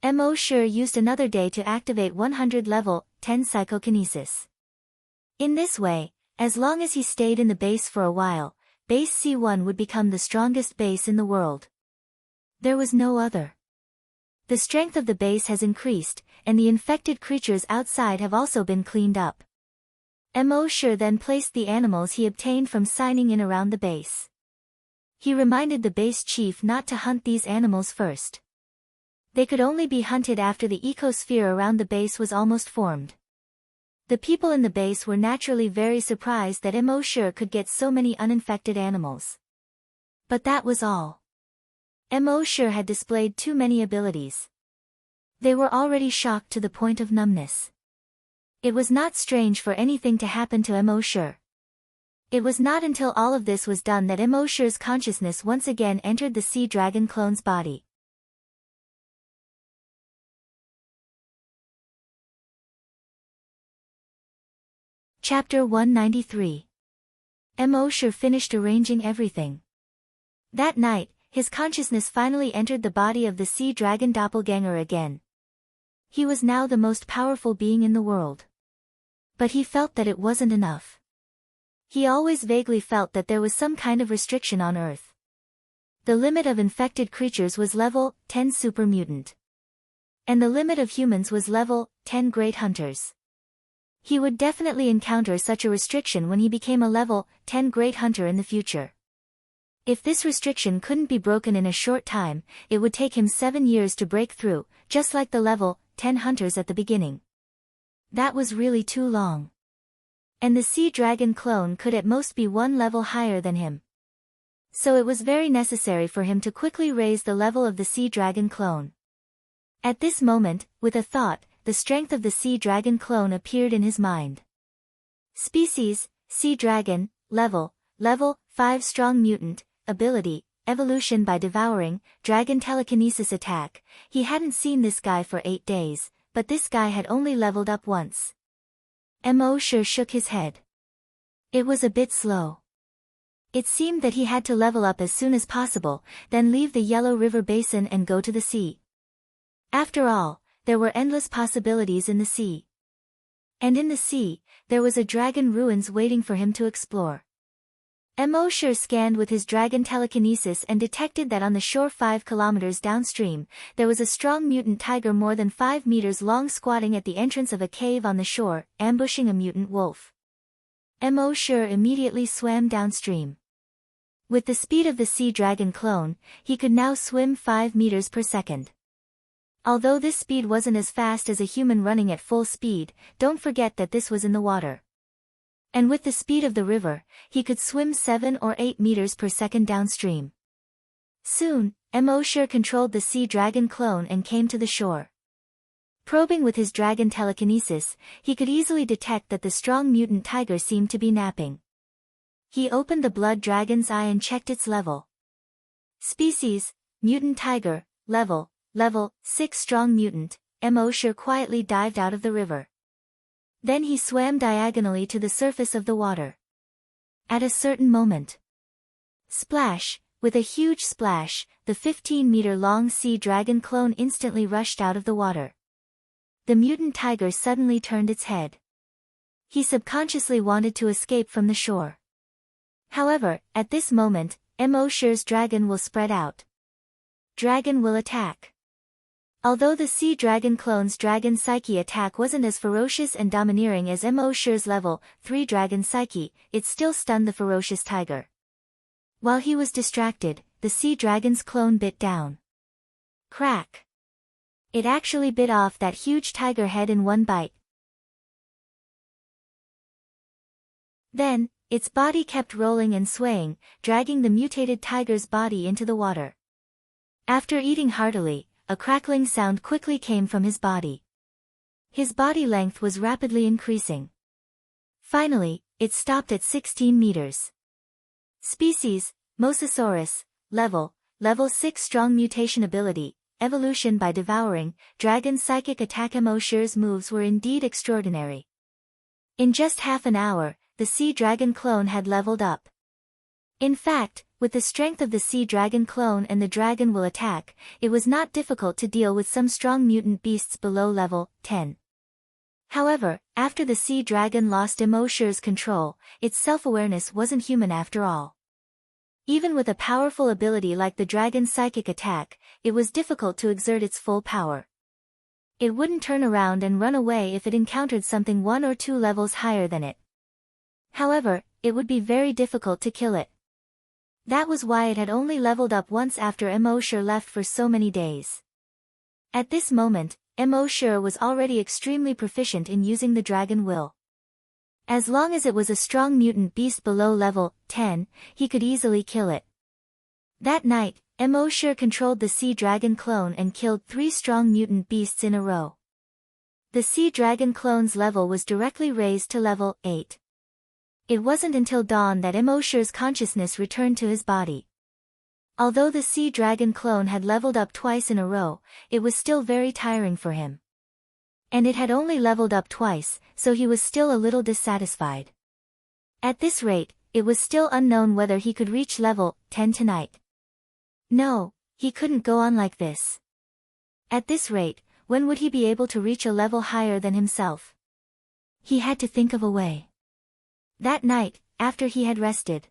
Emosher used another day to activate 100 level 10 psychokinesis. In this way, as long as he stayed in the base for a while, base C1 would become the strongest base in the world. There was no other. The strength of the base has increased, and the infected creatures outside have also been cleaned up. Emosher then placed the animals he obtained from signing in around the base. He reminded the base chief not to hunt these animals first. They could only be hunted after the ecosphere around the base was almost formed. The people in the base were naturally very surprised that Emosher could get so many uninfected animals. But that was all. Emosher had displayed too many abilities. They were already shocked to the point of numbness. It was not strange for anything to happen to Emosher. It was not until all of this was done that Emosher's consciousness once again entered the sea dragon clone's body. Chapter 193. Emosher finished arranging everything. That night, his consciousness finally entered the body of the sea dragon doppelganger again. He was now the most powerful being in the world. But he felt that it wasn't enough. He always vaguely felt that there was some kind of restriction on Earth. The limit of infected creatures was level 10 super mutant. And the limit of humans was level 10 great hunters. He would definitely encounter such a restriction when he became a level 10 great hunter in the future. If this restriction couldn't be broken in a short time, it would take him 7 years to break through, just like the level 10 hunters at the beginning. That was really too long. And the sea dragon clone could at most be 1 level higher than him. So it was very necessary for him to quickly raise the level of the sea dragon clone. At this moment, with a thought, the strength of the sea dragon clone appeared in his mind. Species, sea dragon, level 5 strong mutant, ability, evolution by devouring, dragon telekinesis attack. He hadn't seen this guy for 8 days, but this guy had only leveled up once. Emosher shook his head. It was a bit slow. It seemed that he had to level up as soon as possible, then leave the Yellow River Basin and go to the sea. After all, there were endless possibilities in the sea. And in the sea, there was a dragon ruins waiting for him to explore. Emosher scanned with his dragon telekinesis and detected that on the shore 5 kilometers downstream, there was a strong mutant tiger more than 5 meters long squatting at the entrance of a cave on the shore, ambushing a mutant wolf. Emosher immediately swam downstream. With the speed of the sea dragon clone, he could now swim 5 meters per second. Although this speed wasn't as fast as a human running at full speed, don't forget that this was in the water. And with the speed of the river, he could swim 7 or 8 meters per second downstream. Soon, Emosure controlled the sea dragon clone and came to the shore. Probing with his dragon telekinesis, he could easily detect that the strong mutant tiger seemed to be napping. He opened the blood dragon's eye and checked its level. Species, mutant tiger, level 6 strong mutant. Emosure quietly dived out of the river. Then he swam diagonally to the surface of the water. At a certain moment, splash! With a huge splash, the 15-meter-long sea dragon clone instantly rushed out of the water. The mutant tiger suddenly turned its head. He subconsciously wanted to escape from the shore. However, at this moment, Emosure's dragon will spread out. Dragon will attack. Although the sea dragon clone's dragon psyche attack wasn't as ferocious and domineering as Emosure's level 3 dragon psyche, it still stunned the ferocious tiger. While he was distracted, the sea dragon's clone bit down. Crack! It actually bit off that huge tiger head in one bite. Then, its body kept rolling and swaying, dragging the mutated tiger's body into the water. After eating heartily, a crackling sound quickly came from his body. His body length was rapidly increasing. Finally, it stopped at 16 meters. Species, Mosasaurus, level 6 strong mutation ability, evolution by devouring, dragon psychic attack. Emosure's moves were indeed extraordinary. In just half an hour, the sea dragon clone had leveled up. In fact, with the strength of the sea dragon clone and the dragon will attack, it was not difficult to deal with some strong mutant beasts below level 10. However, after the sea dragon lost Emosure's control, its self-awareness wasn't human after all. Even with a powerful ability like the dragon's psychic attack, it was difficult to exert its full power. It wouldn't turn around and run away if it encountered something 1 or 2 levels higher than it. However, it would be very difficult to kill it. That was why it had only leveled up once after Emosure left for so many days. At this moment, Emosure was already extremely proficient in using the dragon will. As long as it was a strong mutant beast below level 10, he could easily kill it. That night, Emosure controlled the sea dragon clone and killed 3 strong mutant beasts in a row. The sea dragon clone's level was directly raised to level 8. It wasn't until dawn that Emosure's consciousness returned to his body. Although the sea dragon clone had leveled up twice in a row, it was still very tiring for him. And it had only leveled up twice, so he was still a little dissatisfied. At this rate, it was still unknown whether he could reach level 10 tonight. No, he couldn't go on like this. At this rate, when would he be able to reach a level higher than himself? He had to think of a way. That night, after he had rested,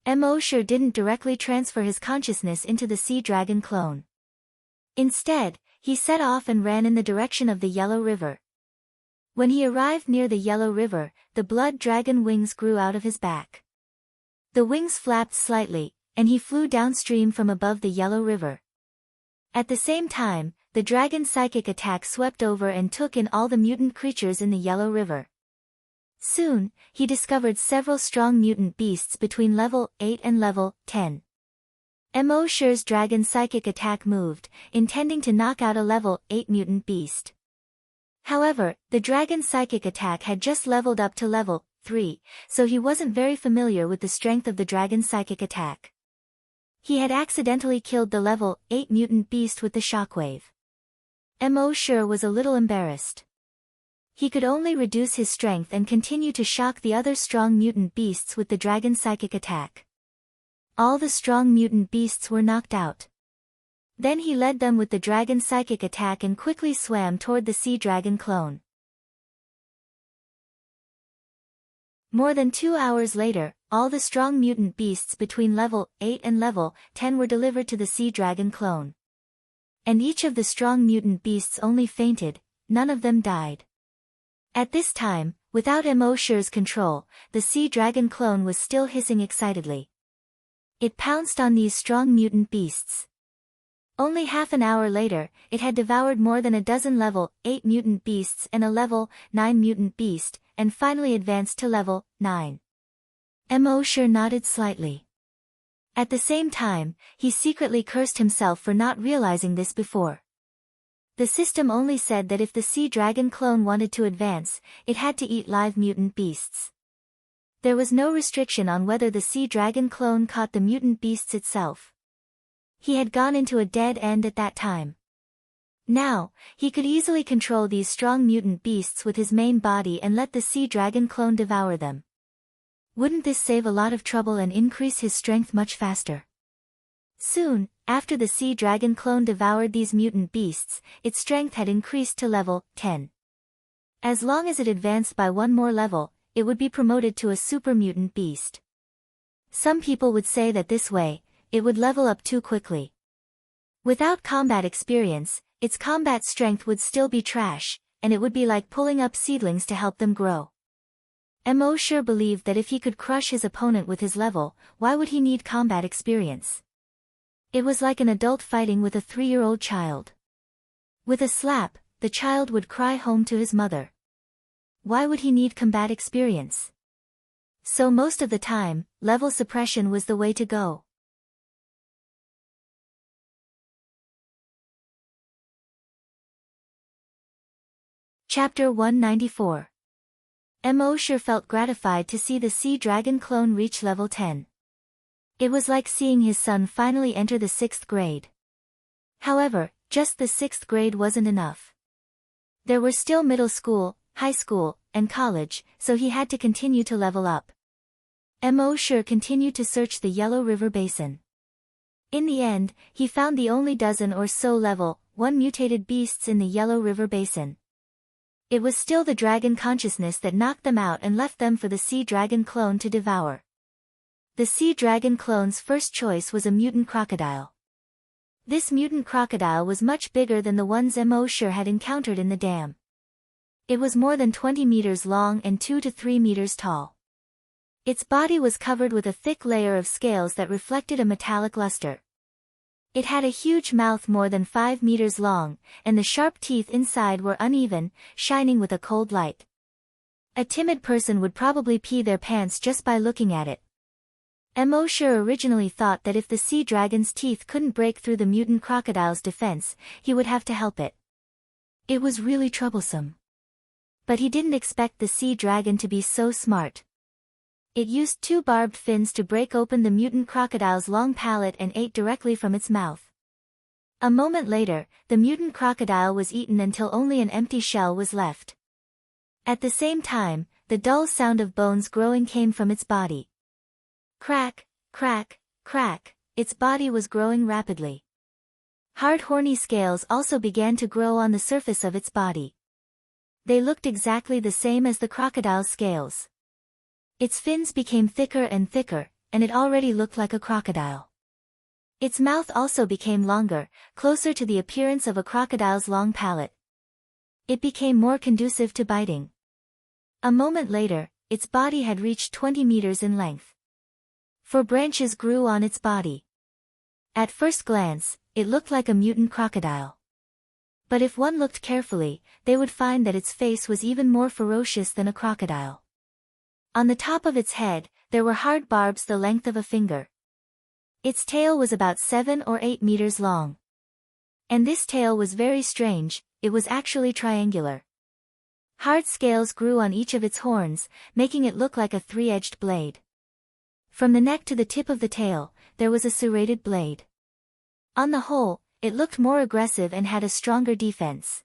Emosure didn't directly transfer his consciousness into the sea dragon clone. Instead, he set off and ran in the direction of the Yellow River. When he arrived near the Yellow River, the blood dragon wings grew out of his back. The wings flapped slightly, and he flew downstream from above the Yellow River. At the same time, the dragon's psychic attack swept over and took in all the mutant creatures in the Yellow River. Soon, he discovered several strong mutant beasts between level 8 and level 10. Emosure's dragon psychic attack moved, intending to knock out a level 8 mutant beast. However, the dragon psychic attack had just leveled up to level 3, so he wasn't very familiar with the strength of the dragon psychic attack. He had accidentally killed the level 8 mutant beast with the shockwave. Emosure was a little embarrassed. He could only reduce his strength and continue to shock the other strong mutant beasts with the dragon psychic attack. All the strong mutant beasts were knocked out. Then he led them with the dragon psychic attack and quickly swam toward the sea dragon clone. More than 2 hours later, all the strong mutant beasts between level 8 and level 10 were delivered to the sea dragon clone. And each of the strong mutant beasts only fainted, none of them died. At this time, without Emosure's control, the sea dragon clone was still hissing excitedly. It pounced on these strong mutant beasts. Only half an hour later, it had devoured more than a dozen level 8 mutant beasts and a level 9 mutant beast, and finally advanced to level 9. Emosure nodded slightly. At the same time, he secretly cursed himself for not realizing this before. The system only said that if the sea dragon clone wanted to advance, it had to eat live mutant beasts. There was no restriction on whether the sea dragon clone caught the mutant beasts itself. He had gone into a dead end at that time. Now, he could easily control these strong mutant beasts with his main body and let the sea dragon clone devour them. Wouldn't this save a lot of trouble and increase his strength much faster? Soon, after the sea dragon clone devoured these mutant beasts, its strength had increased to level 10. As long as it advanced by one more level, it would be promoted to a super mutant beast. Some people would say that this way, it would level up too quickly. Without combat experience, its combat strength would still be trash, and it would be like pulling up seedlings to help them grow. Emosure believed that if he could crush his opponent with his level, why would he need combat experience? It was like an adult fighting with a 3-year-old child. With a slap, the child would cry home to his mother. Why would he need combat experience? So most of the time, level suppression was the way to go. Chapter 194. Emosure felt gratified to see the sea dragon clone reach level 10. It was like seeing his son finally enter the 6th grade. However, just the 6th grade wasn't enough. There were still middle school, high school, and college, so he had to continue to level up. Emosure continued to search the Yellow River Basin. In the end, he found the only dozen or so level 1 mutated beasts in the Yellow River Basin. It was still the dragon consciousness that knocked them out and left them for the sea dragon clone to devour. The sea dragon clone's first choice was a mutant crocodile. This mutant crocodile was much bigger than the ones Emosure had encountered in the dam. It was more than 20 meters long and 2 to 3 meters tall. Its body was covered with a thick layer of scales that reflected a metallic luster. It had a huge mouth more than 5 meters long, and the sharp teeth inside were uneven, shining with a cold light. A timid person would probably pee their pants just by looking at it. Emosure originally thought that if the sea dragon's teeth couldn't break through the mutant crocodile's defense, he would have to help it. It was really troublesome. But he didn't expect the sea dragon to be so smart. It used 2 barbed fins to break open the mutant crocodile's long palate and ate directly from its mouth. A moment later, the mutant crocodile was eaten until only an empty shell was left. At the same time, the dull sound of bones growing came from its body. Crack, crack, crack, its body was growing rapidly. Hard horny scales also began to grow on the surface of its body. They looked exactly the same as the crocodile's scales. Its fins became thicker and thicker, and it already looked like a crocodile. Its mouth also became longer, closer to the appearance of a crocodile's long palate. It became more conducive to biting. A moment later, its body had reached 20 meters in length. 4 branches grew on its body. At first glance, it looked like a mutant crocodile. But if one looked carefully, they would find that its face was even more ferocious than a crocodile. On the top of its head, there were hard barbs the length of a finger. Its tail was about 7 or 8 meters long. And this tail was very strange, it was actually triangular. Hard scales grew on each of its horns, making it look like a 3-edged blade. From the neck to the tip of the tail, there was a serrated blade. On the whole, it looked more aggressive and had a stronger defense.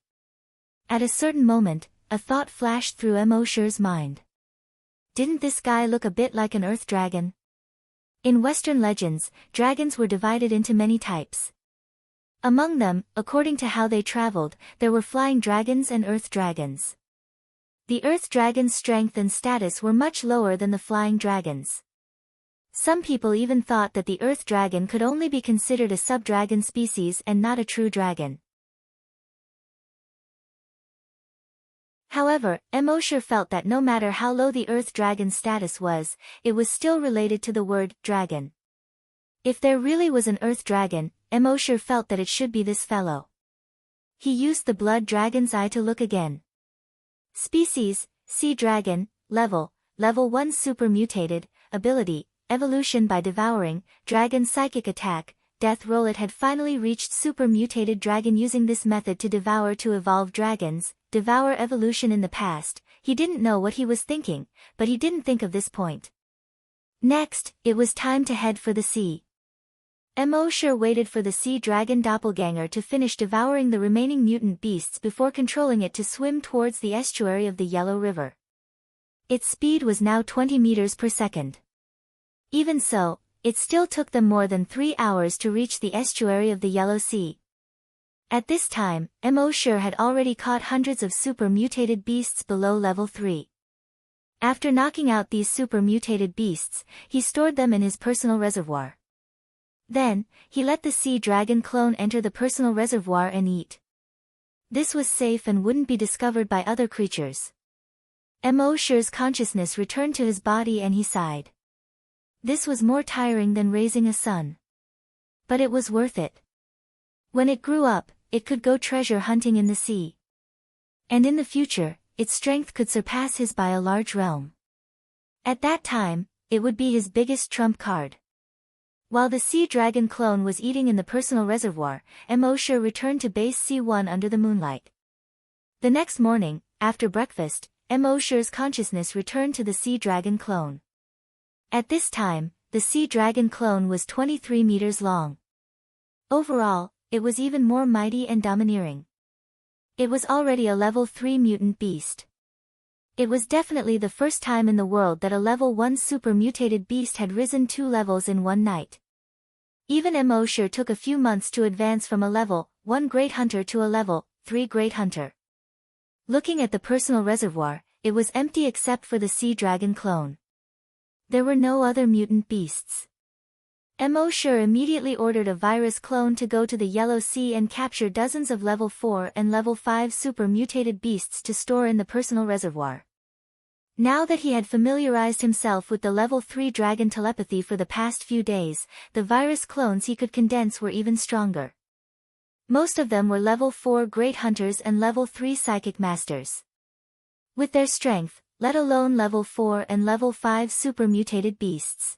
At a certain moment, a thought flashed through Emosure's mind. Didn't this guy look a bit like an earth dragon? In Western legends, dragons were divided into many types. Among them, according to how they traveled, there were flying dragons and earth dragons. The earth dragon's strength and status were much lower than the flying dragons. Some people even thought that the earth dragon could only be considered a sub-dragon species and not a true dragon. However, Emosure felt that no matter how low the earth dragon's status was, it was still related to the word dragon. If there really was an earth dragon, Emosher felt that it should be this fellow. He used the blood dragon's eye to look again. Species, Sea Dragon, Level 1 Super Mutated, Ability, Evolution by Devouring, Dragon Psychic Attack, Death Roll. It had finally reached Super Mutated Dragon. Using this method to devour to evolve dragons, devour evolution. In the past, he didn't know what he was thinking, but he didn't think of this point. Next, it was time to head for the sea. Emosher waited for the sea dragon doppelganger to finish devouring the remaining mutant beasts before controlling it to swim towards the estuary of the Yellow River. Its speed was now 20 meters per second. Even so, it still took them more than 3 hours to reach the estuary of the Yellow Sea. At this time, Emosher had already caught hundreds of super mutated beasts below level 3. After knocking out these super mutated beasts, he stored them in his personal reservoir. Then, he let the sea dragon clone enter the personal reservoir and eat. This was safe and wouldn't be discovered by other creatures. Emosher's consciousness returned to his body and he sighed. This was more tiring than raising a son. But it was worth it. When it grew up, it could go treasure hunting in the sea. And in the future, its strength could surpass his by a large realm. At that time, it would be his biggest trump card. While the sea dragon clone was eating in the personal reservoir, Emosher returned to base C1 under the moonlight. The next morning, after breakfast, Emosher's consciousness returned to the sea dragon clone. At this time, the sea dragon clone was 23 meters long. Overall, it was even more mighty and domineering. It was already a level 3 mutant beast. It was definitely the first time in the world that a level 1 super mutated beast had risen 2 levels in one night. Even Emosher took a few months to advance from a level 1 Great Hunter to a level 3 Great Hunter. Looking at the personal reservoir, it was empty except for the sea dragon clone. There were no other mutant beasts. Emosher immediately ordered a virus clone to go to the Yellow Sea and capture dozens of level 4 and level 5 super mutated beasts to store in the personal reservoir. Now that he had familiarized himself with the level 3 dragon telepathy for the past few days, the virus clones he could condense were even stronger. Most of them were level 4 Great Hunters and level 3 Psychic Masters. With their strength, let alone level 4 and level 5 super mutated beasts.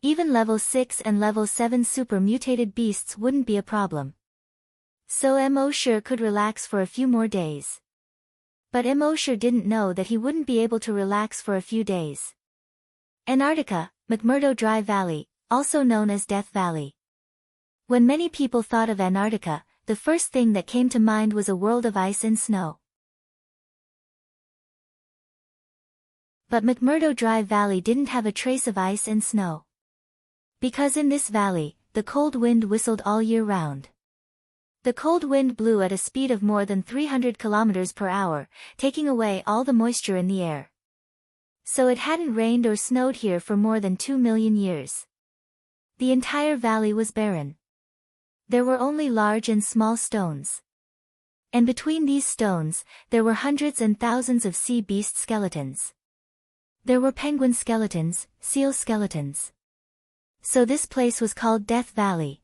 Even level 6 and level 7 super mutated beasts wouldn't be a problem. So Emosher could relax for a few more days. But Emosher didn't know that he wouldn't be able to relax for a few days. Antarctica, McMurdo Dry Valley, also known as Death Valley. When many people thought of Antarctica, the first thing that came to mind was a world of ice and snow. But McMurdo Dry Valley didn't have a trace of ice and snow. Because in this valley, the cold wind whistled all year round. The cold wind blew at a speed of more than 300 kilometers per hour, taking away all the moisture in the air. So it hadn't rained or snowed here for more than 2 million years. The entire valley was barren. There were only large and small stones. And between these stones, there were hundreds and thousands of sea beast skeletons. There were penguin skeletons, seal skeletons. So this place was called Death Valley.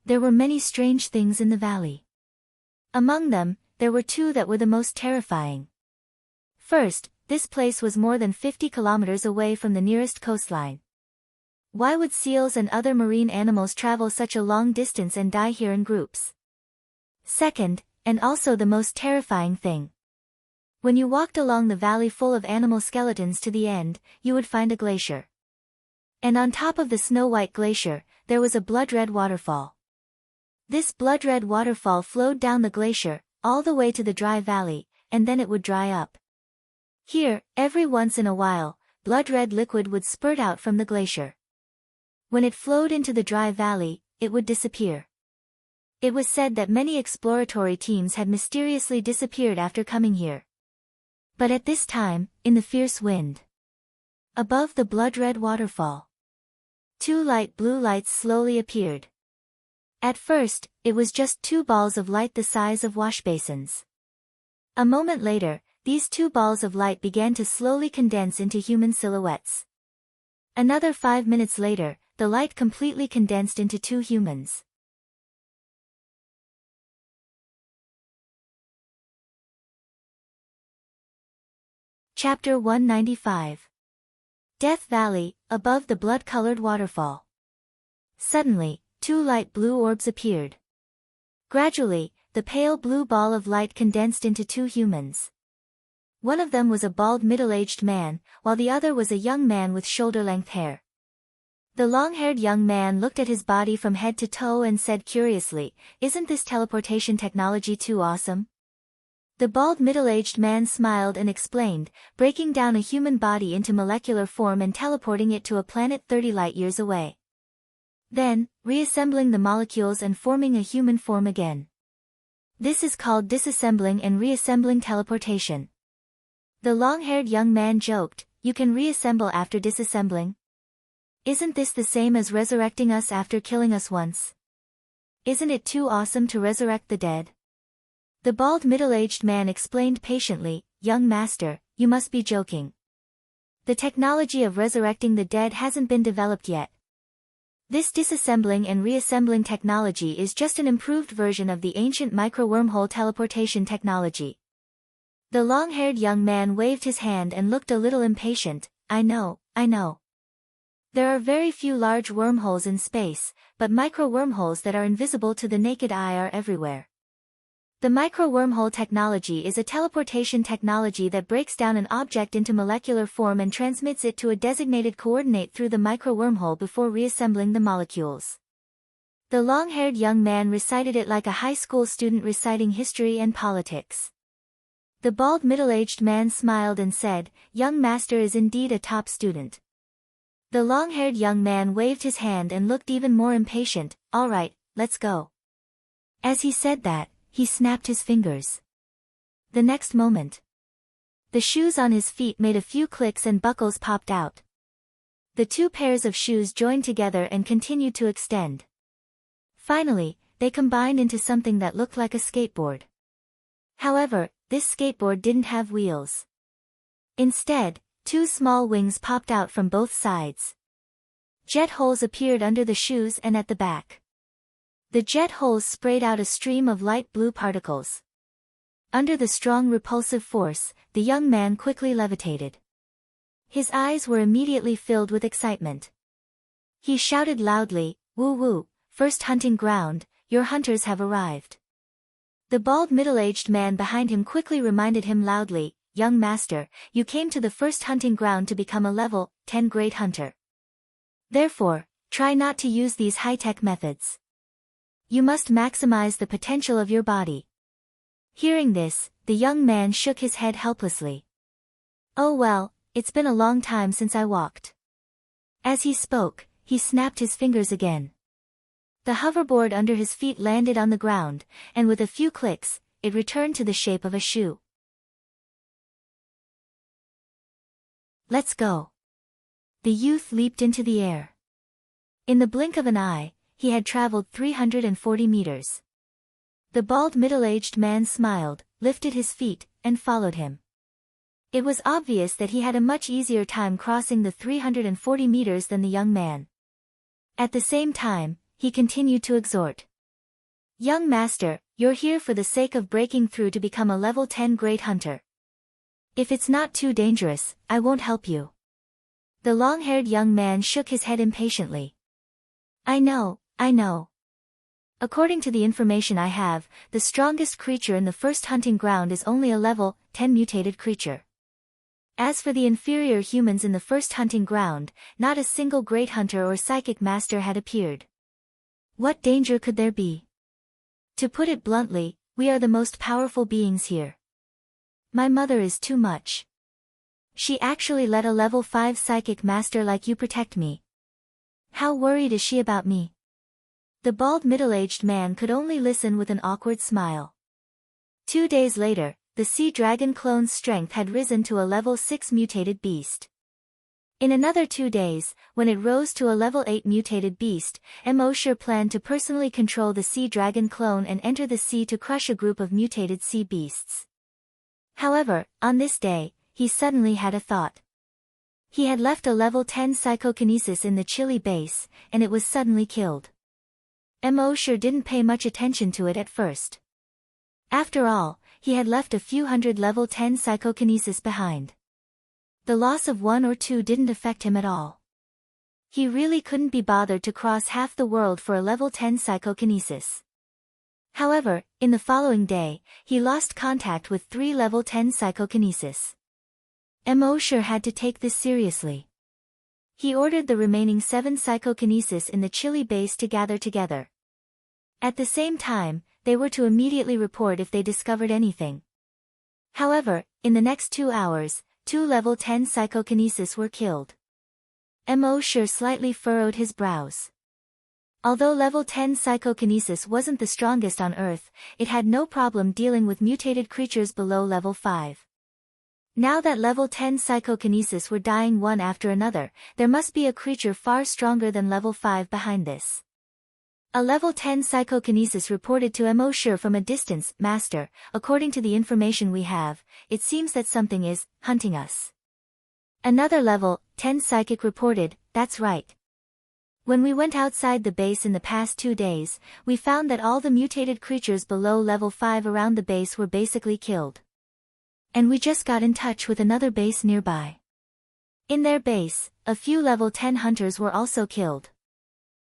There were many strange things in the valley. Among them, there were 2 that were the most terrifying. First, this place was more than 50 kilometers away from the nearest coastline. Why would seals and other marine animals travel such a long distance and die here in groups? Second, and also the most terrifying thing. When you walked along the valley full of animal skeletons to the end, you would find a glacier. And on top of the snow-white glacier, there was a blood-red waterfall. This blood-red waterfall flowed down the glacier, all the way to the dry valley, and then it would dry up. Here, every once in a while, blood-red liquid would spurt out from the glacier. When it flowed into the dry valley, it would disappear. It was said that many exploratory teams had mysteriously disappeared after coming here. But at this time, in the fierce wind, above the blood-red waterfall, 2 light blue lights slowly appeared. At first, it was just 2 balls of light the size of washbasins. A moment later, these 2 balls of light began to slowly condense into human silhouettes. Another 5 minutes later, the light completely condensed into 2 humans. Chapter 195. Death Valley, above the blood-colored waterfall. Suddenly, 2 light blue orbs appeared. Gradually, the pale blue ball of light condensed into 2 humans. One of them was a bald middle-aged man, while the other was a young man with shoulder-length hair. The long-haired young man looked at his body from head to toe and said curiously, "Isn't this teleportation technology too awesome?" The bald middle-aged man smiled and explained, breaking down a human body into molecular form and teleporting it to a planet 30 light-years away. Then, reassembling the molecules and forming a human form again. This is called disassembling and reassembling teleportation. The long-haired young man joked, "You can reassemble after disassembling? Isn't this the same as resurrecting us after killing us once? Isn't it too awesome to resurrect the dead?" The bald middle-aged man explained patiently, "Young master, you must be joking. The technology of resurrecting the dead hasn't been developed yet. This disassembling and reassembling technology is just an improved version of the ancient micro-wormhole teleportation technology." The long-haired young man waved his hand and looked a little impatient. I know. There are very few large wormholes in space, but micro-wormholes that are invisible to the naked eye are everywhere. The micro-wormhole technology is a teleportation technology that breaks down an object into molecular form and transmits it to a designated coordinate through the micro-wormhole before reassembling the molecules. The long-haired young man recited it like a high school student reciting history and politics. The bald middle-aged man smiled and said, "Young master is indeed a top student." The long-haired young man waved his hand and looked even more impatient. "All right, let's go." As he said that, he snapped his fingers. The next moment, the shoes on his feet made a few clicks and buckles popped out. The 2 pairs of shoes joined together and continued to extend. Finally, they combined into something that looked like a skateboard. However, this skateboard didn't have wheels. Instead, 2 small wings popped out from both sides. Jet holes appeared under the shoes and at the back. The jet holes sprayed out a stream of light blue particles. Under the strong repulsive force, the young man quickly levitated. His eyes were immediately filled with excitement. He shouted loudly, "Woo woo, first hunting ground, your hunters have arrived." The bald middle-aged man behind him quickly reminded him loudly, "Young master, you came to the first hunting ground to become a level 10 great hunter. Therefore, try not to use these high-tech methods. You must maximize the potential of your body." Hearing this, the young man shook his head helplessly. "Oh well, it's been a long time since I walked." As he spoke, he snapped his fingers again. The hoverboard under his feet landed on the ground, and with a few clicks, it returned to the shape of a shoe. "Let's go." The youth leaped into the air. In the blink of an eye, he had traveled 340 meters. The bald middle-aged man smiled, lifted his feet, and followed him. It was obvious that he had a much easier time crossing the 340 meters than the young man. At the same time, he continued to exhort. "Young master, you're here for the sake of breaking through to become a level 10 great hunter. If it's not too dangerous, I won't help you." The long-haired young man shook his head impatiently. I know. According to the information I have, the strongest creature in the first hunting ground is only a level 10 mutated creature. As for the inferior humans in the first hunting ground, not a single great hunter or psychic master had appeared. What danger could there be? To put it bluntly, we are the most powerful beings here. My mother is too much. She actually let a level 5 psychic master like you protect me. How worried is she about me? The bald middle-aged man could only listen with an awkward smile. 2 days later, the sea dragon clone's strength had risen to a level 6 mutated beast. In another 2 days, when it rose to a level 8 mutated beast, Mosher planned to personally control the sea dragon clone and enter the sea to crush a group of mutated sea beasts. However, on this day, he suddenly had a thought. He had left a level 10 psychokinesis in the chilly base, and it was suddenly killed. Emosure didn't pay much attention to it at first. After all, he had left a few hundred level 10 psychokinesis behind. The loss of one or two didn't affect him at all. He really couldn't be bothered to cross half the world for a level 10 psychokinesis. However, in the following day, he lost contact with 3 level 10 psychokinesis. Emosure had to take this seriously. He ordered the remaining 7 psychokinesis in the chilly base to gather together. At the same time, they were to immediately report if they discovered anything. However, in the next 2 hours, 2 level 10 psychokinesis were killed. Emosure slightly furrowed his brows. Although level 10 psychokinesis wasn't the strongest on Earth, it had no problem dealing with mutated creatures below level 5. Now that level 10 psychokinesis were dying one after another, there must be a creature far stronger than level 5 behind this. A level 10 psychokinesis reported to Emosure from a distance, "Master, according to the information we have, it seems that something is hunting us." Another level 10 psychic reported, "That's right. When we went outside the base in the past 2 days, we found that all the mutated creatures below level 5 around the base were basically killed. And we just got in touch with another base nearby. In their base, a few level 10 hunters were also killed.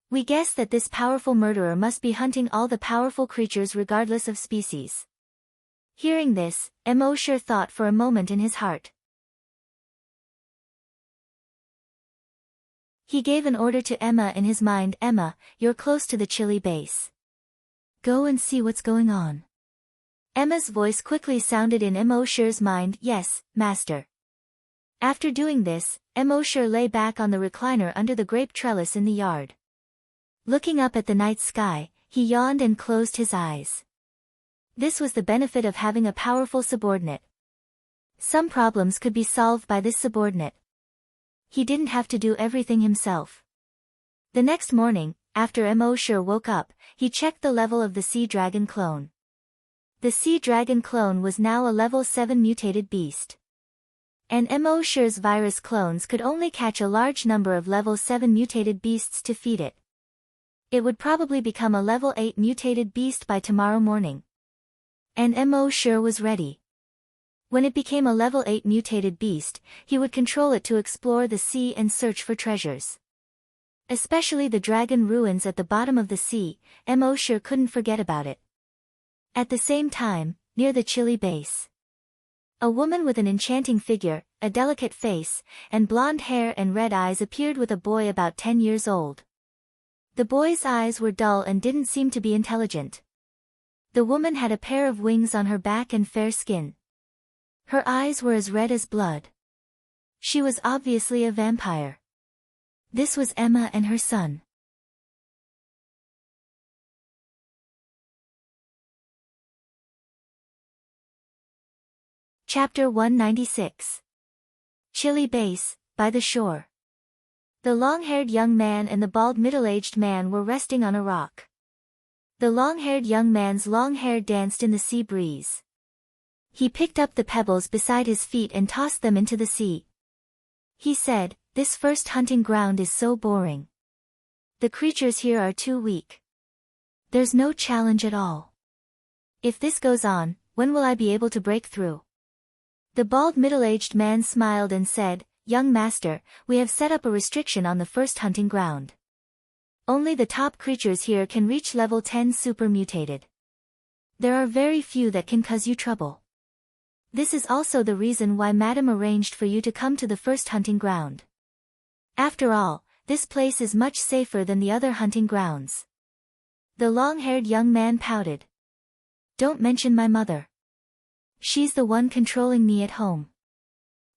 We guess that this powerful murderer must be hunting all the powerful creatures regardless of species." Hearing this, Emosure thought for a moment in his heart. He gave an order to Emma in his mind. "Emma, you're close to the chilly base. Go and see what's going on." Emma's voice quickly sounded in Emosure's mind. "Yes, master." After doing this, Emosure lay back on the recliner under the grape trellis in the yard. Looking up at the night sky, he yawned and closed his eyes. This was the benefit of having a powerful subordinate. Some problems could be solved by this subordinate. He didn't have to do everything himself. The next morning, after Emosure woke up, he checked the level of the sea dragon clone. The sea dragon clone was now a level 7 mutated beast. And Emosure's virus clones could only catch a large number of level 7 mutated beasts to feed it. It would probably become a level 8 mutated beast by tomorrow morning. And Emosure was ready. When it became a level 8 mutated beast, he would control it to explore the sea and search for treasures. Especially the dragon ruins at the bottom of the sea, Emosure couldn't forget about it. At the same time, near the chilly base, a woman with an enchanting figure, a delicate face, and blonde hair and red eyes appeared with a boy about 10 years old. The boy's eyes were dull and didn't seem to be intelligent. The woman had a pair of wings on her back and fair skin. Her eyes were as red as blood. She was obviously a vampire. This was Emma and her son. Chapter 196. Chilly Base, by the shore. The long-haired young man and the bald middle-aged man were resting on a rock. The long-haired young man's long hair danced in the sea breeze. He picked up the pebbles beside his feet and tossed them into the sea. He said, "This first hunting ground is so boring. The creatures here are too weak. There's no challenge at all. If this goes on, when will I be able to break through?" The bald middle-aged man smiled and said, "Young master, we have set up a restriction on the first hunting ground. Only the top creatures here can reach level 10 super mutated. There are very few that can cause you trouble. This is also the reason why Madam arranged for you to come to the first hunting ground. After all, this place is much safer than the other hunting grounds." The long-haired young man pouted. "Don't mention my mother. She's the one controlling me at home.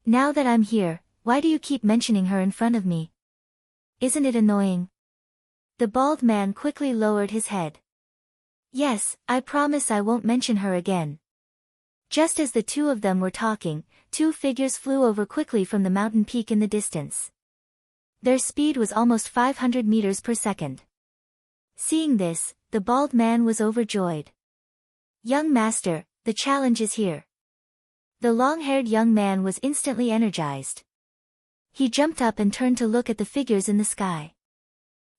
Now that I'm here, why do you keep mentioning her in front of me? Isn't it annoying?" The bald man quickly lowered his head. "Yes, I promise I won't mention her again." Just as the two of them were talking, 2 figures flew over quickly from the mountain peak in the distance. Their speed was almost 500 meters per second. Seeing this, the bald man was overjoyed. "Young master, the challenge is here." The long-haired young man was instantly energized. He jumped up and turned to look at the figures in the sky.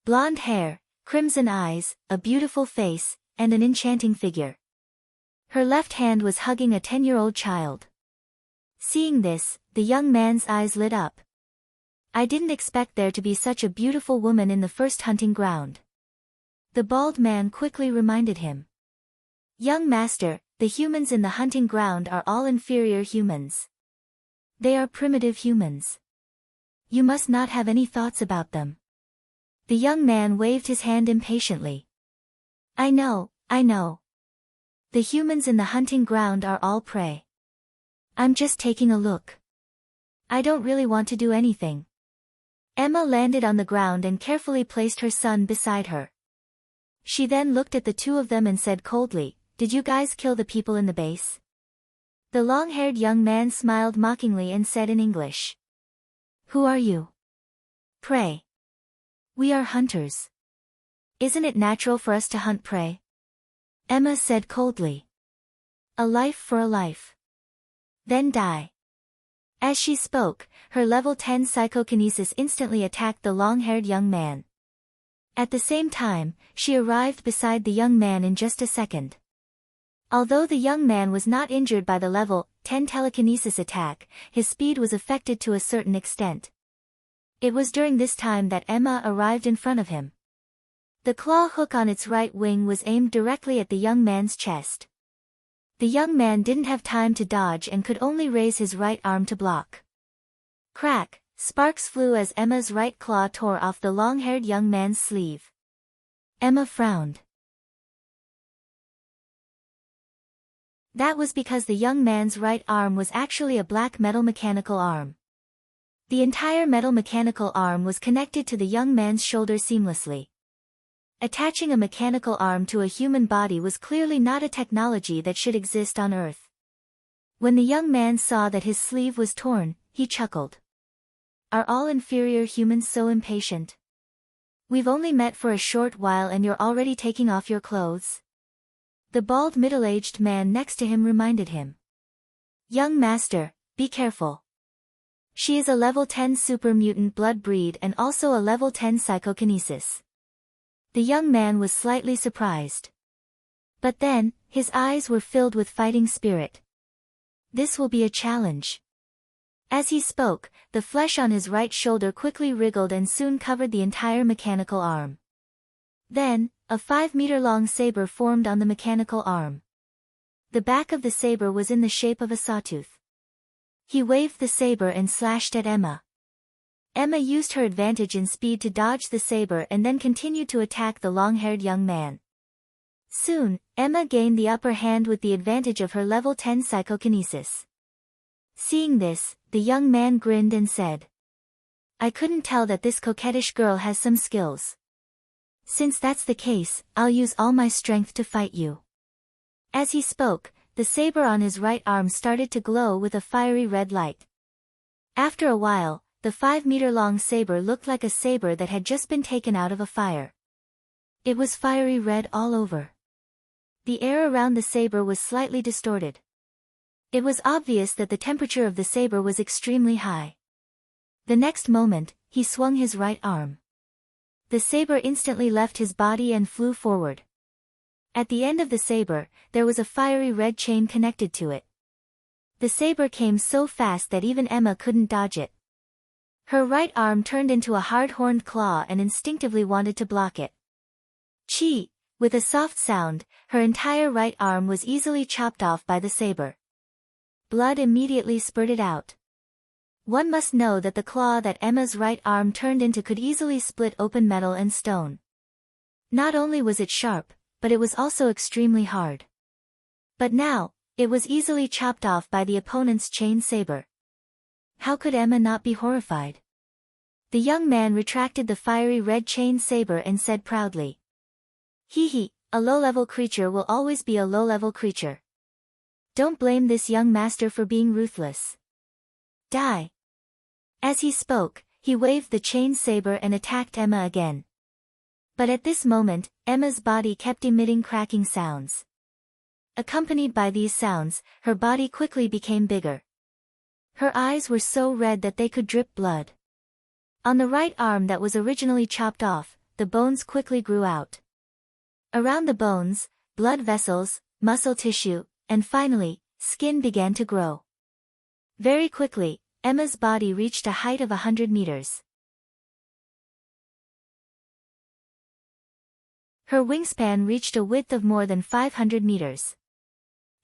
Blonde hair, crimson eyes, a beautiful face, and an enchanting figure. Her left hand was hugging a 10-year-old child. Seeing this, the young man's eyes lit up. I didn't expect there to be such a beautiful woman in the first hunting ground. The bald man quickly reminded him. Young master, the humans in the hunting ground are all inferior humans. They are primitive humans. You must not have any thoughts about them. The young man waved his hand impatiently. I know. The humans in the hunting ground are all prey. I'm just taking a look. I don't really want to do anything. Emma landed on the ground and carefully placed her son beside her. She then looked at the two of them and said coldly, "Did you guys kill the people in the base?" The long-haired young man smiled mockingly and said in English. Who are you? Prey. We are hunters. Isn't it natural for us to hunt prey? Emma said coldly. A life for a life. Then die. As she spoke, her level 10 psychokinesis instantly attacked the long-haired young man. At the same time, she arrived beside the young man in just a second. Although the young man was not injured by the level 10 telekinesis attack, his speed was affected to a certain extent. It was during this time that Emma arrived in front of him. The claw hook on its right wing was aimed directly at the young man's chest. The young man didn't have time to dodge and could only raise his right arm to block. Crack, sparks flew as Emma's right claw tore off the long-haired young man's sleeve. Emma frowned. That was because the young man's right arm was actually a black metal mechanical arm. The entire metal mechanical arm was connected to the young man's shoulder seamlessly. Attaching a mechanical arm to a human body was clearly not a technology that should exist on Earth. When the young man saw that his sleeve was torn, he chuckled. Are all inferior humans so impatient? We've only met for a short while and you're already taking off your clothes? The bald middle-aged man next to him reminded him. Young master, be careful. She is a level 10 super mutant blood breed and also a level 10 psychokinesis. The young man was slightly surprised. But then, his eyes were filled with fighting spirit. This will be a challenge. As he spoke, the flesh on his right shoulder quickly wriggled and soon covered the entire mechanical arm. Then, a 5-meter-long saber formed on the mechanical arm. The back of the saber was in the shape of a sawtooth. He waved the saber and slashed at Emma. Emma used her advantage in speed to dodge the saber and then continued to attack the long-haired young man. Soon, Emma gained the upper hand with the advantage of her level 10 psychokinesis. Seeing this, the young man grinned and said, I couldn't tell that this coquettish girl has some skills. Since that's the case, I'll use all my strength to fight you. As he spoke, the saber on his right arm started to glow with a fiery red light. After a while, the 5-meter-long saber looked like a saber that had just been taken out of a fire. It was fiery red all over. The air around the saber was slightly distorted. It was obvious that the temperature of the saber was extremely high. The next moment, he swung his right arm. The saber instantly left his body and flew forward. At the end of the saber, there was a fiery red chain connected to it. The saber came so fast that even Emma couldn't dodge it. Her right arm turned into a hard-horned claw and instinctively wanted to block it. Chi! With a soft sound, her entire right arm was easily chopped off by the saber. Blood immediately spurted out. One must know that the claw that Emma's right arm turned into could easily split open metal and stone. Not only was it sharp, but it was also extremely hard. But now, it was easily chopped off by the opponent's chain saber. How could Emma not be horrified? The young man retracted the fiery red chain saber and said proudly. Hee, a low-level creature will always be a low-level creature. Don't blame this young master for being ruthless. Die. As he spoke, he waved the chain saber and attacked Emma again. But at this moment, Emma's body kept emitting cracking sounds. Accompanied by these sounds, her body quickly became bigger. Her eyes were so red that they could drip blood. On the right arm that was originally chopped off, the bones quickly grew out. Around the bones, blood vessels, muscle tissue, and finally, skin began to grow. Very quickly, Emma's body reached a height of 100 meters. Her wingspan reached a width of more than 500 meters.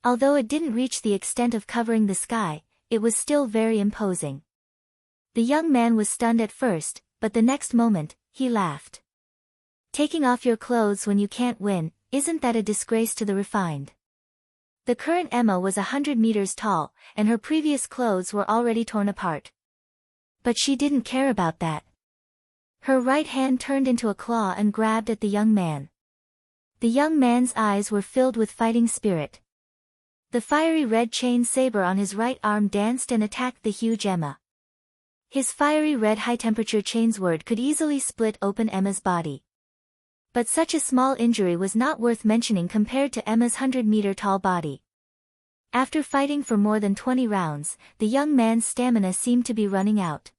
Although it didn't reach the extent of covering the sky, it was still very imposing. The young man was stunned at first, but the next moment, he laughed. Taking off your clothes when you can't win, isn't that a disgrace to the refined? The current Emma was 100 meters tall, and her previous clothes were already torn apart. But she didn't care about that. Her right hand turned into a claw and grabbed at the young man. The young man's eyes were filled with fighting spirit. The fiery red chain saber on his right arm danced and attacked the huge Emma. His fiery red high-temperature chainsword could easily split open Emma's body. But such a small injury was not worth mentioning compared to Emma's 100-meter-tall body. After fighting for more than 20 rounds, the young man's stamina seemed to be running out.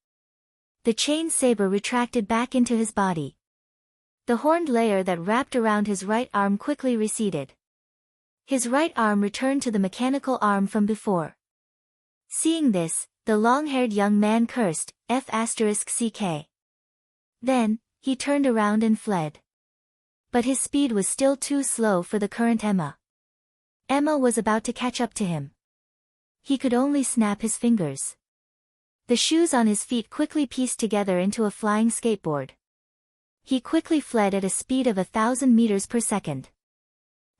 The chain saber retracted back into his body. The horned layer that wrapped around his right arm quickly receded. His right arm returned to the mechanical arm from before. Seeing this, the long-haired young man cursed, F***ck. Then, he turned around and fled. But his speed was still too slow for the current Emma. Emma was about to catch up to him. He could only snap his fingers. The shoes on his feet quickly pieced together into a flying skateboard. He quickly fled at a speed of 1,000 meters per second.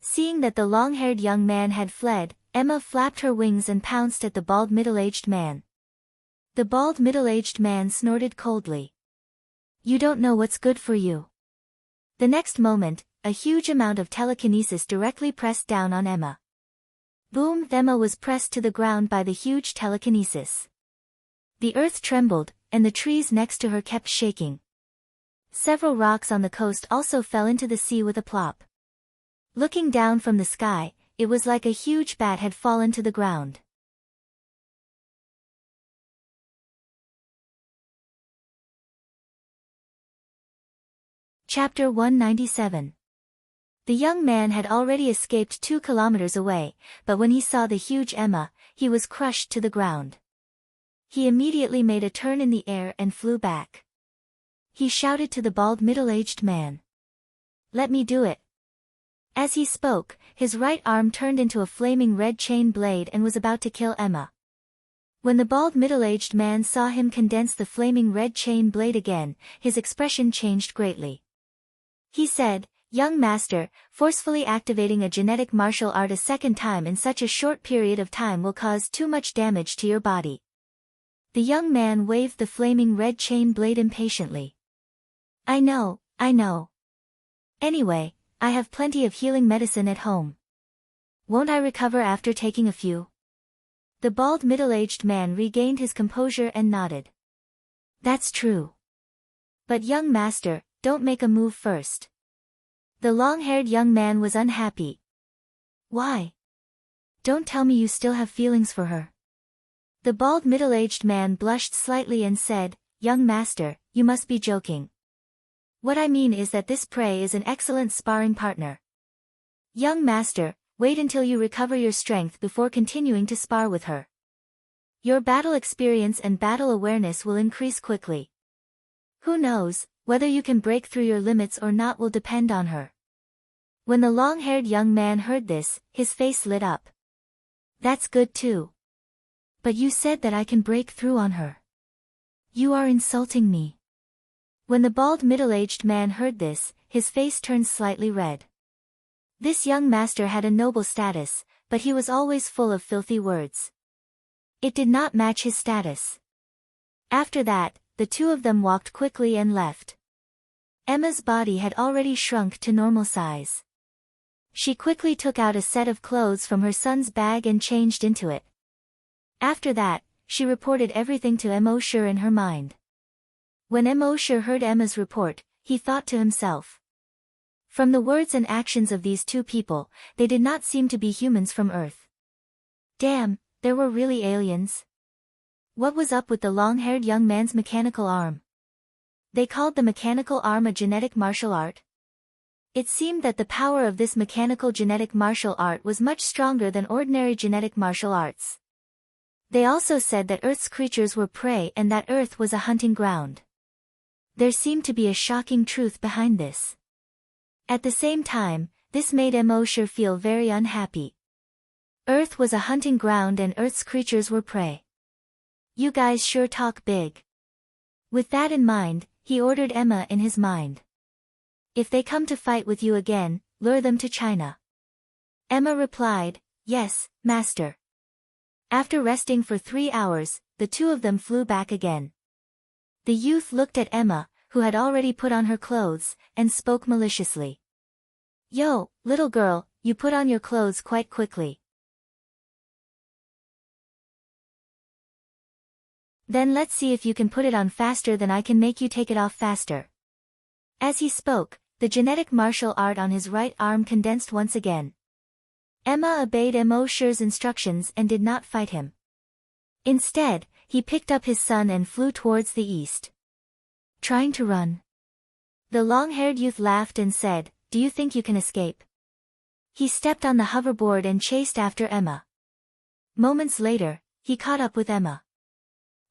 Seeing that the long-haired young man had fled, Emma flapped her wings and pounced at the bald middle-aged man. The bald middle-aged man snorted coldly. You don't know what's good for you. The next moment, a huge amount of telekinesis directly pressed down on Emma. Boom! Emma was pressed to the ground by the huge telekinesis. The earth trembled, and the trees next to her kept shaking. Several rocks on the coast also fell into the sea with a plop. Looking down from the sky, it was like a huge bat had fallen to the ground. Chapter 197. The young man had already escaped 2 kilometers away, but when he saw the huge Emma, he was crushed to the ground. He immediately made a turn in the air and flew back. He shouted to the bald middle-aged man. Let me do it. As he spoke, his right arm turned into a flaming red chain blade and was about to kill Emma. When the bald middle-aged man saw him condense the flaming red chain blade again, his expression changed greatly. He said, Young master, forcefully activating a genetic martial art a second time in such a short period of time will cause too much damage to your body. The young man waved the flaming red chain blade impatiently. I know. Anyway, I have plenty of healing medicine at home. Won't I recover after taking a few? The bald middle-aged man regained his composure and nodded. That's true. But young master, don't make a move first. The long-haired young man was unhappy. Why? Don't tell me you still have feelings for her. The bald middle-aged man blushed slightly and said, Young master, you must be joking. What I mean is that this prey is an excellent sparring partner. Young master, wait until you recover your strength before continuing to spar with her. Your battle experience and battle awareness will increase quickly. Who knows, whether you can break through your limits or not will depend on her. When the long-haired young man heard this, his face lit up. That's good too. But you said that I can break through on her. You are insulting me. When the bald middle-aged man heard this, his face turned slightly red. This young master had a noble status, but he was always full of filthy words. It did not match his status. After that, the two of them walked quickly and left. Emma's body had already shrunk to normal size. She quickly took out a set of clothes from her son's bag and changed into it. After that, she reported everything to Immortal in her mind. When Immortal heard Emma's report, he thought to himself. From the words and actions of these two people, they did not seem to be humans from Earth. Damn, there were really aliens. What was up with the long-haired young man's mechanical arm? They called the mechanical arm a genetic martial art. It seemed that the power of this mechanical genetic martial art was much stronger than ordinary genetic martial arts. They also said that Earth's creatures were prey and that Earth was a hunting ground. There seemed to be a shocking truth behind this. At the same time, this made Immortal feel very unhappy. Earth was a hunting ground and Earth's creatures were prey. You guys sure talk big. With that in mind, he ordered Emma in his mind. If they come to fight with you again, lure them to China. Emma replied, yes, master. After resting for 3 hours, the two of them flew back again. The youth looked at Emma, who had already put on her clothes, and spoke maliciously. Yo, little girl, you put on your clothes quite quickly. Then let's see if you can put it on faster than I can make you take it off faster. As he spoke, the genetic martial art on his right arm condensed once again. Emma obeyed Immortal's instructions and did not fight him. Instead, he picked up his son and flew towards the east. Trying to run. The long-haired youth laughed and said, do you think you can escape? He stepped on the hoverboard and chased after Emma. Moments later, he caught up with Emma.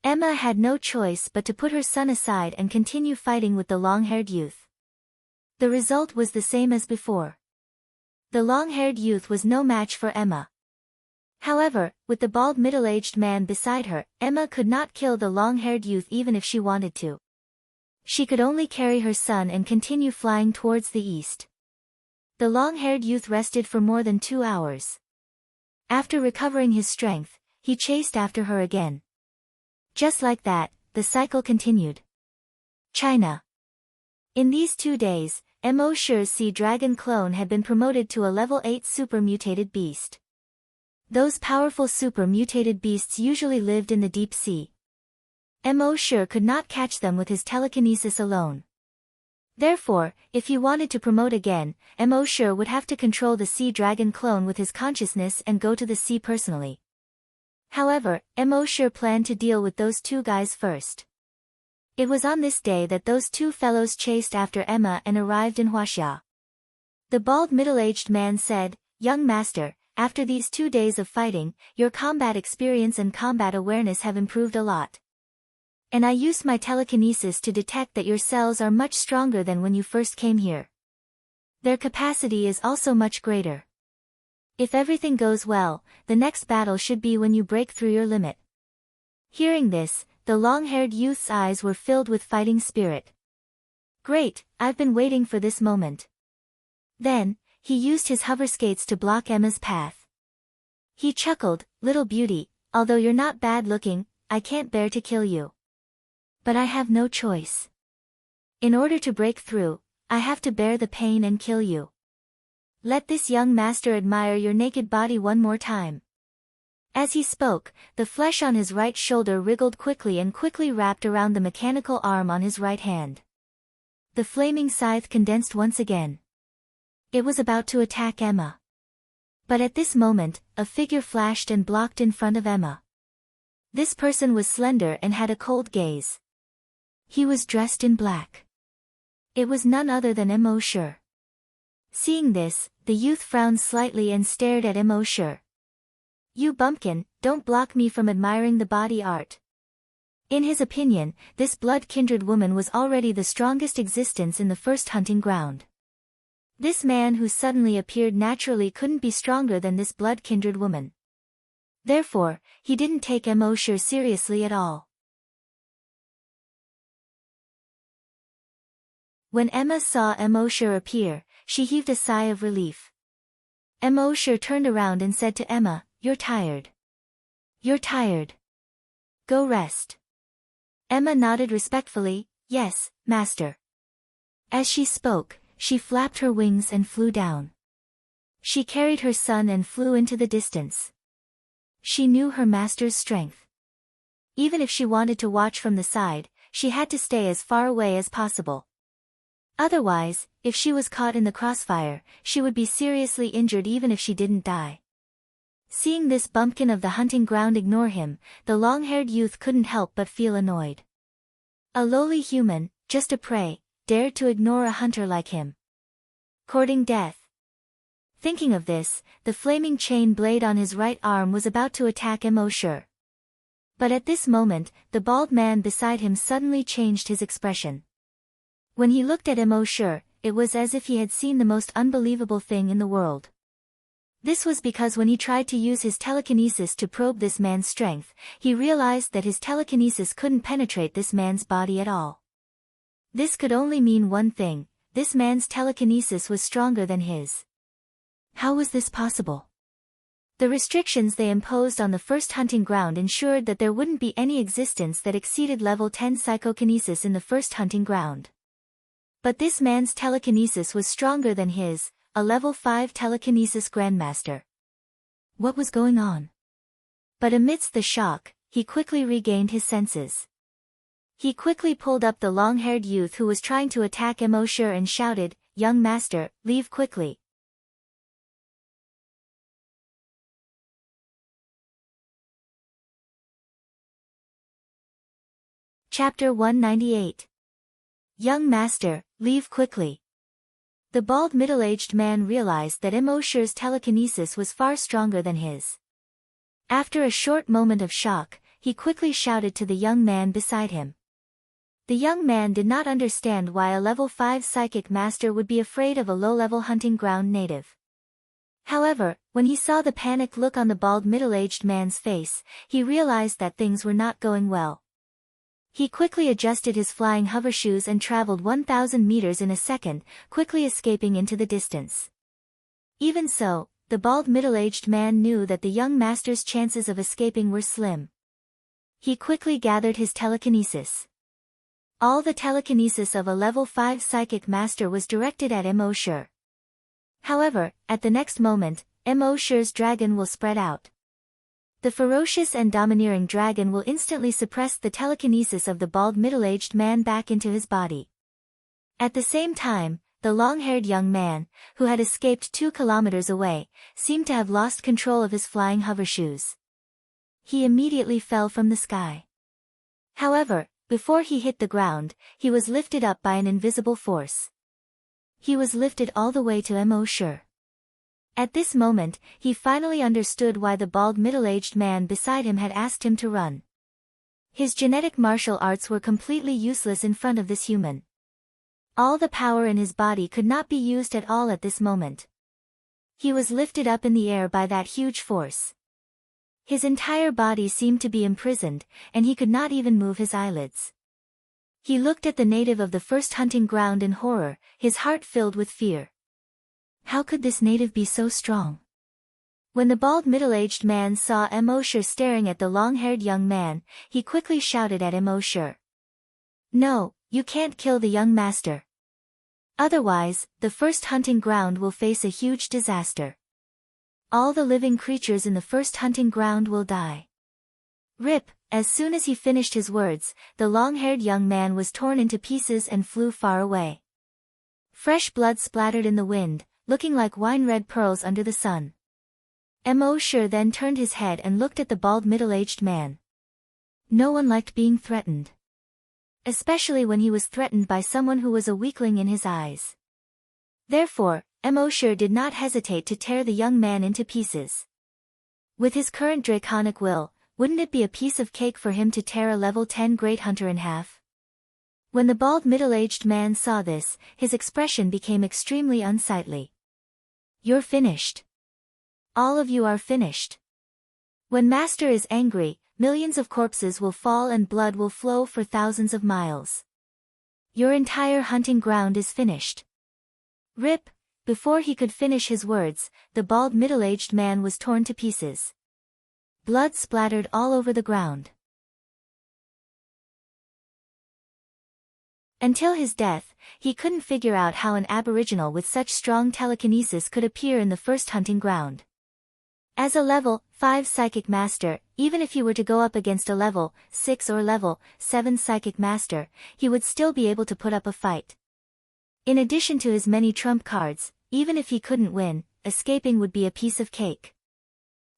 Emma had no choice but to put her son aside and continue fighting with the long-haired youth. The result was the same as before. The long-haired youth was no match for Emma. However, with the bald middle-aged man beside her, Emma could not kill the long-haired youth even if she wanted to. She could only carry her son and continue flying towards the east. The long-haired youth rested for more than 2 hours. After recovering his strength, he chased after her again. Just like that, the cycle continued. China. In these 2 days, Immortal's sea dragon clone had been promoted to a level 8 super mutated beast. Those powerful super mutated beasts usually lived in the deep sea. Immortal could not catch them with his telekinesis alone. Therefore, if he wanted to promote again, Immortal would have to control the sea dragon clone with his consciousness and go to the sea personally. However, Immortal planned to deal with those 2 guys first. It was on this day that those 2 fellows chased after Emma and arrived in Huaxia. The bald middle-aged man said, young master, after these 2 days of fighting, your combat experience and combat awareness have improved a lot. And I used my telekinesis to detect that your cells are much stronger than when you first came here. Their capacity is also much greater. If everything goes well, the next battle should be when you break through your limit. Hearing this, the long-haired youth's eyes were filled with fighting spirit. Great, I've been waiting for this moment. Then, he used his hover skates to block Emma's path. He chuckled, little beauty, although you're not bad looking, I can't bear to kill you. But I have no choice. In order to break through, I have to bear the pain and kill you. Let this young master admire your naked body one more time. As he spoke, the flesh on his right shoulder wriggled quickly and quickly wrapped around the mechanical arm on his right hand. The flaming scythe condensed once again. It was about to attack Emma. But at this moment, a figure flashed and blocked in front of Emma. This person was slender and had a cold gaze. He was dressed in black. It was none other than Immortal. Seeing this, the youth frowned slightly and stared at Immortal. You bumpkin, don't block me from admiring the body art. In his opinion, this blood-kindred woman was already the strongest existence in the first hunting ground. This man who suddenly appeared naturally couldn't be stronger than this blood-kindred woman. Therefore, he didn't take Immortal seriously at all. When Emma saw Immortal appear, she heaved a sigh of relief. Immortal turned around and said to Emma, You're tired. You're tired. Go rest. Emma nodded respectfully, Yes, master. As she spoke, she flapped her wings and flew down. She carried her son and flew into the distance. She knew her master's strength. Even if she wanted to watch from the side, she had to stay as far away as possible. Otherwise, if she was caught in the crossfire, she would be seriously injured even if she didn't die. Seeing this bumpkin of the hunting ground ignore him, the long-haired youth couldn't help but feel annoyed. A lowly human, just a prey, dared to ignore a hunter like him. Courting death. Thinking of this, the flaming chain blade on his right arm was about to attack Immortal. But at this moment, the bald man beside him suddenly changed his expression. When he looked at Immortal, it was as if he had seen the most unbelievable thing in the world. This was because when he tried to use his telekinesis to probe this man's strength, he realized that his telekinesis couldn't penetrate this man's body at all. This could only mean one thing: this man's telekinesis was stronger than his. How was this possible? The restrictions they imposed on the first hunting ground ensured that there wouldn't be any existence that exceeded level 10 psychokinesis in the first hunting ground. But this man's telekinesis was stronger than his, a level 5 telekinesis grandmaster. What was going on? But amidst the shock, he quickly regained his senses. He quickly pulled up the long-haired youth who was trying to attack Immortal and shouted, "Young master, leave quickly." Chapter 198. Young master, leave quickly. The bald middle-aged man realized that Immortal's telekinesis was far stronger than his. After a short moment of shock, he quickly shouted to the young man beside him. The young man did not understand why a level 5 psychic master would be afraid of a low-level hunting ground native. However, when he saw the panicked look on the bald middle-aged man's face, he realized that things were not going well. He quickly adjusted his flying hovershoes and traveled 1,000 meters in a second, quickly escaping into the distance. Even so, the bald middle-aged man knew that the young master's chances of escaping were slim. He quickly gathered his telekinesis. All the telekinesis of a level 5 psychic master was directed at Immortal. However, at the next moment, Immortal's dragon will spread out. The ferocious and domineering dragon will instantly suppress the telekinesis of the bald middle-aged man back into his body. At the same time, the long-haired young man, who had escaped 2 kilometers away, seemed to have lost control of his flying hovershoes. He immediately fell from the sky. However, before he hit the ground, he was lifted up by an invisible force. He was lifted all the way to Immortal. At this moment, he finally understood why the bald middle-aged man beside him had asked him to run. His genetic martial arts were completely useless in front of this human. All the power in his body could not be used at all at this moment. He was lifted up in the air by that huge force. His entire body seemed to be imprisoned, and he could not even move his eyelids. He looked at the native of the first hunting ground in horror, his heart filled with fear. How could this native be so strong? When the bald middle-aged man saw Immortal staring at the long-haired young man, he quickly shouted at Immortal. "No, you can't kill the young master. Otherwise, the first hunting ground will face a huge disaster. All the living creatures in the first hunting ground will die." Rip! As soon as he finished his words, the long-haired young man was torn into pieces and flew far away. Fresh blood splattered in the wind, looking like wine-red pearls under the sun. Immortal then turned his head and looked at the bald middle-aged man. No one liked being threatened. Especially when he was threatened by someone who was a weakling in his eyes. Therefore, Immortal did not hesitate to tear the young man into pieces. With his current draconic will, wouldn't it be a piece of cake for him to tear a level 10 great hunter in half? When the bald middle-aged man saw this, his expression became extremely unsightly. "You're finished. All of you are finished. When Master is angry, millions of corpses will fall and blood will flow for thousands of miles. Your entire hunting ground is finished." Rip! Before he could finish his words, the bald middle-aged man was torn to pieces. Blood splattered all over the ground. Until his death, he couldn't figure out how an aboriginal with such strong telekinesis could appear in the first hunting ground. As a level 5 psychic master, even if he were to go up against a level 6 or level 7 psychic master, he would still be able to put up a fight. In addition to his many trump cards, even if he couldn't win, escaping would be a piece of cake.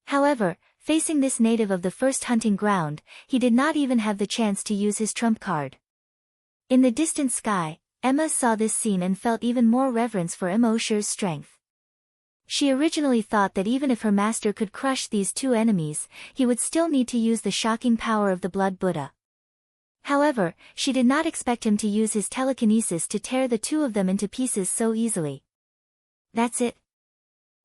However, facing this native of the first hunting ground, he did not even have the chance to use his trump card. In the distant sky, Emma saw this scene and felt even more reverence for Immortal's strength. She originally thought that even if her master could crush these two enemies, he would still need to use the shocking power of the Blood Buddha. However, she did not expect him to use his telekinesis to tear the two of them into pieces so easily. That's it.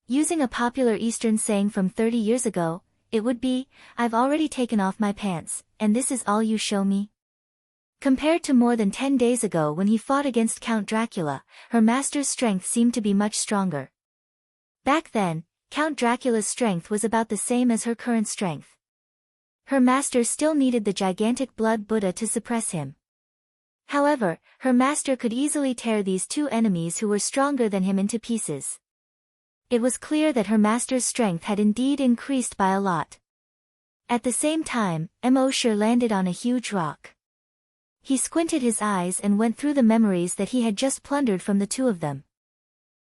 Using a popular Eastern saying from 30 years ago, it would be, "I've already taken off my pants, and this is all you show me?" Compared to more than 10 days ago when he fought against Count Dracula, her master's strength seemed to be much stronger. Back then, Count Dracula's strength was about the same as her current strength. Her master still needed the gigantic Blood Buddha to suppress him. However, her master could easily tear these two enemies who were stronger than him into pieces. It was clear that her master's strength had indeed increased by a lot. At the same time, Immortal landed on a huge rock. He squinted his eyes and went through the memories that he had just plundered from the two of them.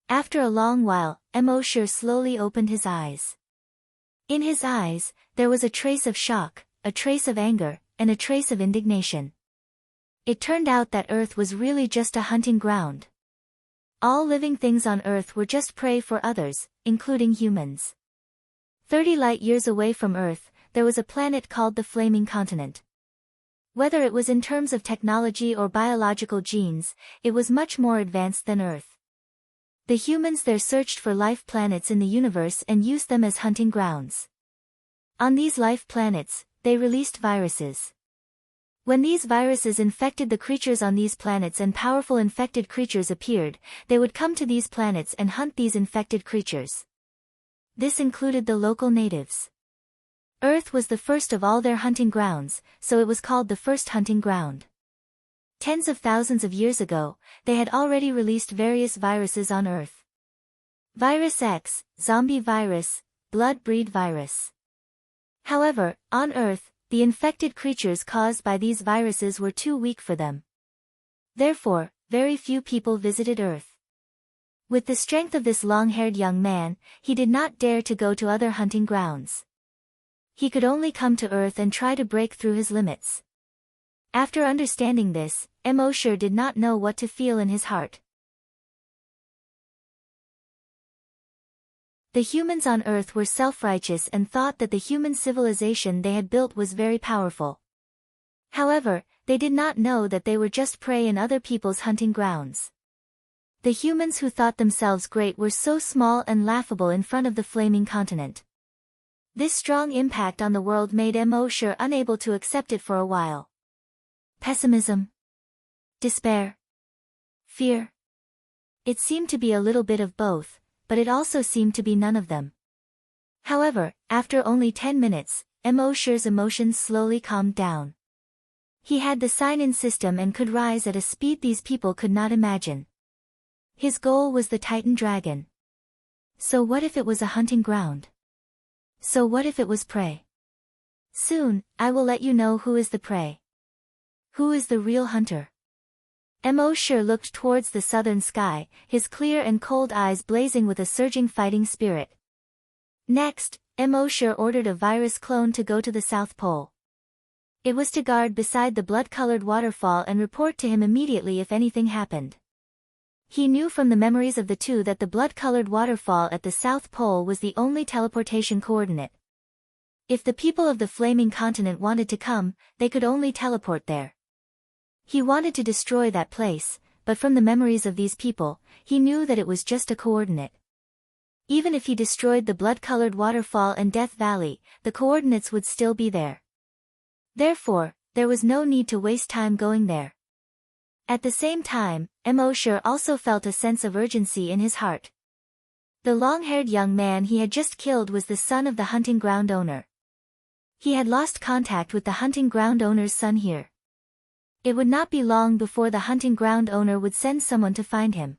After a long while, Immortal slowly opened his eyes. In his eyes, there was a trace of shock, a trace of anger, and a trace of indignation. It turned out that Earth was really just a hunting ground. All living things on Earth were just prey for others, including humans. 30 light years away from Earth, there was a planet called the Flaming Continent. Whether it was in terms of technology or biological genes, it was much more advanced than Earth. The humans there searched for life planets in the universe and used them as hunting grounds. On these life planets, they released viruses. When these viruses infected the creatures on these planets and powerful infected creatures appeared, they would come to these planets and hunt these infected creatures. This included the local natives. Earth was the first of all their hunting grounds, so it was called the first hunting ground. Tens of thousands of years ago, they had already released various viruses on Earth. Virus X, zombie virus, blood breed virus. However, on Earth, the infected creatures caused by these viruses were too weak for them. Therefore, very few people visited Earth. With the strength of this long-haired young man, he did not dare to go to other hunting grounds. He could only come to Earth and try to break through his limits. After understanding this, Immortal did not know what to feel in his heart. The humans on Earth were self-righteous and thought that the human civilization they had built was very powerful. However, they did not know that they were just prey in other people's hunting grounds. The humans who thought themselves great were so small and laughable in front of the Flaming Continent. This strong impact on the world made Immortal unable to accept it for a while. Pessimism? Despair? Fear? It seemed to be a little bit of both, but it also seemed to be none of them. However, after only 10 minutes, Immortal's emotions slowly calmed down. He had the sign-in system and could rise at a speed these people could not imagine. His goal was the Titan Dragon. So what if it was a hunting ground? So what if it was prey? Soon, I will let you know who is the prey. Who is the real hunter? Immortal looked towards the southern sky, his clear and cold eyes blazing with a surging fighting spirit. Next, Immortal ordered a virus clone to go to the South Pole. It was to guard beside the blood-colored waterfall and report to him immediately if anything happened. He knew from the memories of the two that the blood-colored waterfall at the South Pole was the only teleportation coordinate. If the people of the Flaming Continent wanted to come, they could only teleport there. He wanted to destroy that place, but from the memories of these people, he knew that it was just a coordinate. Even if he destroyed the blood-colored waterfall and Death Valley, the coordinates would still be there. Therefore, there was no need to waste time going there. At the same time, Immortal also felt a sense of urgency in his heart. The long-haired young man he had just killed was the son of the hunting ground owner. He had lost contact with the hunting ground owner's son here. It would not be long before the hunting ground owner would send someone to find him.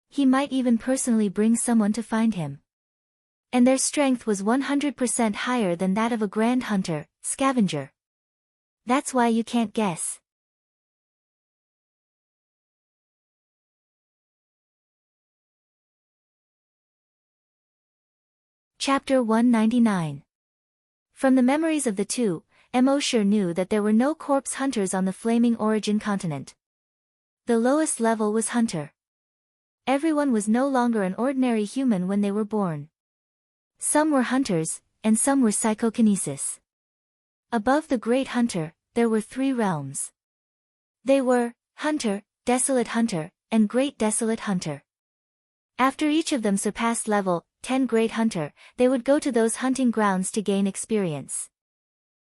He might even personally bring someone to find him. And their strength was 100% higher than that of a grand hunter, scavenger. That's why you can't guess. Chapter 199. From the memories of the two, Immortal knew that there were no corpse hunters on the Flaming Origin Continent. The lowest level was hunter. Everyone was no longer an ordinary human when they were born. Some were hunters, and some were psychokinesis. Above the great hunter, there were 3 realms. They were hunter, desolate hunter, and great desolate hunter. After each of them surpassed level 10 great hunter, they would go to those hunting grounds to gain experience.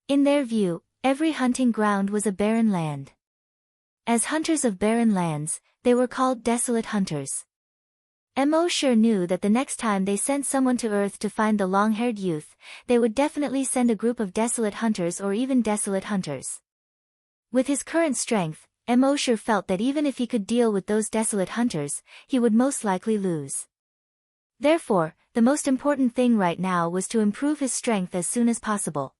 In their view, every hunting ground was a barren land. As hunters of barren lands, they were called desolate hunters. Mo sure knew that the next time they sent someone to Earth to find the long-haired youth, they would definitely send a group of desolate hunters or even desolate hunters. With his current strength, Mo sure felt that even if he could deal with those desolate hunters, he would most likely lose. Therefore, the most important thing right now was to improve his strength as soon as possible.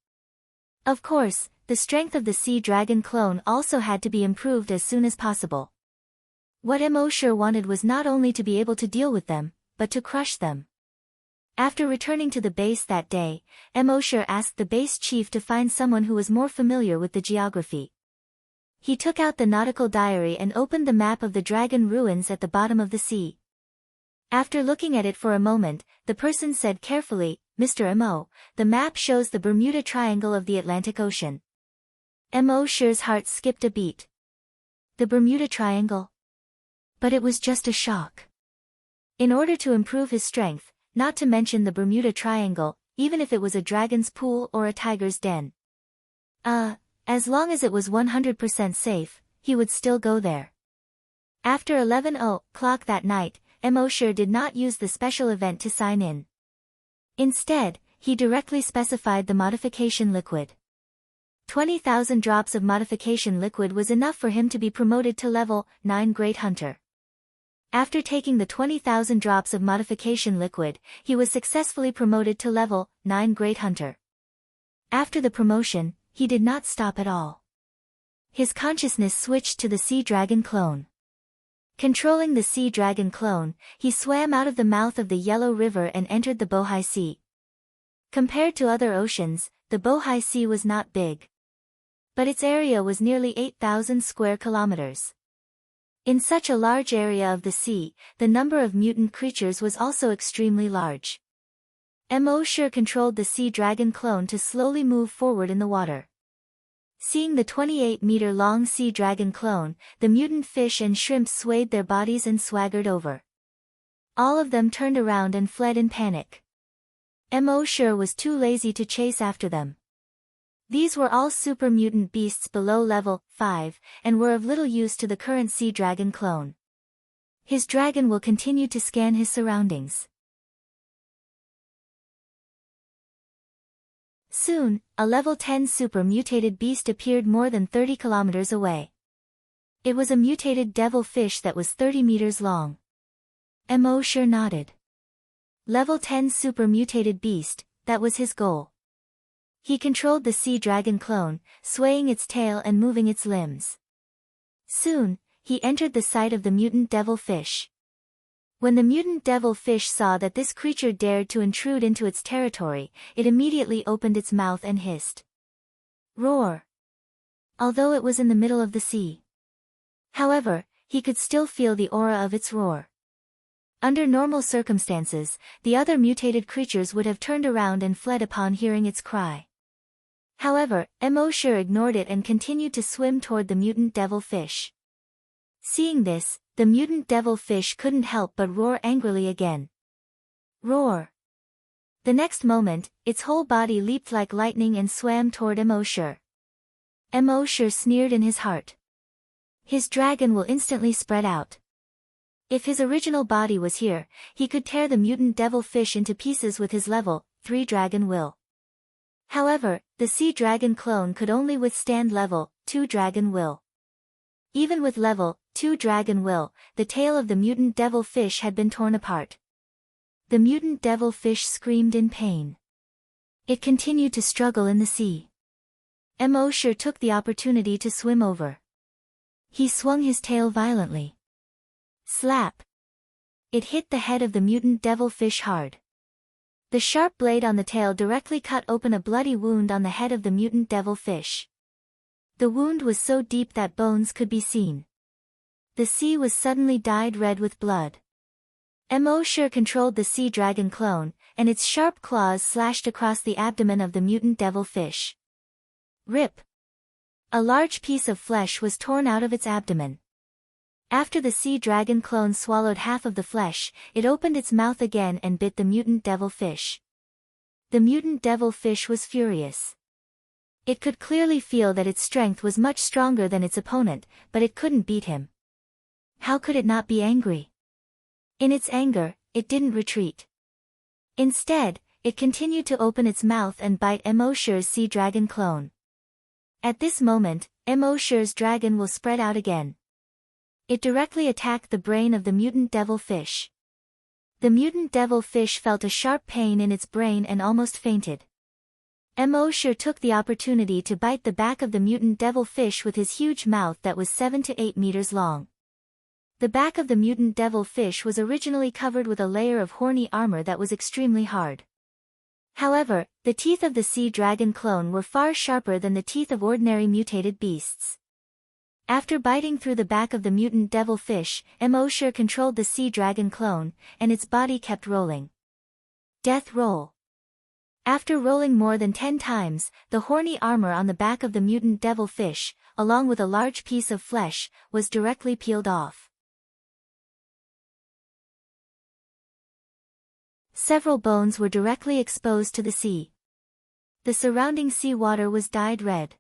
Of course, the strength of the sea dragon clone also had to be improved as soon as possible. What Mo sure wanted was not only to be able to deal with them, but to crush them. After returning to the base that day, Mo sure asked the base chief to find someone who was more familiar with the geography. He took out the nautical diary and opened the map of the dragon ruins at the bottom of the sea. After looking at it for a moment, the person said carefully, "Mr. Mo, the map shows the Bermuda Triangle of the Atlantic Ocean." Mo sure's heart skipped a beat. The Bermuda Triangle? But it was just a shock. In order to improve his strength, not to mention the Bermuda Triangle, even if it was a dragon's pool or a tiger's den. As long as it was 100% safe, he would still go there. After 11 o'clock that night, Mo sure did not use the special event to sign in. Instead, he directly specified the modification liquid. 20,000 drops of modification liquid was enough for him to be promoted to level 9 Great Hunter. After taking the 20,000 drops of modification liquid, he was successfully promoted to level 9 Great Hunter. After the promotion, he did not stop at all. His consciousness switched to the sea dragon clone. Controlling the sea dragon clone, he swam out of the mouth of the Yellow River and entered the Bohai Sea. Compared to other oceans, the Bohai Sea was not big. But its area was nearly 8,000 square kilometers. In such a large area of the sea, the number of mutant creatures was also extremely large. Mo sure controlled the sea dragon clone to slowly move forward in the water. Seeing the 28-meter-long sea dragon clone, the mutant fish and shrimp swayed their bodies and swaggered over. All of them turned around and fled in panic. Mo sure was too lazy to chase after them. These were all super mutant beasts below level 5, and were of little use to the current sea dragon clone. His dragon will continue to scan his surroundings. Soon, a level 10 super mutated beast appeared more than 30 kilometers away. It was a mutated devil fish that was 30 meters long. Mo sure nodded. Level 10 super mutated beast, that was his goal. He controlled the sea dragon clone, swaying its tail and moving its limbs. Soon, he entered the sight of the mutant devil fish. When the mutant devil fish saw that this creature dared to intrude into its territory, it immediately opened its mouth and hissed. Roar! Although it was in the middle of the sea. However, he could still feel the aura of its roar. Under normal circumstances, the other mutated creatures would have turned around and fled upon hearing its cry. However, Mo sure ignored it and continued to swim toward the mutant devil fish. Seeing this, the mutant devil fish couldn't help but roar angrily again. Roar! The next moment, its whole body leaped like lightning and swam toward Mo sure. Mo sure sneered in his heart. His dragon will instantly spread out. If his original body was here, he could tear the mutant devil fish into pieces with his level 3 dragon will. However, the sea dragon clone could only withstand level 2 dragon will. Even with level 2 dragon will, the tail of the mutant devil fish had been torn apart. The mutant devil fish screamed in pain. It continued to struggle in the sea. Mo sure took the opportunity to swim over. He swung his tail violently. Slap! It hit the head of the mutant devil fish hard. The sharp blade on the tail directly cut open a bloody wound on the head of the mutant devil fish. The wound was so deep that bones could be seen. The sea was suddenly dyed red with blood. Emosure controlled the sea dragon clone, and its sharp claws slashed across the abdomen of the mutant devil fish. Rip! A large piece of flesh was torn out of its abdomen. After the sea dragon clone swallowed half of the flesh, it opened its mouth again and bit the mutant devil fish. The mutant devil fish was furious. It could clearly feel that its strength was much stronger than its opponent, but it couldn't beat him. How could it not be angry? In its anger, it didn't retreat. Instead, it continued to open its mouth and bite Emosure's sea dragon clone. At this moment, Emosure's dragon will spread out again. It directly attacked the brain of the mutant devil fish. The mutant devil fish felt a sharp pain in its brain and almost fainted. Emosure took the opportunity to bite the back of the mutant devil fish with his huge mouth that was 7 to 8 meters long. The back of the mutant devil fish was originally covered with a layer of horny armor that was extremely hard. However, the teeth of the sea dragon clone were far sharper than the teeth of ordinary mutated beasts. After biting through the back of the mutant devil fish, Emosure controlled the sea dragon clone, and its body kept rolling. Death roll. After rolling more than 10 times, the horny armor on the back of the mutant devil fish, along with a large piece of flesh, was directly peeled off. Several bones were directly exposed to the sea. The surrounding sea water was dyed red.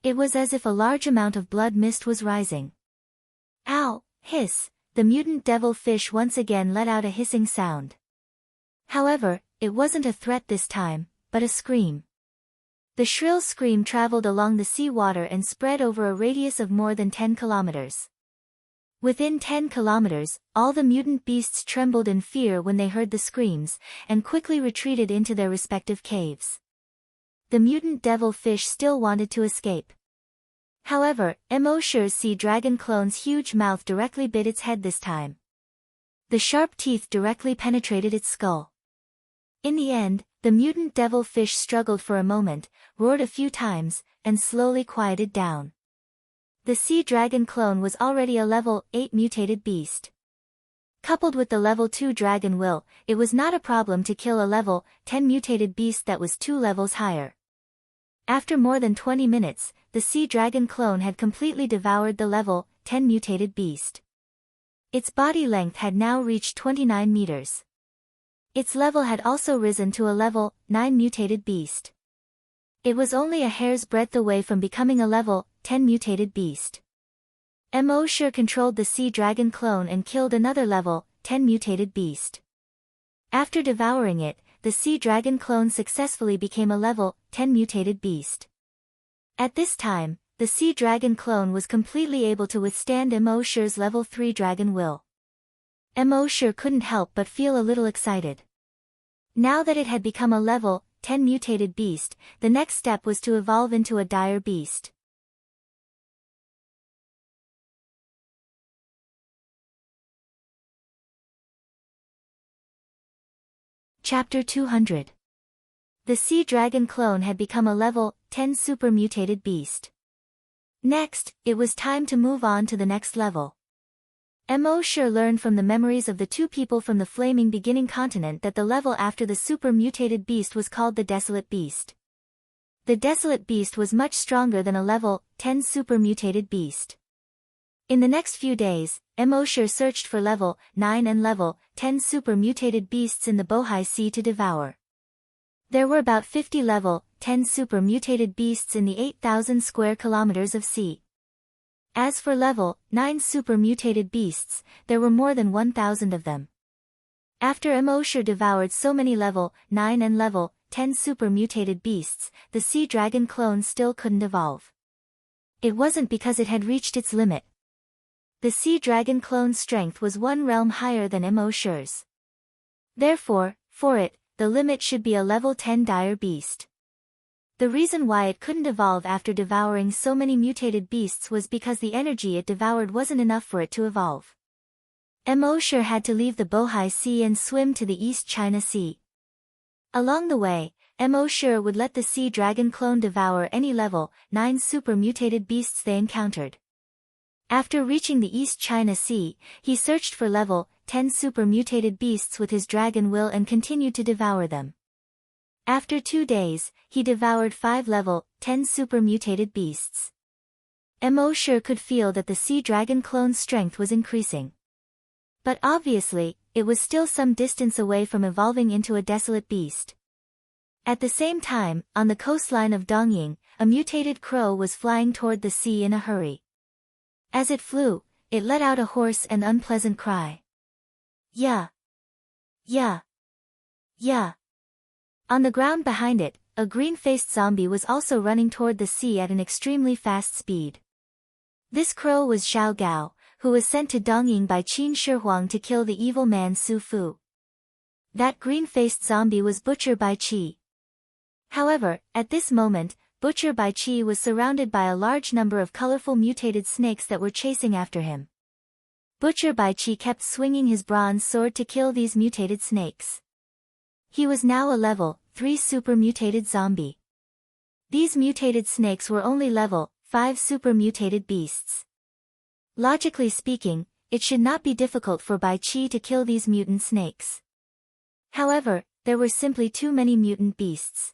It was as if a large amount of blood mist was rising. Ow! Hiss! The mutant devil fish once again let out a hissing sound. However, it wasn't a threat this time, but a scream. The shrill scream traveled along the sea water and spread over a radius of more than 10 kilometers. Within 10 kilometers, all the mutant beasts trembled in fear when they heard the screams, and quickly retreated into their respective caves. The mutant devil fish still wanted to escape. However, Emosure's sea dragon clone's huge mouth directly bit its head this time. The sharp teeth directly penetrated its skull. In the end, the mutant devil fish struggled for a moment, roared a few times, and slowly quieted down. The sea dragon clone was already a level 8 mutated beast. Coupled with the level 2 dragon will, it was not a problem to kill a level 10 mutated beast that was 2 levels higher. After more than 20 minutes, the sea dragon clone had completely devoured the level 10 mutated beast. Its body length had now reached 29 meters. Its level had also risen to a level 9 mutated beast. It was only a hair's breadth away from becoming a level 10 mutated beast. Emosure controlled the sea dragon clone and killed another level 10 mutated beast. After devouring it, the sea dragon clone successfully became a level 10 mutated beast. At this time, the sea dragon clone was completely able to withstand Emosure's level 3 dragon will. Emosure couldn't help but feel a little excited. Now that it had become a level 10 mutated beast, the next step was to evolve into a dire beast. Chapter 200. The sea dragon clone had become a level 10 super mutated beast. Next, it was time to move on to the next level. Emosure learned from the memories of the two people from the flaming beginning continent that the level after the super mutated beast was called the Desolate Beast. The Desolate Beast was much stronger than a level 10 super mutated beast. In the next few days, Emosure searched for level 9 and level 10 super mutated beasts in the Bohai Sea to devour. There were about 50 level 10 super mutated beasts in the 8,000 square kilometers of sea. As for level 9 super mutated beasts, there were more than 1,000 of them. After Emosure devoured so many level 9 and level 10 super mutated beasts, the sea dragon clone still couldn't evolve. It wasn't because it had reached its limit. The sea dragon clone's strength was one realm higher than Emosure's. Therefore, for it, the limit should be a level 10 dire beast. The reason why it couldn't evolve after devouring so many mutated beasts was because the energy it devoured wasn't enough for it to evolve. Emosure had to leave the Bohai Sea and swim to the East China Sea. Along the way, Emosure would let the sea dragon clone devour any level 9 super mutated beasts they encountered. After reaching the East China Sea, he searched for level 10 super mutated beasts with his dragon will and continued to devour them. After 2 days, he devoured 5 level 10 super mutated beasts. Mo sure could feel that the sea dragon clone's strength was increasing. But obviously, it was still some distance away from evolving into a desolate beast. At the same time, on the coastline of Dongying, a mutated crow was flying toward the sea in a hurry. As it flew, it let out a hoarse and unpleasant cry. Yeah. Yeah. Yeah. On the ground behind it, a green-faced zombie was also running toward the sea at an extremely fast speed. This crow was Zhao Gao, who was sent to Dongying by Qin Shi Huang to kill the evil man Su Fu. That green-faced zombie was Butcher Bai Qi. However, at this moment, Butcher Bai Qi was surrounded by a large number of colorful mutated snakes that were chasing after him. Butcher Bai Qi kept swinging his bronze sword to kill these mutated snakes. He was now a level 3 super mutated zombie. These mutated snakes were only level 5 super mutated beasts. Logically speaking, it should not be difficult for Bai Qi to kill these mutant snakes. However, there were simply too many mutant beasts.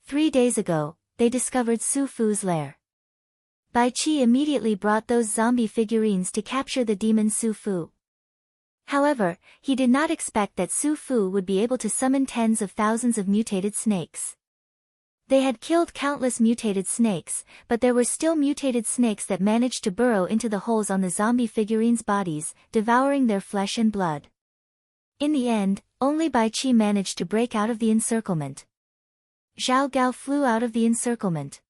3 days ago, they discovered Su Fu's lair. Bai Qi immediately brought those zombie figurines to capture the demon Su Fu. However, he did not expect that Su Fu would be able to summon tens of thousands of mutated snakes. They had killed countless mutated snakes, but there were still mutated snakes that managed to burrow into the holes on the zombie figurines' bodies, devouring their flesh and blood. In the end, only Bai Qi managed to break out of the encirclement. Zhao Gao flew out of the encirclement.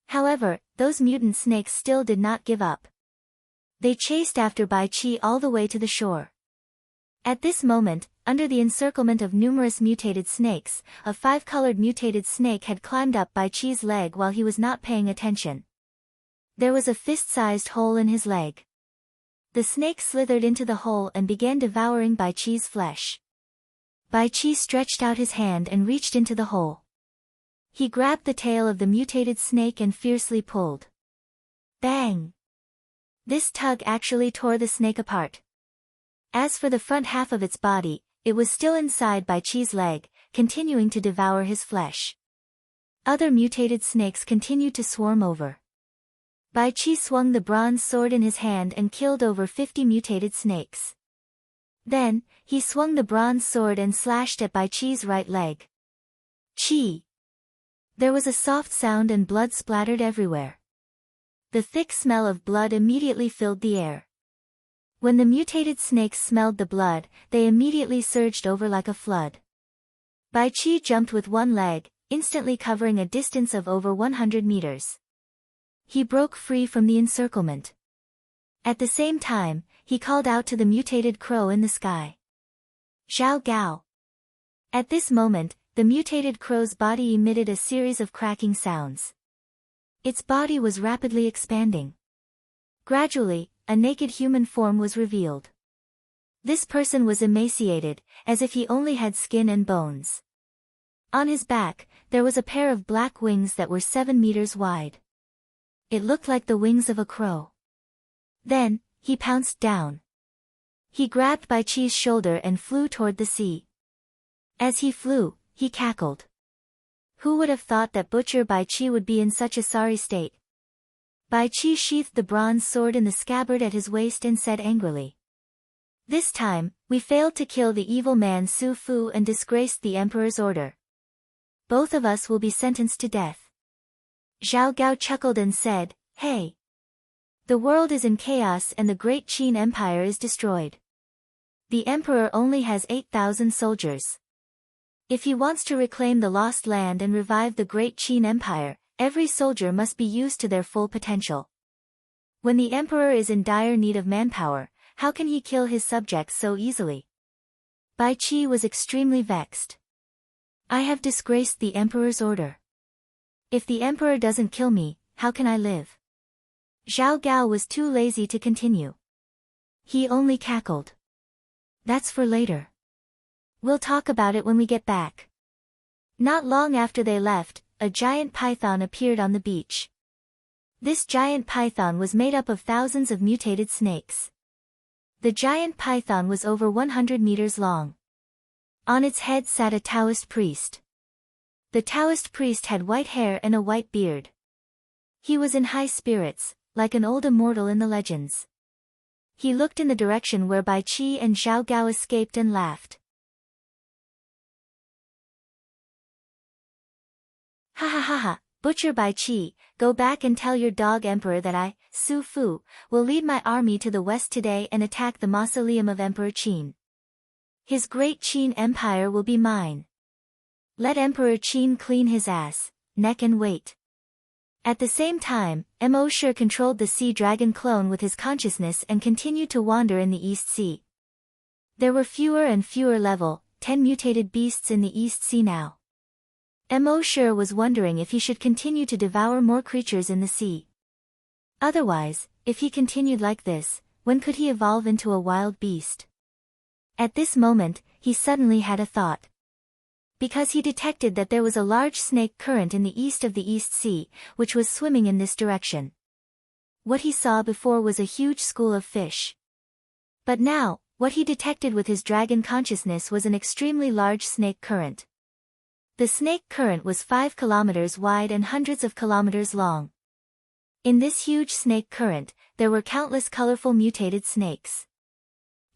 However, those mutant snakes still did not give up. They chased after Bai Qi all the way to the shore. At this moment, under the encirclement of numerous mutated snakes, a 5-colored mutated snake had climbed up Bai Qi's leg while he was not paying attention. There was a fist-sized hole in his leg. The snake slithered into the hole and began devouring Bai Qi's flesh. Bai Qi stretched out his hand and reached into the hole. He grabbed the tail of the mutated snake and fiercely pulled. Bang! This tug actually tore the snake apart. As for the front half of its body, it was still inside Bai Qi's leg, continuing to devour his flesh. Other mutated snakes continued to swarm over. Bai Qi swung the bronze sword in his hand and killed over 50 mutated snakes. Then, he swung the bronze sword and slashed at Bai Qi's right leg. Qi! There was a soft sound and blood splattered everywhere. The thick smell of blood immediately filled the air. When the mutated snakes smelled the blood, they immediately surged over like a flood. Bai Qi jumped with one leg, instantly covering a distance of over 100 meters. He broke free from the encirclement. At the same time, he called out to the mutated crow in the sky. Zhao Gao. At this moment, the mutated crow's body emitted a series of cracking sounds. Its body was rapidly expanding. Gradually, a naked human form was revealed. This person was emaciated, as if he only had skin and bones. On his back, there was a pair of black wings that were 7 meters wide. It looked like the wings of a crow. Then, he pounced down. He grabbed Bai Qi's shoulder and flew toward the sea. As he flew, he cackled. Who would have thought that Butcher Bai Qi would be in such a sorry state? Bai Qi sheathed the bronze sword in the scabbard at his waist and said angrily. This time, we failed to kill the evil man Su Fu and disgraced the emperor's order. Both of us will be sentenced to death. Zhao Gao chuckled and said, Hey! The world is in chaos and the great Qin Empire is destroyed. The emperor only has 8,000 soldiers. If he wants to reclaim the lost land and revive the great Qin Empire, every soldier must be used to their full potential. When the emperor is in dire need of manpower, how can he kill his subjects so easily? Bai Qi was extremely vexed. I have disgraced the emperor's order. If the emperor doesn't kill me, how can I live? Zhao Gao was too lazy to continue. He only cackled. That's for later. We'll talk about it when we get back. Not long after they left, a giant python appeared on the beach. This giant python was made up of thousands of mutated snakes. The giant python was over 100 meters long. On its head sat a Taoist priest. The Taoist priest had white hair and a white beard. He was in high spirits, like an old immortal in the legends. He looked in the direction where Bai Qi and Zhao Gao escaped and laughed. Ha ha ha ha, Butcher Bai Qi, go back and tell your dog emperor that I, Su Fu, will lead my army to the west today and attack the mausoleum of Emperor Qin. His great Qin Empire will be mine. Let Emperor Qin clean his ass, neck and wait. At the same time, Mo controlled the sea dragon clone with his consciousness and continued to wander in the East Sea. There were fewer and fewer level 10 mutated beasts in the East Sea now. Mo was wondering if he should continue to devour more creatures in the sea. Otherwise, if he continued like this, when could he evolve into a wild beast? At this moment, he suddenly had a thought. Because he detected that there was a large snake current in the east of the East Sea, which was swimming in this direction. What he saw before was a huge school of fish. But now, what he detected with his dragon consciousness was an extremely large snake current. The snake current was 5 kilometers wide and hundreds of kilometers long. In this huge snake current, there were countless colorful mutated snakes.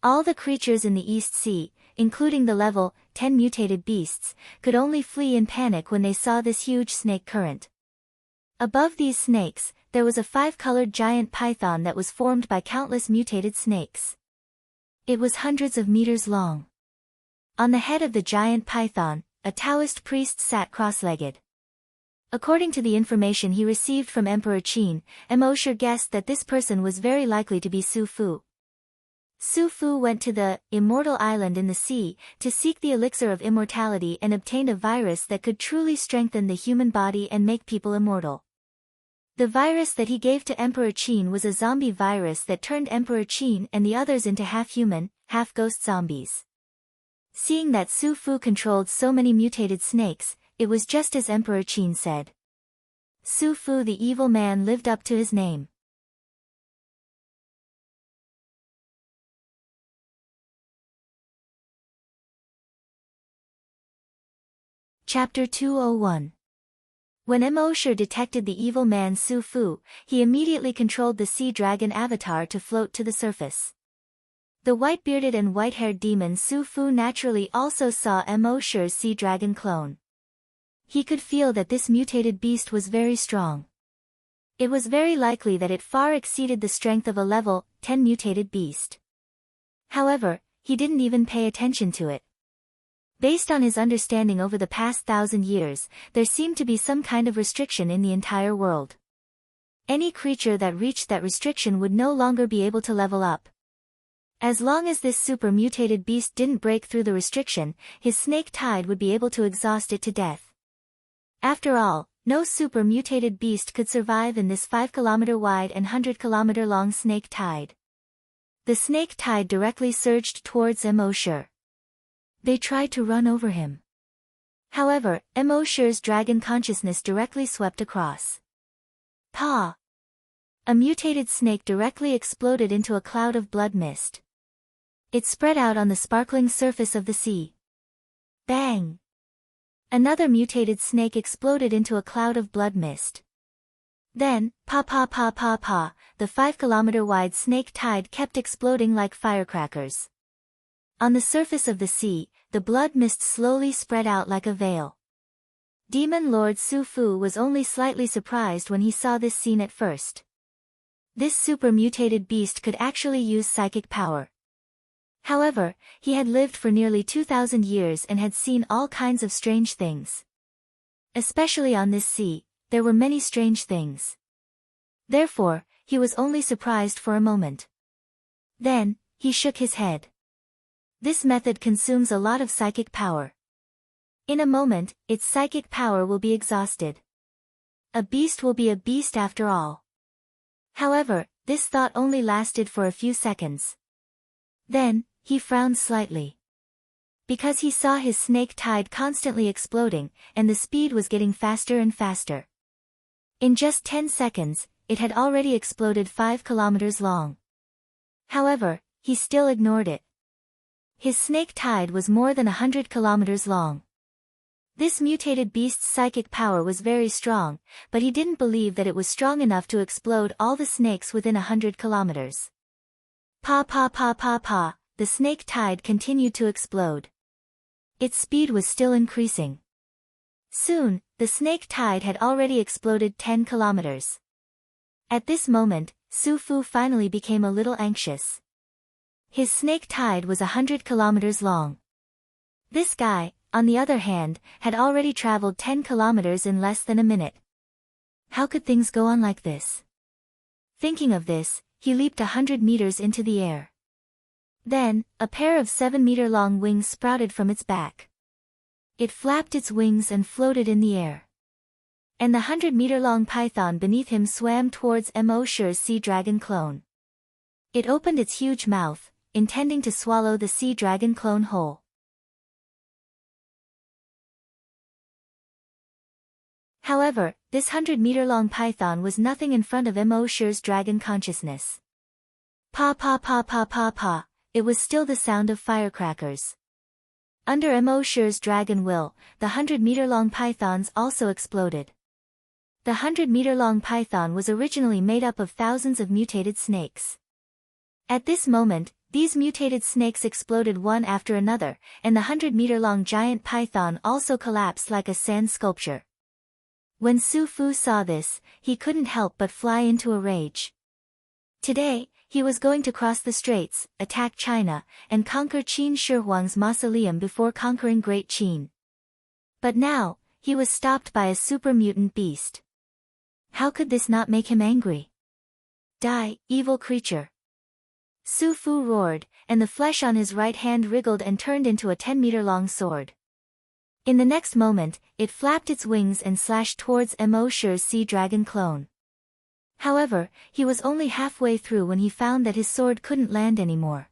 All the creatures in the East Sea, including the level 10 mutated beasts, could only flee in panic when they saw this huge snake current. Above these snakes, there was a 5-colored giant python that was formed by countless mutated snakes. It was hundreds of meters long. On the head of the giant python, a Taoist priest sat cross-legged. According to the information he received from Emperor Qin, Mo guessed that this person was very likely to be Su Fu. Su Fu went to the Immortal Island in the sea to seek the elixir of immortality and obtained a virus that could truly strengthen the human body and make people immortal. The virus that he gave to Emperor Qin was a zombie virus that turned Emperor Qin and the others into half-human, half-ghost zombies. Seeing that Su Fu controlled so many mutated snakes, it was just as Emperor Qin said. Su Fu the evil man lived up to his name. Chapter 201. When Mo detected the evil man Su Fu, he immediately controlled the sea dragon avatar to float to the surface. The white-bearded and white-haired demon Su Fu naturally also saw Mo's sea dragon clone. He could feel that this mutated beast was very strong. It was very likely that it far exceeded the strength of a level 10 mutated beast. However, he didn't even pay attention to it. Based on his understanding over the past 1,000 years, there seemed to be some kind of restriction in the entire world. Any creature that reached that restriction would no longer be able to level up. As long as this super mutated beast didn't break through the restriction, his snake tide would be able to exhaust it to death. After all, no super mutated beast could survive in this 5-kilometer wide and 100-kilometer long snake tide. The snake tide directly surged towards Mo. They tried to run over him. However, Mo's dragon consciousness directly swept across. Pa! A mutated snake directly exploded into a cloud of blood mist. It spread out on the sparkling surface of the sea. Bang! Another mutated snake exploded into a cloud of blood mist. Then, pa, the 5-kilometer wide snake tide kept exploding like firecrackers. On the surface of the sea, the blood mist slowly spread out like a veil. Demon Lord Su Fu was only slightly surprised when he saw this scene at first. This super mutated beast could actually use psychic power. However, he had lived for nearly 2,000 years and had seen all kinds of strange things. Especially on this sea, there were many strange things. Therefore, he was only surprised for a moment. Then, he shook his head. This method consumes a lot of psychic power. In a moment, its psychic power will be exhausted. A beast will be a beast after all. However, this thought only lasted for a few seconds. Then, he frowned slightly. because he saw his snake tide constantly exploding, and the speed was getting faster and faster. In just 10 seconds, it had already exploded 5 kilometers long. However, he still ignored it. His snake tide was more than 100 kilometers long. This mutated beast's psychic power was very strong, but he didn't believe that it was strong enough to explode all the snakes within 100 kilometers. Pa pa pa pa pa, the snake tide continued to explode. Its speed was still increasing. Soon, the snake tide had already exploded 10 kilometers. At this moment, Su Fu finally became a little anxious. His snake tide was 100 kilometers long. This guy, on the other hand, had already traveled 10 kilometers in less than a minute. How could things go on like this? Thinking of this, he leaped 100 meters into the air. Then, a pair of 7-meter-long wings sprouted from its back. It flapped its wings and floated in the air. And the 100-meter-long python beneath him swam towards Mo Shi's sea dragon clone. It opened its huge mouth, intending to swallow the sea dragon clone whole. However, this 100-meter-long python was nothing in front of Mo Shi's dragon consciousness. Pa pa pa pa pa pa, it was still the sound of firecrackers. Under Mo Shi's dragon will, the 100-meter-long pythons also exploded. The 100-meter-long python was originally made up of thousands of mutated snakes. At this moment, these mutated snakes exploded one after another, and the 100-meter-long giant python also collapsed like a sand sculpture. When Su Fu saw this, he couldn't help but fly into a rage. Today, he was going to cross the straits, attack China, and conquer Qin Shi Huang's mausoleum before conquering Great Qin. But now, he was stopped by a super mutant beast. How could this not make him angry? Die, evil creature! Su Fu roared, and the flesh on his right hand wriggled and turned into a 10-meter-long sword. In the next moment, it flapped its wings and slashed towards Mo Shi's sea dragon clone. However, he was only halfway through when he found that his sword couldn't land anymore.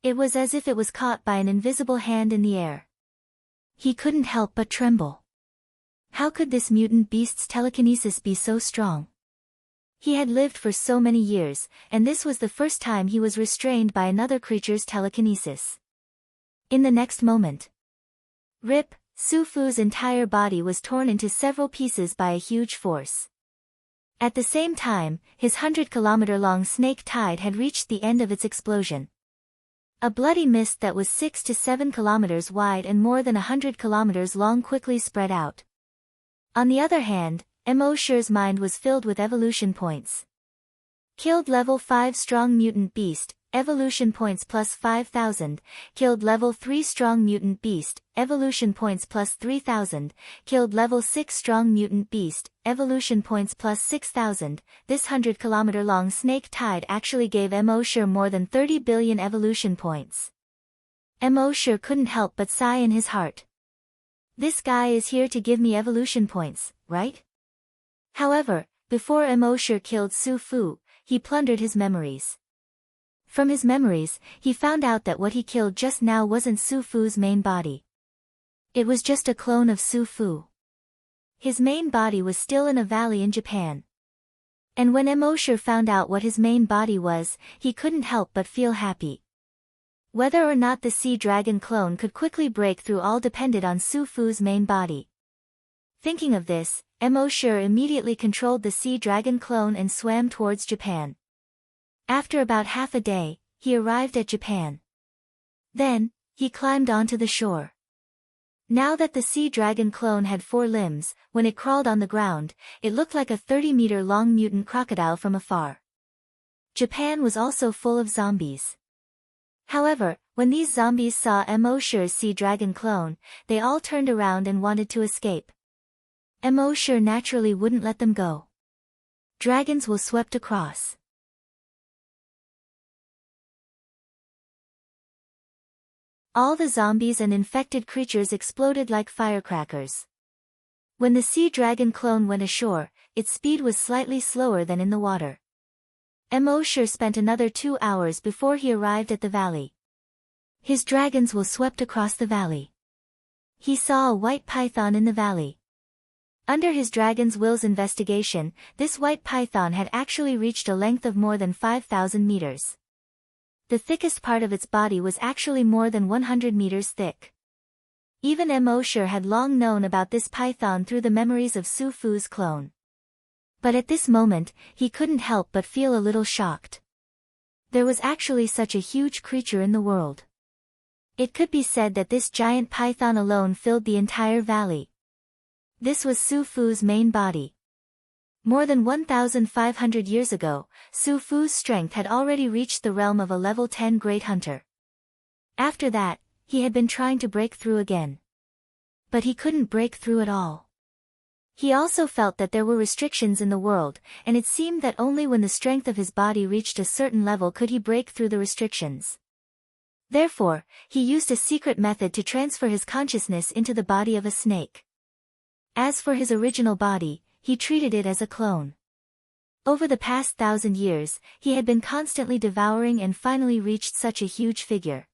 It was as if it was caught by an invisible hand in the air. He couldn't help but tremble. How could this mutant beast's telekinesis be so strong? He had lived for so many years, and this was the first time he was restrained by another creature's telekinesis. In the next moment, rip, Su Fu's entire body was torn into several pieces by a huge force. At the same time, his 100-kilometer-long snake tide had reached the end of its explosion. A bloody mist that was 6 to 7 kilometers wide and more than 100 kilometers long quickly spread out. On the other hand, Mo Shi's mind was filled with evolution points. Killed level 5 strong mutant beast, evolution points plus 5,000, killed level 3 strong mutant beast, evolution points plus 3,000, killed level 6 strong mutant beast, evolution points plus 6,000. This 100-kilometer-long snake tide actually gave Mo Shi more than 30 billion evolution points. Mo Shi couldn't help but sigh in his heart. This guy is here to give me evolution points, right? However, before Mo Shi killed Su Fu, he plundered his memories. From his memories, he found out that what he killed just now wasn't Su Fu's main body. It was just a clone of Su Fu. His main body was still in a valley in Japan. And when Mo Shi found out what his main body was, he couldn't help but feel happy. Whether or not the sea dragon clone could quickly break through all depended on Su Fu's main body. Thinking of this, Mo Shi immediately controlled the sea dragon clone and swam towards Japan. After about half a day, he arrived at Japan. Then, he climbed onto the shore. Now that the sea dragon clone had 4 limbs, when it crawled on the ground, it looked like a 30-meter-long mutant crocodile from afar. Japan was also full of zombies. However, when these zombies saw Mo Shi's sea dragon clone, they all turned around and wanted to escape. Mo Shi naturally wouldn't let them go. Dragons will swept across. All the zombies and infected creatures exploded like firecrackers. When the sea dragon clone went ashore, its speed was slightly slower than in the water. Mo Shi spent another 2 hours before he arrived at the valley. His dragon's will swept across the valley. He saw a white python in the valley. Under his dragon's will's investigation, this white python had actually reached a length of more than 5,000 meters. The thickest part of its body was actually more than 100 meters thick. Even Emosher had long known about this python through the memories of Su Fu's clone. But at this moment, he couldn't help but feel a little shocked. There was actually such a huge creature in the world. It could be said that this giant python alone filled the entire valley. This was Su Fu's main body. More than 1,500 years ago, Su Fu's strength had already reached the realm of a level 10 great hunter. After that, he had been trying to break through again. But he couldn't break through at all. He also felt that there were restrictions in the world, and it seemed that only when the strength of his body reached a certain level could he break through the restrictions. Therefore, he used a secret method to transfer his consciousness into the body of a snake. As for his original body, he treated it as a clone. Over the past 1,000 years, he had been constantly devouring and finally reached such a huge figure.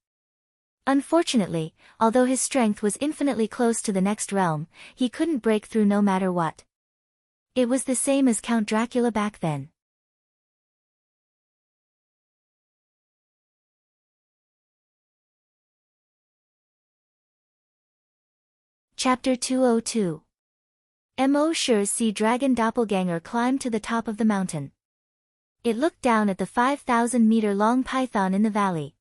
Unfortunately, although his strength was infinitely close to the next realm, he couldn't break through no matter what. It was the same as Count Dracula back then. Chapter 202. Emosher's sea dragon doppelganger climbed to the top of the mountain. It looked down at the 5,000-meter-long python in the valley.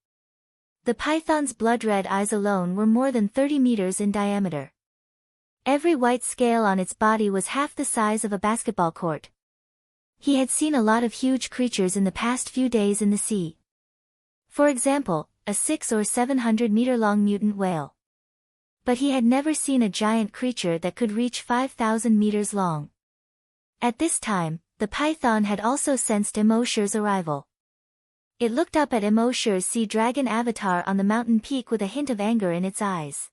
The python's blood-red eyes alone were more than 30 meters in diameter. Every white scale on its body was half the size of a basketball court. He had seen a lot of huge creatures in the past few days in the sea. For example, a 600 or 700-meter-long mutant whale. But he had never seen a giant creature that could reach 5,000 meters long. At this time, the python had also sensed Emosher's arrival. It looked up at Emosher's sea dragon avatar on the mountain peak with a hint of anger in its eyes.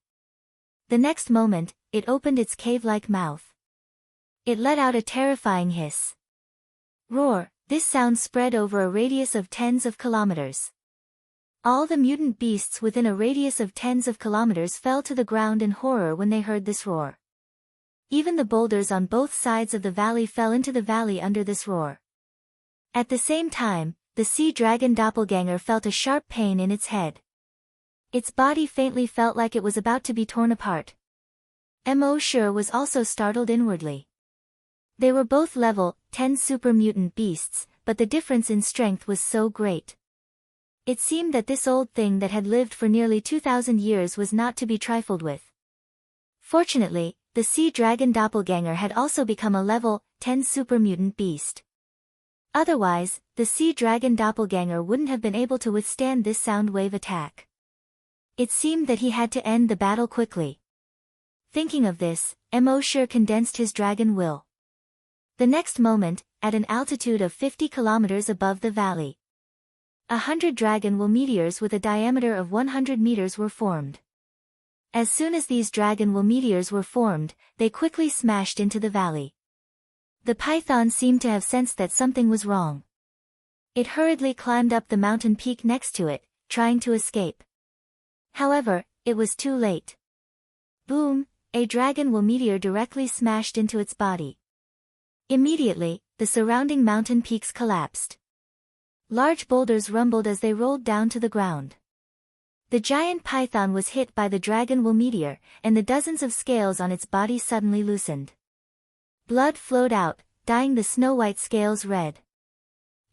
The next moment, it opened its cave-like mouth. It let out a terrifying hiss. Roar! This sound spread over a radius of tens of kilometers. All the mutant beasts within a radius of tens of kilometers fell to the ground in horror when they heard this roar. Even the boulders on both sides of the valley fell into the valley under this roar. At the same time, the sea dragon doppelganger felt a sharp pain in its head. Its body faintly felt like it was about to be torn apart. Emosher was also startled inwardly. They were both level 10 super mutant beasts, but the difference in strength was so great. It seemed that this old thing that had lived for nearly 2,000 years was not to be trifled with. Fortunately, the sea dragon doppelganger had also become a level 10 super mutant beast. Otherwise, the sea dragon doppelganger wouldn't have been able to withstand this sound wave attack. It seemed that he had to end the battle quickly. Thinking of this, Emosher condensed his dragon will. The next moment, at an altitude of 50 kilometers above the valley, 100 dragon will meteors with a diameter of 100 meters were formed. As soon as these dragon will meteors were formed, they quickly smashed into the valley. The python seemed to have sensed that something was wrong. It hurriedly climbed up the mountain peak next to it, trying to escape. However, it was too late. Boom! A dragon will meteor directly smashed into its body. Immediately, the surrounding mountain peaks collapsed. Large boulders rumbled as they rolled down to the ground. The giant python was hit by the dragon will meteor, and the dozens of scales on its body suddenly loosened. Blood flowed out, dyeing the snow-white scales red.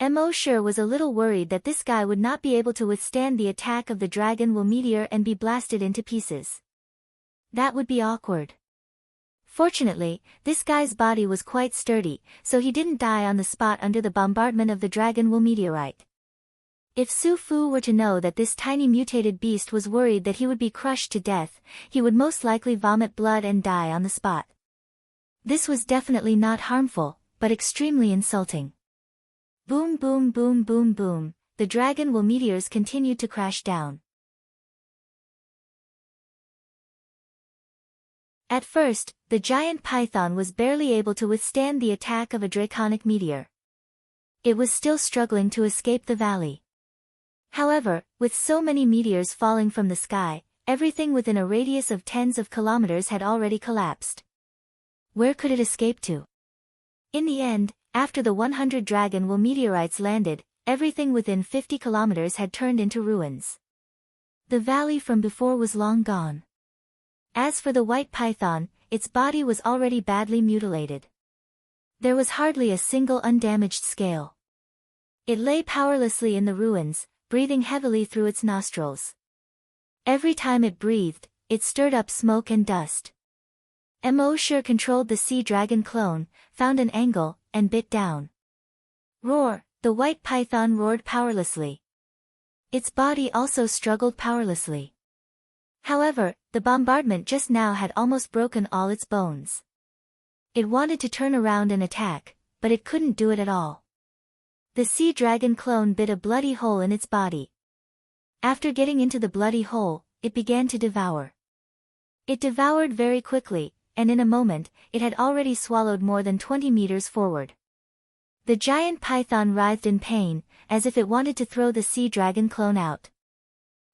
Emosher was a little worried that this guy would not be able to withstand the attack of the dragon will meteor and be blasted into pieces. That would be awkward. Fortunately, this guy's body was quite sturdy, so he didn't die on the spot under the bombardment of the dragon will meteorite. If Su Fu were to know that this tiny mutated beast was worried that he would be crushed to death, he would most likely vomit blood and die on the spot. This was definitely not harmful, but extremely insulting. Boom boom boom boom boom, the dragon will meteors continued to crash down. At first, the giant python was barely able to withstand the attack of a draconic meteor. It was still struggling to escape the valley. However, with so many meteors falling from the sky, everything within a radius of tens of kilometers had already collapsed. Where could it escape to? In the end, after the 100 Dragon-Will meteorites landed, everything within 50 kilometers had turned into ruins. The valley from before was long gone. As for the white python, its body was already badly mutilated. There was hardly a single undamaged scale. It lay powerlessly in the ruins, breathing heavily through its nostrils. Every time it breathed, it stirred up smoke and dust. Emosure controlled the sea dragon clone, found an angle, and bit down. Roar! The white python roared powerlessly. Its body also struggled powerlessly. However, the bombardment just now had almost broken all its bones. It wanted to turn around and attack, but it couldn't do it at all. The sea dragon clone bit a bloody hole in its body. After getting into the bloody hole, it began to devour. It devoured very quickly, and in a moment, it had already swallowed more than 20 meters forward. The giant python writhed in pain, as if it wanted to throw the sea dragon clone out.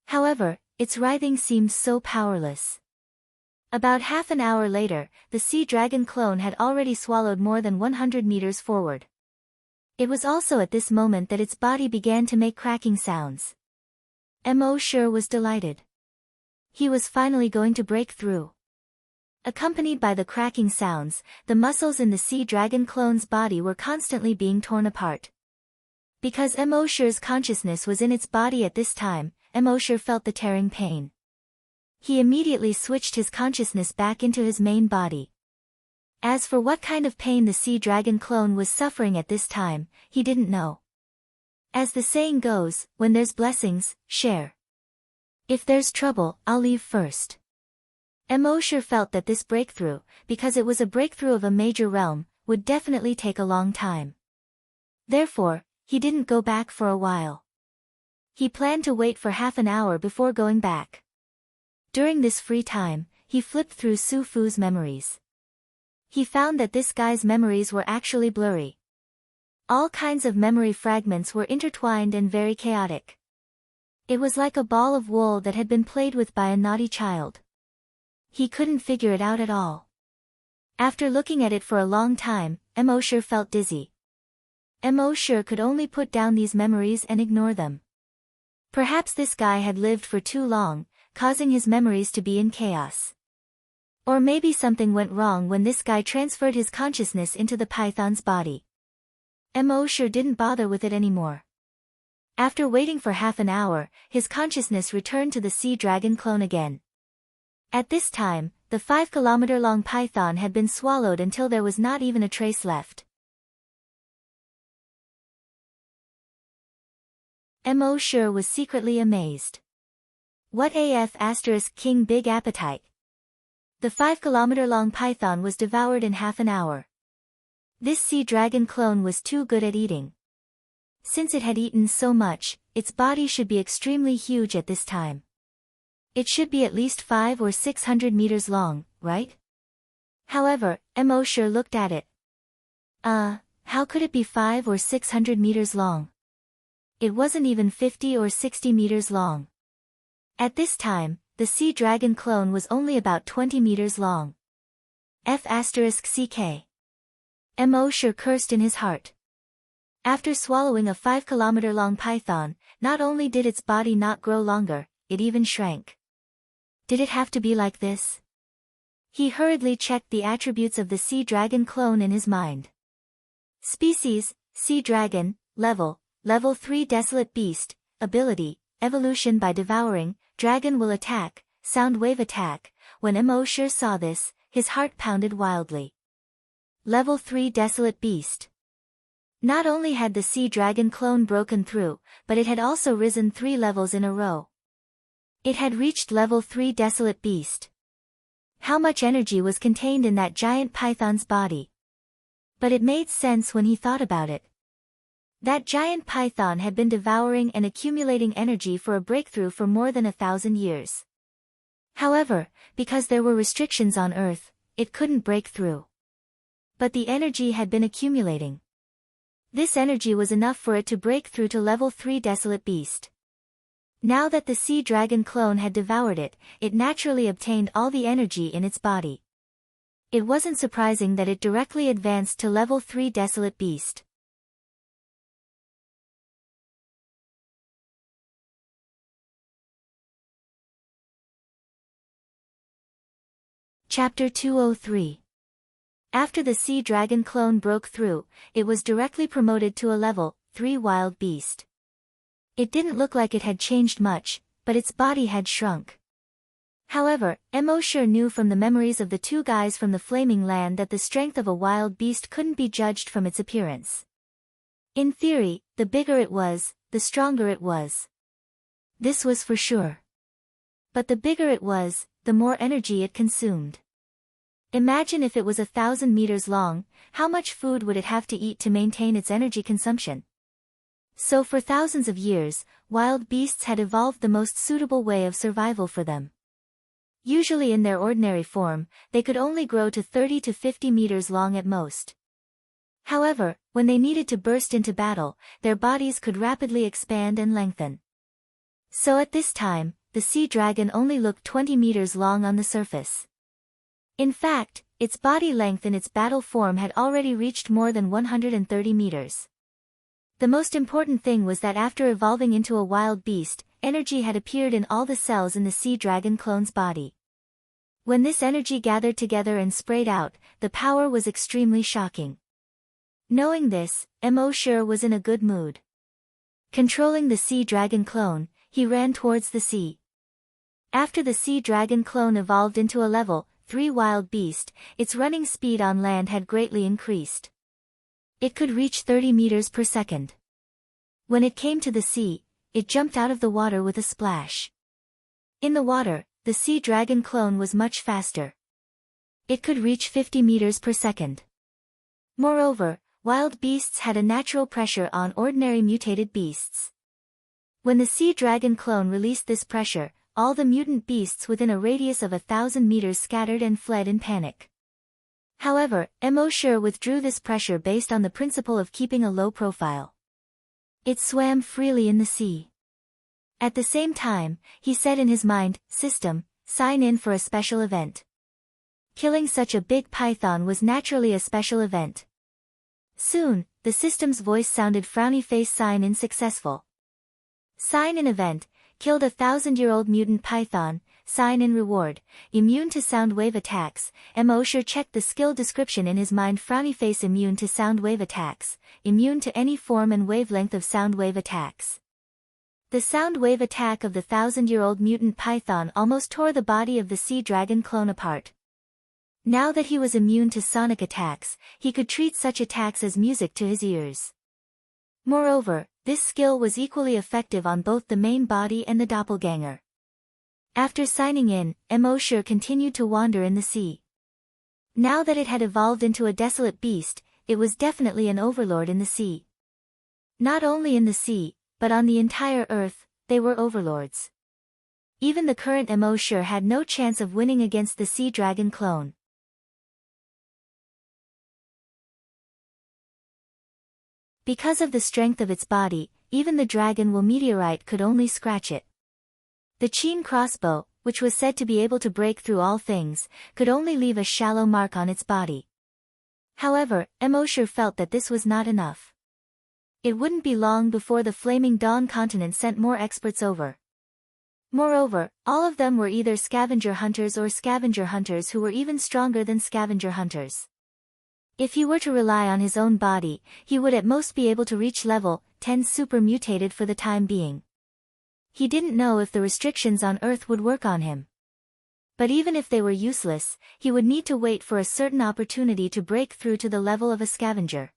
However, its writhing seemed so powerless. About half an hour later, the sea dragon clone had already swallowed more than 100 meters forward. It was also at this moment that its body began to make cracking sounds. Emosure was delighted. He was finally going to break through. Accompanied by the cracking sounds, the muscles in the sea dragon clone's body were constantly being torn apart. Because Emosure's consciousness was in its body at this time, Emosure felt the tearing pain. He immediately switched his consciousness back into his main body. As for what kind of pain the sea dragon clone was suffering at this time, he didn't know. As the saying goes, when there's blessings, share. If there's trouble, I'll leave first. Emosure felt that this breakthrough, because it was a breakthrough of a major realm, would definitely take a long time. Therefore, he didn't go back for a while. He planned to wait for half an hour before going back. During this free time, he flipped through Su Fu's memories. He found that this guy's memories were actually blurry. All kinds of memory fragments were intertwined and very chaotic. It was like a ball of wool that had been played with by a naughty child. He couldn't figure it out at all. After looking at it for a long time, Emosure felt dizzy. Emosure could only put down these memories and ignore them. Perhaps this guy had lived for too long, causing his memories to be in chaos. Or maybe something went wrong when this guy transferred his consciousness into the python's body. Emosure didn't bother with it anymore. After waiting for half an hour, his consciousness returned to the sea dragon clone again. At this time, the 5-kilometer-long python had been swallowed until there was not even a trace left. Emosure was secretly amazed. What AF * King Big Appetite? The 5-kilometer-long python was devoured in half an hour. This sea dragon clone was too good at eating. Since it had eaten so much, its body should be extremely huge at this time. It should be at least 500 or 600 meters long, right? However, Emosure looked at it. How could it be 500 or 600 meters long? It wasn't even 50 or 60 meters long. At this time, the sea dragon clone was only about 20 meters long. F** CK. Emosure cursed in his heart. After swallowing a 5-kilometer-long python, not only did its body not grow longer, it even shrank. Did it have to be like this? He hurriedly checked the attributes of the sea dragon clone in his mind. Species, Sea Dragon, Level 3 Desolate Beast, Ability, Evolution by Devouring, Dragon will attack, Sound wave attack. When Emosure saw this, his heart pounded wildly. Level 3 Desolate Beast. Not only had the sea dragon clone broken through, but it had also risen 3 levels in a row. It had reached level 3 Desolate Beast. How much energy was contained in that giant python's body? But it made sense when he thought about it. That giant python had been devouring and accumulating energy for a breakthrough for more than 1,000 years. However, because there were restrictions on Earth, it couldn't break through. But the energy had been accumulating. This energy was enough for it to break through to level 3 Desolate Beast. Now that the sea dragon clone had devoured it, it naturally obtained all the energy in its body. It wasn't surprising that it directly advanced to level 3 Desolate Beast. Chapter 203. After the sea dragon clone broke through, it was directly promoted to a level 3 Wild Beast. It didn't look like it had changed much, but its body had shrunk. However, Emosure knew from the memories of the two guys from the Flaming Land that the strength of a wild beast couldn't be judged from its appearance. In theory, the bigger it was, the stronger it was. This was for sure. But the bigger it was, the more energy it consumed. Imagine if it was 1,000 meters long, how much food would it have to eat to maintain its energy consumption? So for thousands of years, wild beasts had evolved the most suitable way of survival for them. Usually in their ordinary form, they could only grow to 30 to 50 meters long at most. However, when they needed to burst into battle, their bodies could rapidly expand and lengthen. So at this time, the sea dragon only looked 20 meters long on the surface. In fact, its body length in its battle form had already reached more than 130 meters. The most important thing was that after evolving into a wild beast, energy had appeared in all the cells in the sea dragon clone's body. When this energy gathered together and sprayed out, the power was extremely shocking. Knowing this, Emosure was in a good mood. Controlling the sea dragon clone, he ran towards the sea. After the sea dragon clone evolved into a level 3 wild beast, its running speed on land had greatly increased. It could reach 30 meters per second. When it came to the sea, it jumped out of the water with a splash. In the water, the sea dragon clone was much faster. It could reach 50 meters per second. Moreover, wild beasts had a natural pressure on ordinary mutated beasts. When the sea dragon clone released this pressure, all the mutant beasts within a radius of 1,000 meters scattered and fled in panic. However, Emosure withdrew this pressure based on the principle of keeping a low profile. It swam freely in the sea. At the same time, he said in his mind, "System, sign in for a special event." Killing such a big python was naturally a special event. Soon, the system's voice sounded, "Frowny face, sign in successful. Sign in event, killed a 1,000-year-old mutant python, sign in reward, immune to sound wave attacks." Emosure checked the skill description in his mind. Frowny face, immune to sound wave attacks, immune to any form and wavelength of sound wave attacks. The sound wave attack of the 1,000-year-old mutant python almost tore the body of the sea dragon clone apart. Now that he was immune to sonic attacks, he could treat such attacks as music to his ears. Moreover, this skill was equally effective on both the main body and the doppelganger. After signing in, Emosure continued to wander in the sea. Now that it had evolved into a desolate beast, it was definitely an overlord in the sea. Not only in the sea, but on the entire earth, they were overlords. Even the current Emosure had no chance of winning against the sea dragon clone. Because of the strength of its body, even the dragon will meteorite could only scratch it. The Qin crossbow, which was said to be able to break through all things, could only leave a shallow mark on its body. However, Emosure felt that this was not enough. It wouldn't be long before the Flaming Dawn continent sent more experts over. Moreover, all of them were either scavenger hunters or scavenger hunters who were even stronger than scavenger hunters. If he were to rely on his own body, he would at most be able to reach level 10 super mutated for the time being. He didn't know if the restrictions on Earth would work on him. But even if they were useless, he would need to wait for a certain opportunity to break through to the level of a scavenger.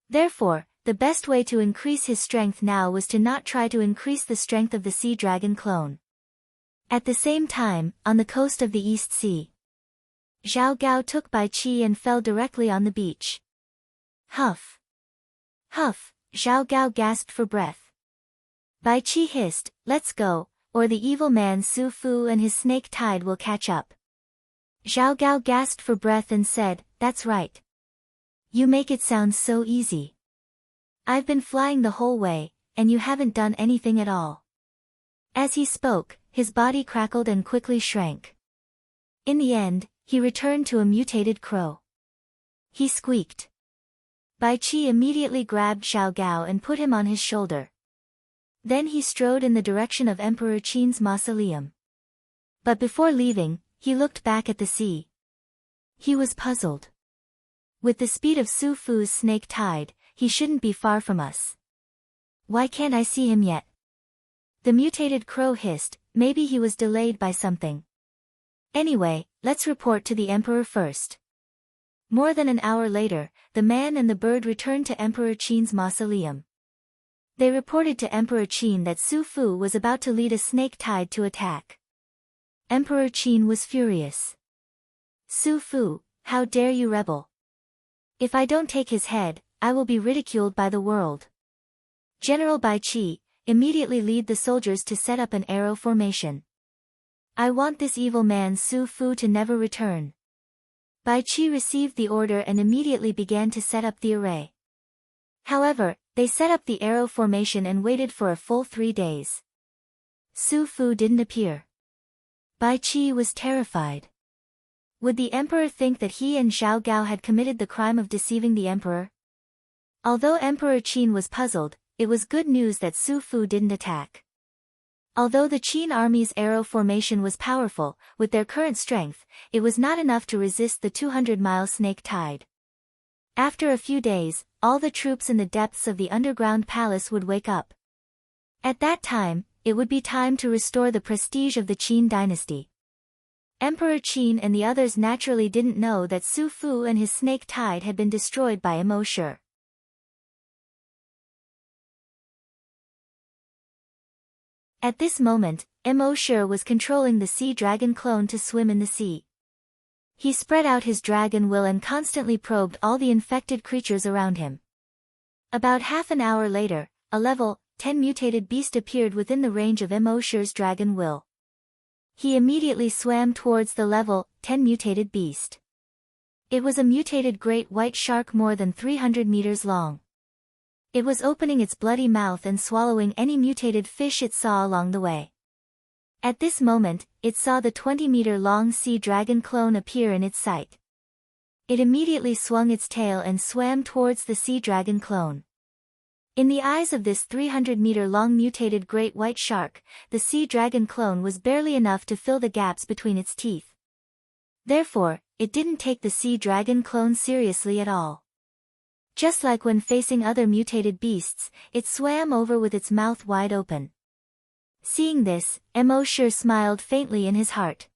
Therefore, the best way to increase his strength now was to not try to increase the strength of the sea dragon clone. At the same time, on the coast of the East Sea, Zhao Gao took Bai Qi and fell directly on the beach. Huff! Huff! Zhao Gao gasped for breath. Bai Qi hissed, "Let's go, or the evil man Su Fu and his snake tide will catch up." Zhao Gao gasped for breath and said, "That's right. You make it sound so easy. I've been flying the whole way, and you haven't done anything at all." As he spoke, his body crackled and quickly shrank. In the end, he returned to a mutated crow. He squeaked. Bai Qi immediately grabbed Xiao Gao and put him on his shoulder. Then he strode in the direction of Emperor Qin's mausoleum. But before leaving, he looked back at the sea. He was puzzled. With the speed of Su Fu's snake tide, he shouldn't be far from us. Why can't I see him yet? The mutated crow hissed, maybe he was delayed by something. Anyway, let's report to the emperor first. More than an hour later, the man and the bird returned to Emperor Qin's mausoleum. They reported to Emperor Qin that Su Fu was about to lead a snake tide to attack. Emperor Qin was furious. Su Fu, how dare you rebel? If I don't take his head, I will be ridiculed by the world. General Bai Qi, immediately lead the soldiers to set up an arrow formation. I want this evil man Su Fu to never return. Bai Qi received the order and immediately began to set up the array. However, they set up the arrow formation and waited for a full 3 days. Su Fu didn't appear. Bai Qi was terrified. Would the emperor think that he and Xiao Gao had committed the crime of deceiving the emperor? Although Emperor Qin was puzzled, it was good news that Su Fu didn't attack. Although the Qin army's arrow formation was powerful, with their current strength, it was not enough to resist the 200-mile snake tide. After a few days, all the troops in the depths of the underground palace would wake up. At that time, it would be time to restore the prestige of the Qin dynasty. Emperor Qin and the others naturally didn't know that Su Fu and his snake tide had been destroyed by Immortal. At this moment, Immortal was controlling the sea dragon clone to swim in the sea. He spread out his dragon will and constantly probed all the infected creatures around him. About half an hour later, a level 10 mutated beast appeared within the range of Immortal's dragon will. He immediately swam towards the level 10 mutated beast. It was a mutated great white shark more than 300 meters long. It was opening its bloody mouth and swallowing any mutated fish it saw along the way. At this moment, it saw the 20-meter-long sea dragon clone appear in its sight. It immediately swung its tail and swam towards the sea dragon clone. In the eyes of this 300-meter-long mutated great white shark, the sea dragon clone was barely enough to fill the gaps between its teeth. Therefore, it didn't take the sea dragon clone seriously at all. Just like when facing other mutated beasts, it swam over with its mouth wide open. Seeing this, Immortal smiled faintly in his heart.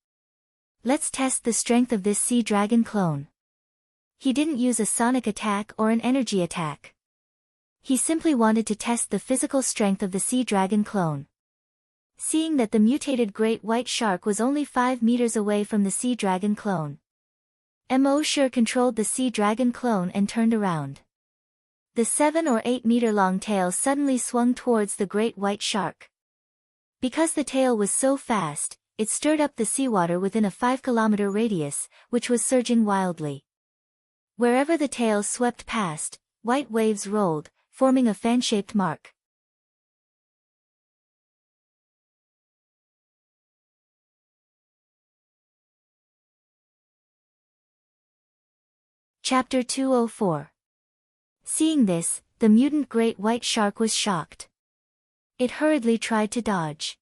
Let's test the strength of this sea dragon clone. He didn't use a sonic attack or an energy attack. He simply wanted to test the physical strength of the sea dragon clone. Seeing that the mutated great white shark was only 5 meters away from the sea dragon clone, Immortal controlled the sea dragon clone and turned around. The 7 or 8 meter long tail suddenly swung towards the great white shark. Because the tail was so fast, it stirred up the seawater within a 5-kilometer radius, which was surging wildly. Wherever the tail swept past, white waves rolled, forming a fan-shaped mark. Chapter 204. Seeing this, the mutant great white shark was shocked. It hurriedly tried to dodge.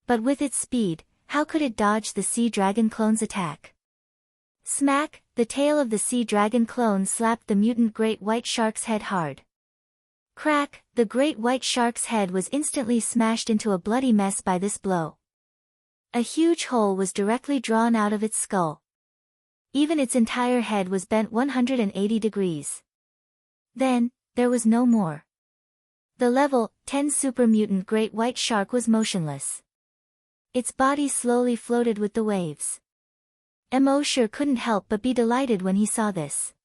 But with its speed, how could it dodge the sea dragon clone's attack? Smack! The tail of the sea dragon clone slapped the mutant great white shark's head hard. Crack! The great white shark's head was instantly smashed into a bloody mess by this blow. A huge hole was directly drawn out of its skull. Even its entire head was bent 180 degrees. Then, there was no more. The level 10 super mutant great white shark was motionless. Its body slowly floated with the waves. Immortal couldn't help but be delighted when he saw this.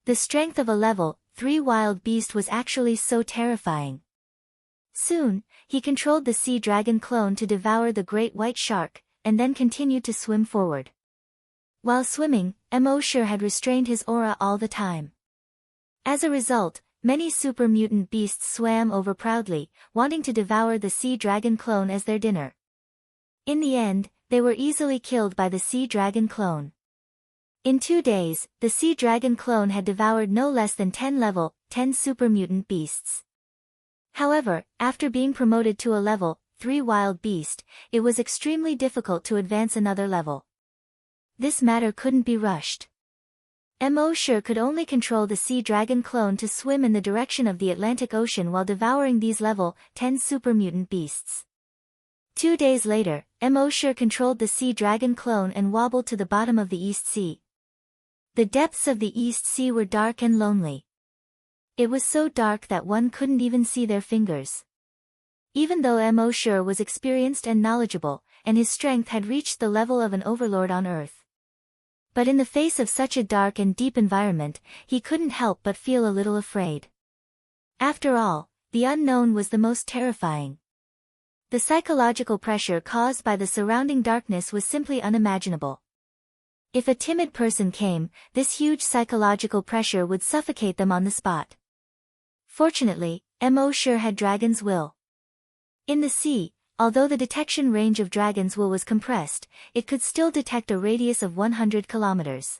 The strength of a level 3 wild beast was actually so terrifying. Soon, he controlled the sea dragon clone to devour the great white shark, and then continued to swim forward. While swimming, Immortal had restrained his aura all the time. As a result, many super mutant beasts swam over proudly, wanting to devour the sea dragon clone as their dinner. In the end, they were easily killed by the sea dragon clone. In 2 days, the sea dragon clone had devoured no less than 10 super mutant beasts. However, after being promoted to a level 3 wild beast, it was extremely difficult to advance another level. This matter couldn't be rushed. Sure could only control the sea dragon clone to swim in the direction of the Atlantic Ocean while devouring these level 10 super mutant beasts. 2 days later, Sure controlled the sea dragon clone and wobbled to the bottom of the East Sea. The depths of the East Sea were dark and lonely. It was so dark that one couldn't even see their fingers. Even though Sure was experienced and knowledgeable, and his strength had reached the level of an overlord on Earth. But in the face of such a dark and deep environment, he couldn't help but feel a little afraid. After all, the unknown was the most terrifying. The psychological pressure caused by the surrounding darkness was simply unimaginable. If a timid person came, this huge psychological pressure would suffocate them on the spot. Fortunately, Sure had dragon's will. In the sea, although the detection range of dragon's will was compressed, it could still detect a radius of 100 kilometers.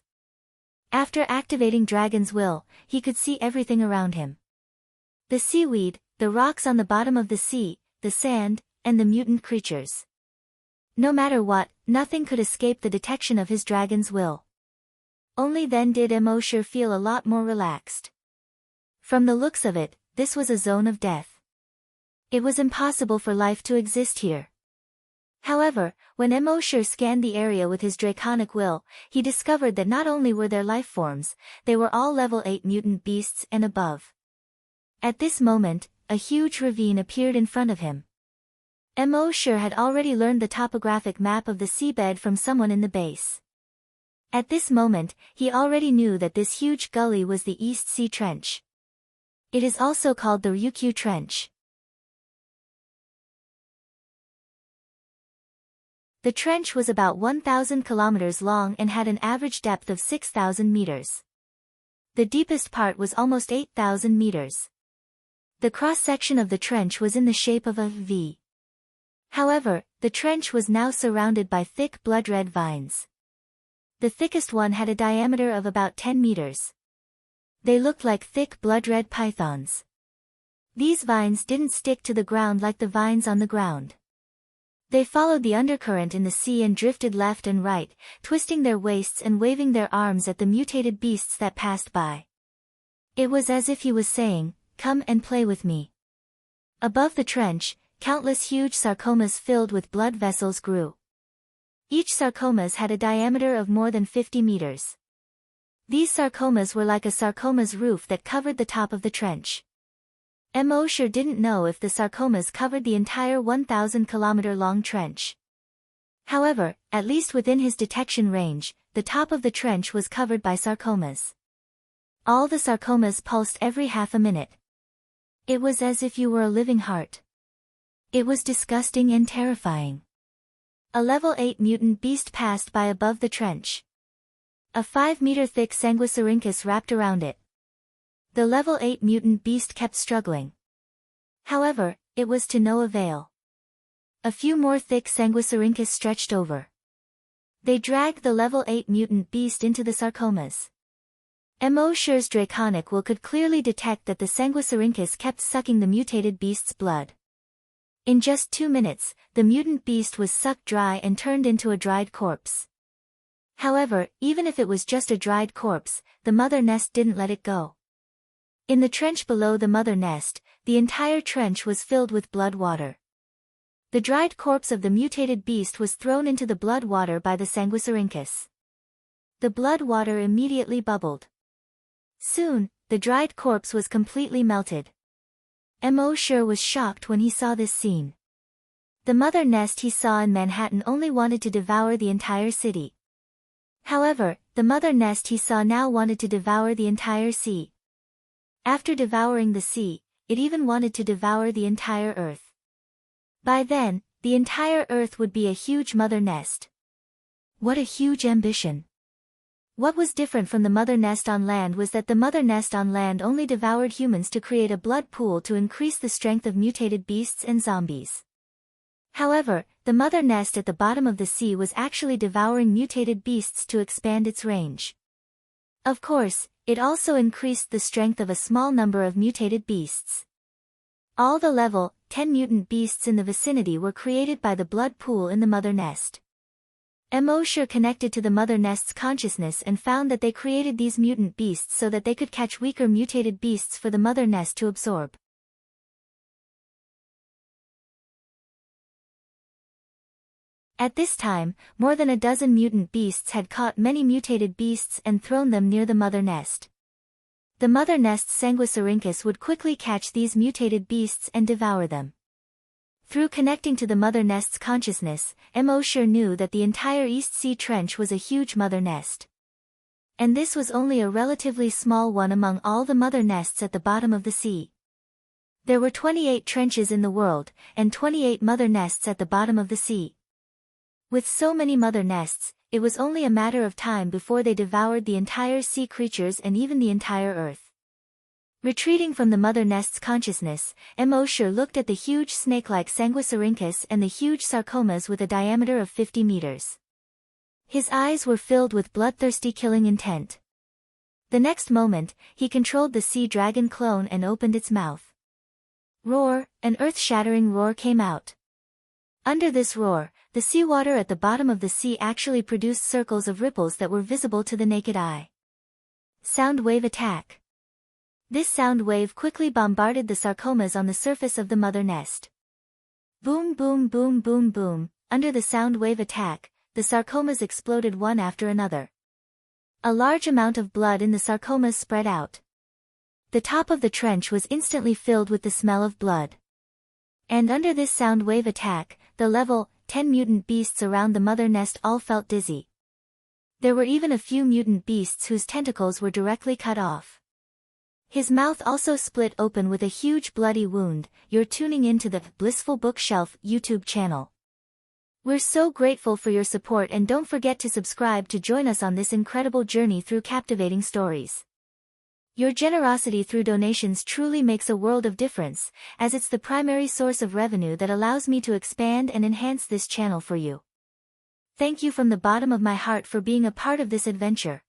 After activating dragon's will, he could see everything around him. The seaweed, the rocks on the bottom of the sea, the sand, and the mutant creatures. No matter what, nothing could escape the detection of his dragon's will. Only then did Sure feel a lot more relaxed. From the looks of it, this was a zone of death. It was impossible for life to exist here. However, when Sure scanned the area with his draconic will, he discovered that not only were there life forms, they were all level 8 mutant beasts and above. At this moment, a huge ravine appeared in front of him. Sure had already learned the topographic map of the seabed from someone in the base. At this moment, he already knew that this huge gully was the East Sea Trench. It is also called the Ryukyu Trench. The trench was about 1,000 kilometers long and had an average depth of 6,000 meters. The deepest part was almost 8,000 meters. The cross-section of the trench was in the shape of a V. However, the trench was now surrounded by thick blood-red vines. The thickest one had a diameter of about 10 meters. They looked like thick blood-red pythons. These vines didn't stick to the ground like the vines on the ground. They followed the undercurrent in the sea and drifted left and right, twisting their waists and waving their arms at the mutated beasts that passed by. It was as if he was saying, "Come and play with me." Above the trench, countless huge sarcomas filled with blood vessels grew. Each sarcomas had a diameter of more than 50 meters. These sarcomas were like a sarcoma's roof that covered the top of the trench. Sure didn't know if the sarcomas covered the entire 1,000-kilometer-long trench. However, at least within his detection range, the top of the trench was covered by sarcomas. All the sarcomas pulsed every half a minute. It was as if you were a living heart. It was disgusting and terrifying. A level 8 mutant beast passed by above the trench. A 5-meter-thick Sanguisurincus wrapped around it. The level 8 mutant beast kept struggling. However, it was to no avail. A few more thick Sanguisurincus stretched over. They dragged the level 8 mutant beast into the sarcomas. Sure's draconic will could clearly detect that the Sanguisurincus kept sucking the mutated beast's blood. In just 2 minutes, the mutant beast was sucked dry and turned into a dried corpse. However, even if it was just a dried corpse, the mother nest didn't let it go. In the trench below the mother nest, the entire trench was filled with blood water. The dried corpse of the mutated beast was thrown into the blood water by the Sanguisurincus. The blood water immediately bubbled. Soon, the dried corpse was completely melted. Sure was shocked when he saw this scene. The mother nest he saw in Manhattan only wanted to devour the entire city. However, the mother nest he saw now wanted to devour the entire sea. After devouring the sea, it even wanted to devour the entire Earth. By then, the entire Earth would be a huge mother nest. What a huge ambition! What was different from the mother nest on land was that the mother nest on land only devoured humans to create a blood pool to increase the strength of mutated beasts and zombies. However, the mother nest at the bottom of the sea was actually devouring mutated beasts to expand its range. Of course, it also increased the strength of a small number of mutated beasts. All the level 10 mutant beasts in the vicinity were created by the blood pool in the mother nest. Emosure connected to the mother nest's consciousness and found that they created these mutant beasts so that they could catch weaker mutated beasts for the mother nest to absorb. At this time, more than a dozen mutant beasts had caught many mutated beasts and thrown them near the mother nest. The mother nest's Sanguisurincus would quickly catch these mutated beasts and devour them. Through connecting to the mother nest's consciousness, Emosure knew that the entire East Sea Trench was a huge mother nest. And this was only a relatively small one among all the mother nests at the bottom of the sea. There were 28 trenches in the world, and 28 mother nests at the bottom of the sea. With so many mother nests, it was only a matter of time before they devoured the entire sea creatures and even the entire earth. Retreating from the mother nest's consciousness, Emosure looked at the huge snake-like Sanguisurincus and the huge sarcomas with a diameter of 50 meters. His eyes were filled with bloodthirsty killing intent. The next moment, he controlled the sea dragon clone and opened its mouth. Roar, an earth-shattering roar came out. Under this roar, the seawater at the bottom of the sea actually produced circles of ripples that were visible to the naked eye. Sound wave attack. This sound wave quickly bombarded the sarcomas on the surface of the mother nest. Boom boom boom boom boom, under the sound wave attack, the sarcomas exploded one after another. A large amount of blood in the sarcomas spread out. The top of the trench was instantly filled with the smell of blood. And under this sound wave attack, the level 10 mutant beasts around the mother nest all felt dizzy. There were even a few mutant beasts whose tentacles were directly cut off. His mouth also split open with a huge bloody wound. You're tuning into the Blissful Bookshelf YouTube channel. We're so grateful for your support, and don't forget to subscribe to join us on this incredible journey through captivating stories. Your generosity through donations truly makes a world of difference, as it's the primary source of revenue that allows me to expand and enhance this channel for you. Thank you from the bottom of my heart for being a part of this adventure.